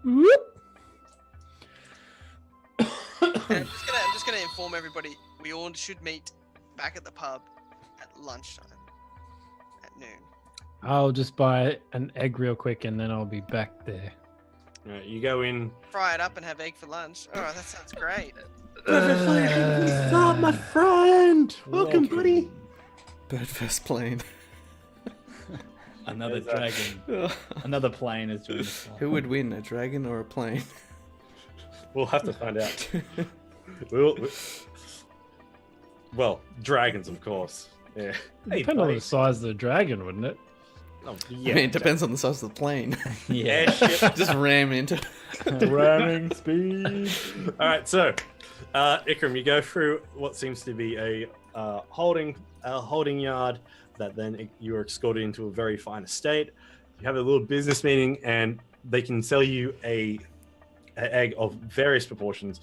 Whoop. and I'm just gonna inform everybody we all should meet back at the pub at lunchtime at noon. I'll just buy an egg real quick and then I'll be back there. All right, you go in. Fry it up and have egg for lunch. All right, that sounds great. my friend. Welcome, buddy. Bird first plane. Another dragon. Another plane is doing this. Who would win, a dragon or a plane? We'll have to find out. Well, dragons, of course. Yeah. Hey, Depend on buddy. the size of the dragon, wouldn't it? Oh, I yeah. mean, it depends on the size of the plane. Yeah. Airship. Just ram into. Ramming speed. All right, so Ikram, you go through what seems to be a holding yard that then you're escorted into a very fine estate. You have a little business meeting, and they can sell you an egg of various proportions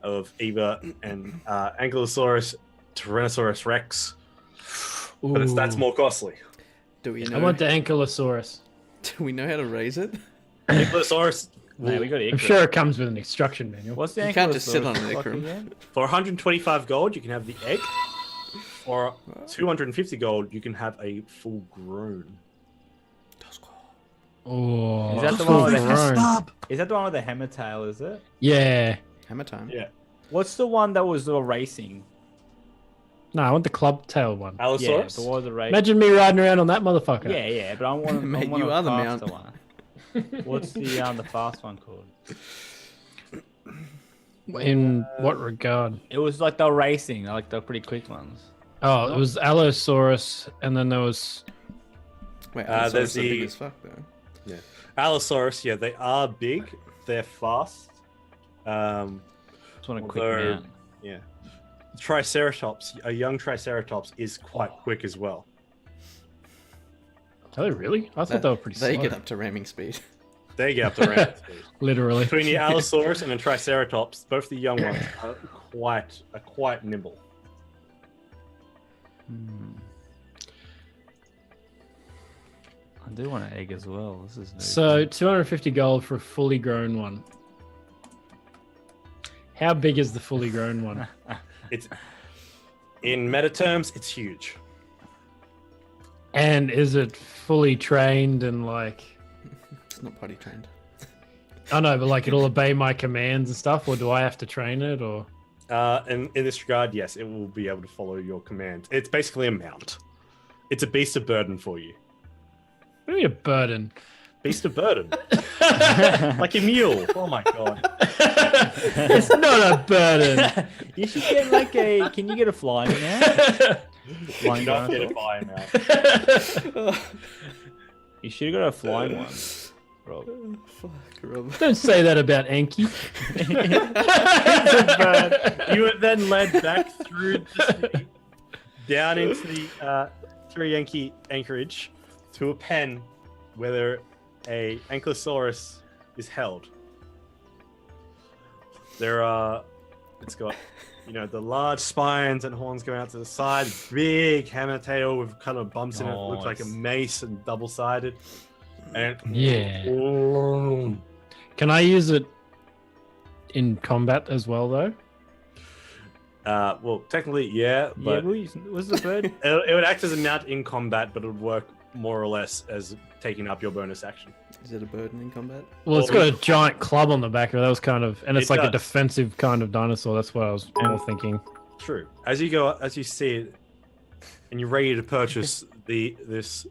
of either an Ankylosaurus, Tyrannosaurus Rex, but that's more costly. Do we know? I want the Ankylosaurus. Do we know how to raise it? Ankylosaurus. No, we got I'm sure it comes with an instruction manual. What's the You can't just sit Ankylosaurus on an like Ikram. again? For 125 gold, you can have the egg. For 250 gold, you can have a full grown. Oh, Is that the full one with the grown. Is that the one with the hammer tail? Is it? Yeah. Hammer time. Yeah. What's the one that was the racing? No, I want the club tail one. Yeah, Allosaurus? the one with the race. Imagine me riding around on that motherfucker. Yeah, but I want. Mate, I want you a are the faster mount. one. What's the fast one called? In what regard? It was like they were racing, like the pretty quick ones. Oh, it was Allosaurus, and then there was. Wait, there's there's the the- big as fuck though. Allosaurus, yeah, they are big. They're fast. Just want a quick Although- mount. Yeah. Triceratops, a young Triceratops is quite quick as well. Oh, really? I thought they were pretty They slow. get up to ramming speed. They get up to ramp speed. Literally. Between the Allosaurus and the Triceratops, both the young ones are quite nimble. I do want an egg as well. This is no So good. 250 gold for a fully grown one. How big is the fully grown one? It's in meta terms, it's huge. And is it fully trained and like? It's not potty trained. I know, but like it'll obey my commands and stuff, or do I have to train it? Or In this regard, yes, it will be able to follow your commands. It's basically a mount. It's a beast of burden for you. what do you mean a burden? Beast of burden. Like a mule. Oh my god. It's not a burden. You should get like a. Can you get a flying mount? Flying Not get dinosaur? a buy mount. You should have got a flying one, Rob. Fuck, Rob. Don't say that about Anki. You were then led back through the city, down into the through Yankee anchorage to a pen where a Ankylosaurus is held. There are, it's got, the large spines and horns going out to the side, big hammer tail with kind of bumps in it. It looks like a Nice. mace and double-sided. And Yeah. Can I use it in combat as well, though? well, technically, yeah, but was the bird? it would act as a mount in combat, but it would work more or less as taking up your bonus action. Is it a burden in combat? Well, it's got a giant club on the back of it. That was kind of, and it's It like a does. defensive kind of dinosaur. That's what I was more thinking. True. As you see it, and you're ready to purchase this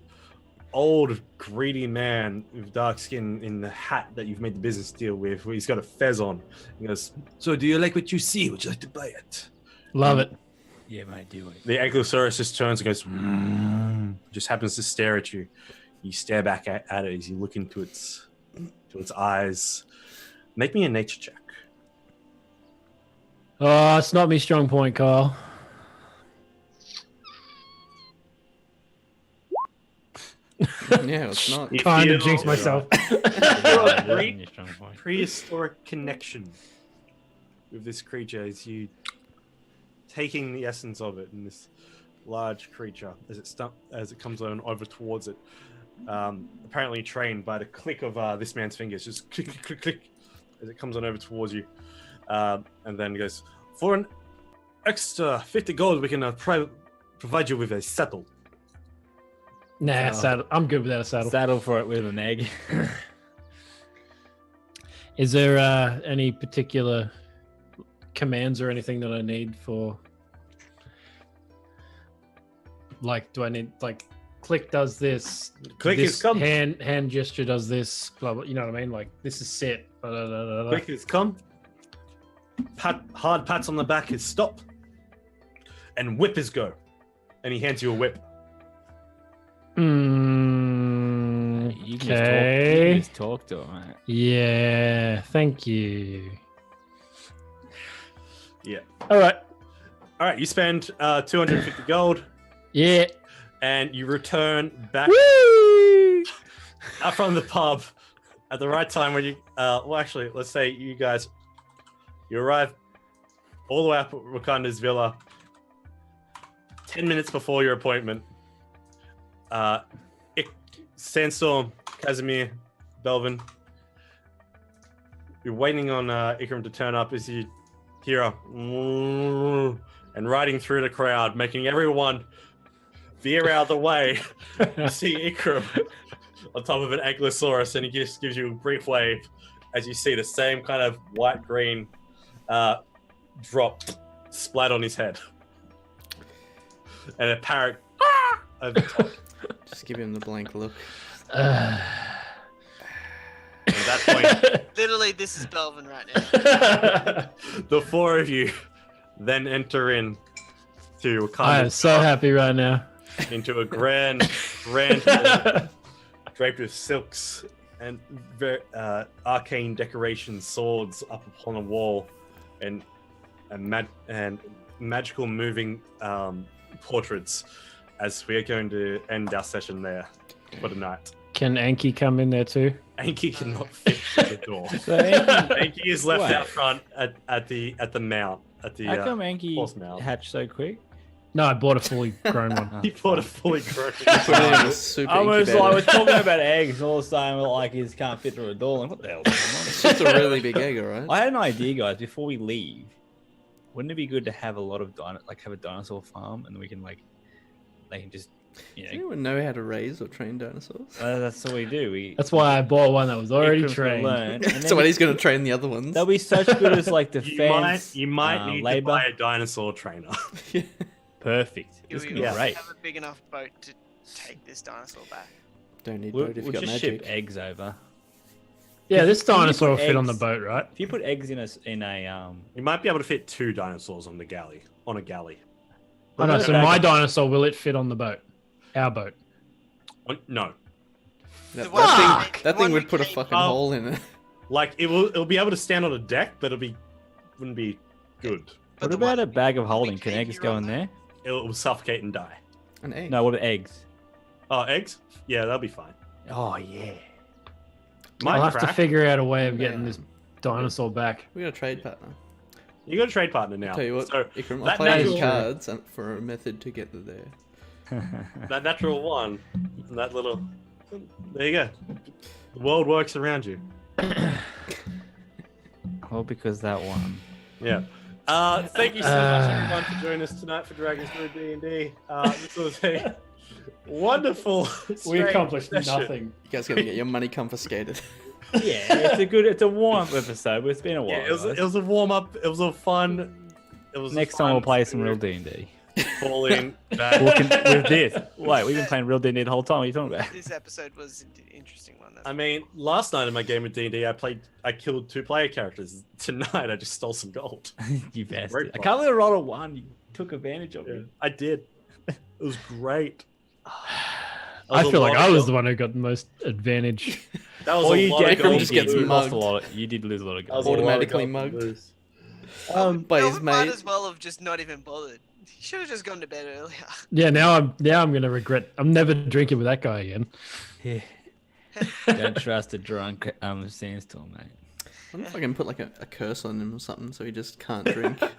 old greedy man with dark skin in the hat that you've made the business deal with, where he's got a fez on. He goes, "So, do you like what you see? Would you like to buy it?" Love it. Yeah, mate, do it. The Ankylosaurus just turns and goes, just happens to stare at you. You stare back at it as you look into its eyes. Make me a nature check. Oh, it's not me strong point, Kyle. Yeah, it's not. You Kind of feel jinx myself. a great Your strong point. prehistoric connection with this creature as you taking the essence of it in this large creature as it comes on over towards it. Apparently trained by the click of this man's fingers, just click, click, click, click, as it comes on over towards you, and then goes, "For an extra 50 gold, we can provide you with a saddle." Nah, Oh. saddle. I'm good without a saddle. Saddle for it with an egg. Is there any particular commands or anything that I need for? Like, do I need click does this? Click this is come. hand gesture does this. Blah blah. You know what I mean? Like this is set. Blah, blah, blah, blah, blah. Quick is come. Hard pats on the back is stop. And whip is go. And he hands you a whip. You can Okay. just talk to it, mate. Yeah. Thank you. Yeah. All right. All right. You spend 250 gold, Yeah. and you return back Woo! out from the pub at the right time when you. Well, actually, let's say you guys, you arrive all the way up at Wakanda's villa 10 minutes before your appointment. Sandstorm, Casimir, Belvin. You're waiting on Ikram to turn up as you hear a and riding through the crowd, making everyone veer out of the way. You see Ikram on top of an Ankylosaurus, and he just gives you a brief wave as you see the same kind of white-green drop splat on his head. And a parrot over the top. Just give him the blank look. At that point, Literally, this is Belvin right now. the four of you then enter in to I am so happy right now. into a grand hall draped with silks and very arcane decorations, swords up upon a wall, and magical moving portraits. As we are going to end our session there for the night. Can Anki come in there too? Anki cannot fit through the door. So Anki, Anki is left Wait. out front at the mount at the. how come Anki horse mount. hatched so quick? No, I bought a fully grown one. He bought a fully grown. Put it in a super I was incubator. like, we're talking about eggs, all of a sudden we're like, he just can't fit through a door. Like, what the hell? It's just a really big egg, alright? I had an idea, guys. Before we leave, wouldn't it be good to have a lot of have a dinosaur farm, and then we can they can just, Does anyone know how to raise or train dinosaurs? that's what we do. That's why I bought one that was already Ikram's gonna trained. learn, and then So when he's going to train the other ones. they'll be such good as defense. You might need to labor. buy a dinosaur trainer. Perfect. You This could be have great. a big enough boat to take this dinosaur back. Don't need We'll, boat if we'll you've got just magic. ship eggs over. Yeah, this Can you dinosaur will put fit on the eggs- boat, right? If you put eggs in a You might be able to fit 2 dinosaurs on a galley. I know. What So about my a- dinosaur, will it fit on the boat? Our boat. No, The That, one that we- thing, that the one thing we would put a came- fucking Oh. hole in it. like it'll be able to stand on a deck, but wouldn't be good. But what the about one a bag of we holding? Can came eggs here go on in there? It will suffocate and die. An egg. No, what about eggs? Oh, eggs? Yeah, that'll be fine. Oh yeah. Might I'll have to crack. figure out a way of getting Yeah. this dinosaur back. We got a trade partner. You got a trade partner now. Tell you what, So Ikram, I'll that play natural- you cards for a method to get there. that natural one, that little. There you go. The world works around you. Well, because that one. Yeah. Thank you so much, everyone, for joining us tonight for Dragons Brew D&D. This was a wonderful. We strange accomplished session. nothing. You guys got to get your money confiscated. Yeah, it's a warm-up episode, but it's been a while. Yeah, it guys. was a warm up. It was a fun. It was a Next time fun we'll play some to real D&D. Fall in. back. With this. Wait, we've been playing real D&D the whole time. What are you talking about? This episode was an interesting one. That's I mean, last night in my game of D&D, I killed 2 player characters. Tonight, I just stole some gold. You Great bastard. I fun. can't believe I rolled a 1. You took advantage of Yeah, me. I did. It was great. I That feel a like lot I of was gold. the one who got the most advantage. That was Or a you lot of did, gold. just to gets lose. you lost a mugged. lot. You did lose a lot of That was gold. a lot of Automatically gold to mugged. lose. By his Belvin might mate. as well have just not even bothered. He should have just gone to bed earlier. Yeah, now I'm gonna regret. I'm never drinking with that guy again. Yeah. Don't trust a drunk sandstorm, mate. I wonder if I can put like a curse on him or something so he just can't drink. No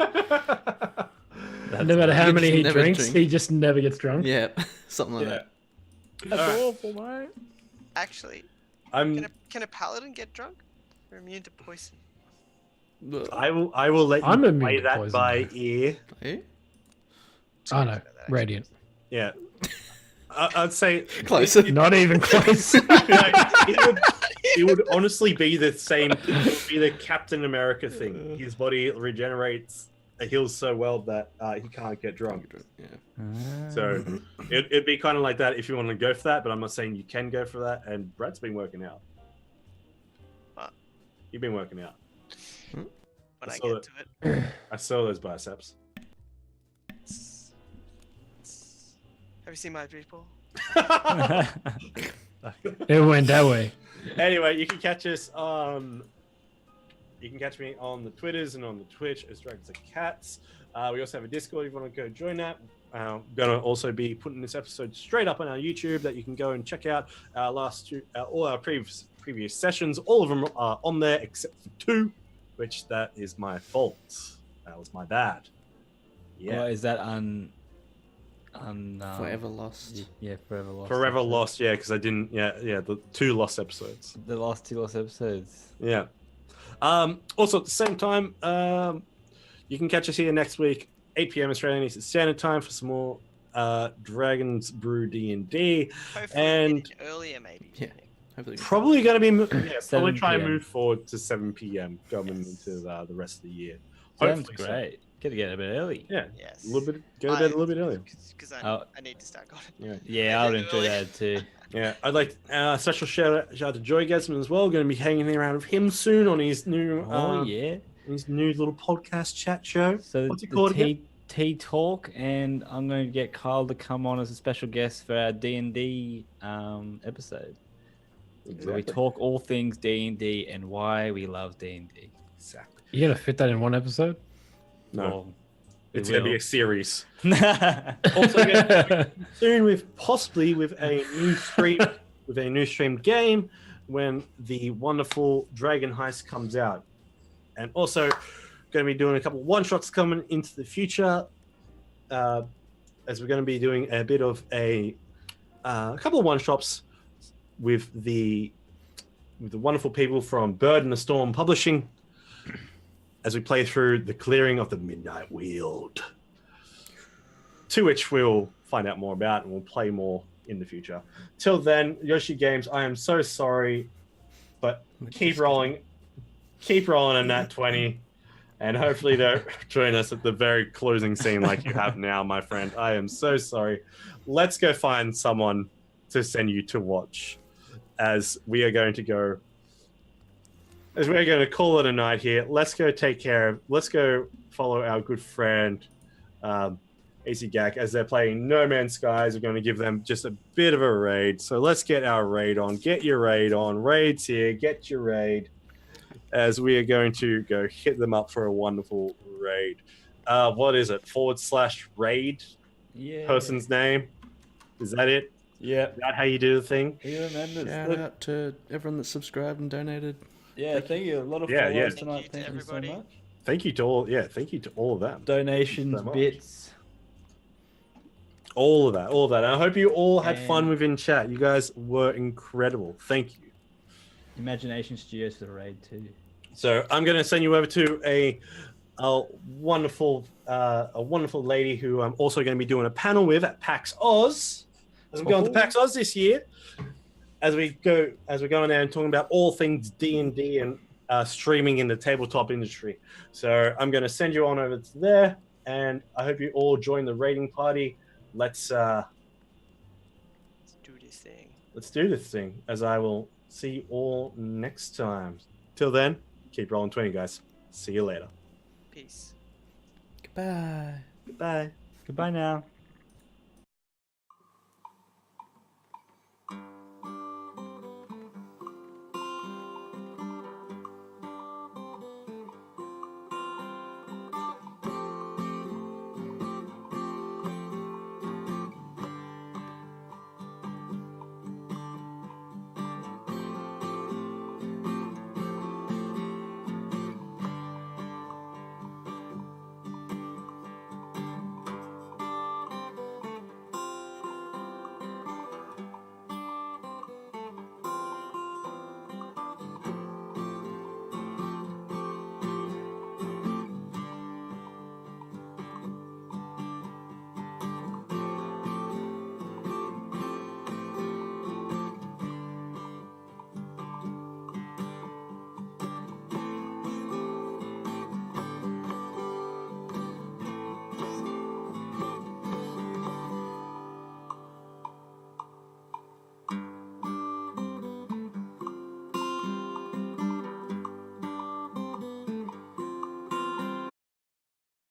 matter how He many just he never drinks, drink. he just never gets drunk. Yeah, something like Yeah. that. That's Alright. awful, mate. Actually, I'm. can a paladin get drunk? They're immune to poison. I will let you I'm immune play to that poison, by though. ear. Eh? Oh no, radiant. Yeah. I'd say Closer. Not even close. it would honestly be the same. It would be the Captain America thing. His body regenerates, heals so well that he can't get drunk. Yeah. So it'd be kind of like that if you want to go for that. But I'm not saying you can go for that. And Brad's been working out. What? You've been working out. When I saw get to it. I saw those biceps. Have you seen my beach ball? It went that way. Anyway, you can catch us on You can catch me on the Twitters and on the Twitch as Dragons and Cats. We also have a Discord if you want to go join that. I'm going to also be putting this episode straight up on our YouTube that you can go and check out our all our previous sessions. All of them are on there except for 2, which that is my fault. That was my bad. Yeah. Or is that Forever Lost. Yeah, Forever Lost. Forever Lost, yeah, because I didn't. Yeah, the 2 lost episodes. The last 2 lost episodes. Yeah. Also, at the same time, you can catch us here next week, 8 p.m. Australian Eastern Standard Time for some more Dragons Brew D&D. Hopefully And getting earlier, maybe. Yeah. Hopefully. probably going to be probably 7 try and PM. move forward to 7 p.m. going into the rest of the year. Sounds Hopefully so. great. Gotta get a bit early. Yeah, Yes. a little bit. Go to bed a little bit earlier. Because Oh. I need to start going. Yeah. Yeah, I would enjoy that too. Yeah, I'd like special shout out to Joy Gadsman as well. Going to be hanging around with him soon on his new Yeah. his new little podcast chat show. So What's it called again? Tea Talk, and I'm going to get Kyle to come on as a special guest for our D&D episode. Where we talk all things D&D and why we love D&D. Exactly. You gonna fit that in one episode? No, Well, we it's going to be will. a series. will. Also, gonna be soon with possibly with a new streamed game when the wonderful Dragon Heist comes out, and also going to be doing a couple one shots coming into the future, as we're going to be doing a bit of a couple of one shots with the wonderful people from Bird and the Storm Publishing, as we play through the clearing of the Midnight Weald, to which we'll find out more about and we'll play more in the future. Till then, Yoshi Games, I am so sorry, but keep rolling in that 20, and hopefully they'll join us at the very closing scene like you have now, my friend. I am so sorry. Let's go find someone to send you to watch, as we are going to call it a night here. Let's go follow our good friend AC Gak as they're playing No Man's Skies. We're going to give them just a bit of a raid. So let's get our raid on. Get your raid on. Raid's here. Get your raid. As we are going to go hit them up for a wonderful raid. What is it? /raid? Yeah. Person's name? Is that it? Yeah. Is that how you do the thing? He remembers. Shout Look, out to everyone that subscribed and donated. yeah, thank you. A lot of Yeah, followers yeah. tonight. Thank Thank you you to so everybody. much. Thank you to all of them. Donations, So much. bits. All of that. And I hope you all had fun And- within chat. You guys were incredible. Thank you. Imagination Studios for the raid too. So I'm going to send you over to a wonderful lady who I'm also going to be doing a panel with at PAX Oz. As we're going to PAX Oz this year, as we're going there and talking about all things D&D and streaming in the tabletop industry. So I'm going to send you on over to there, and I hope you all join the raiding party. Let's Let's do this thing. do this thing, as I will see you all next time. Till then, keep rolling 20, guys. See you later. Peace. Goodbye. Goodbye. Goodbye now.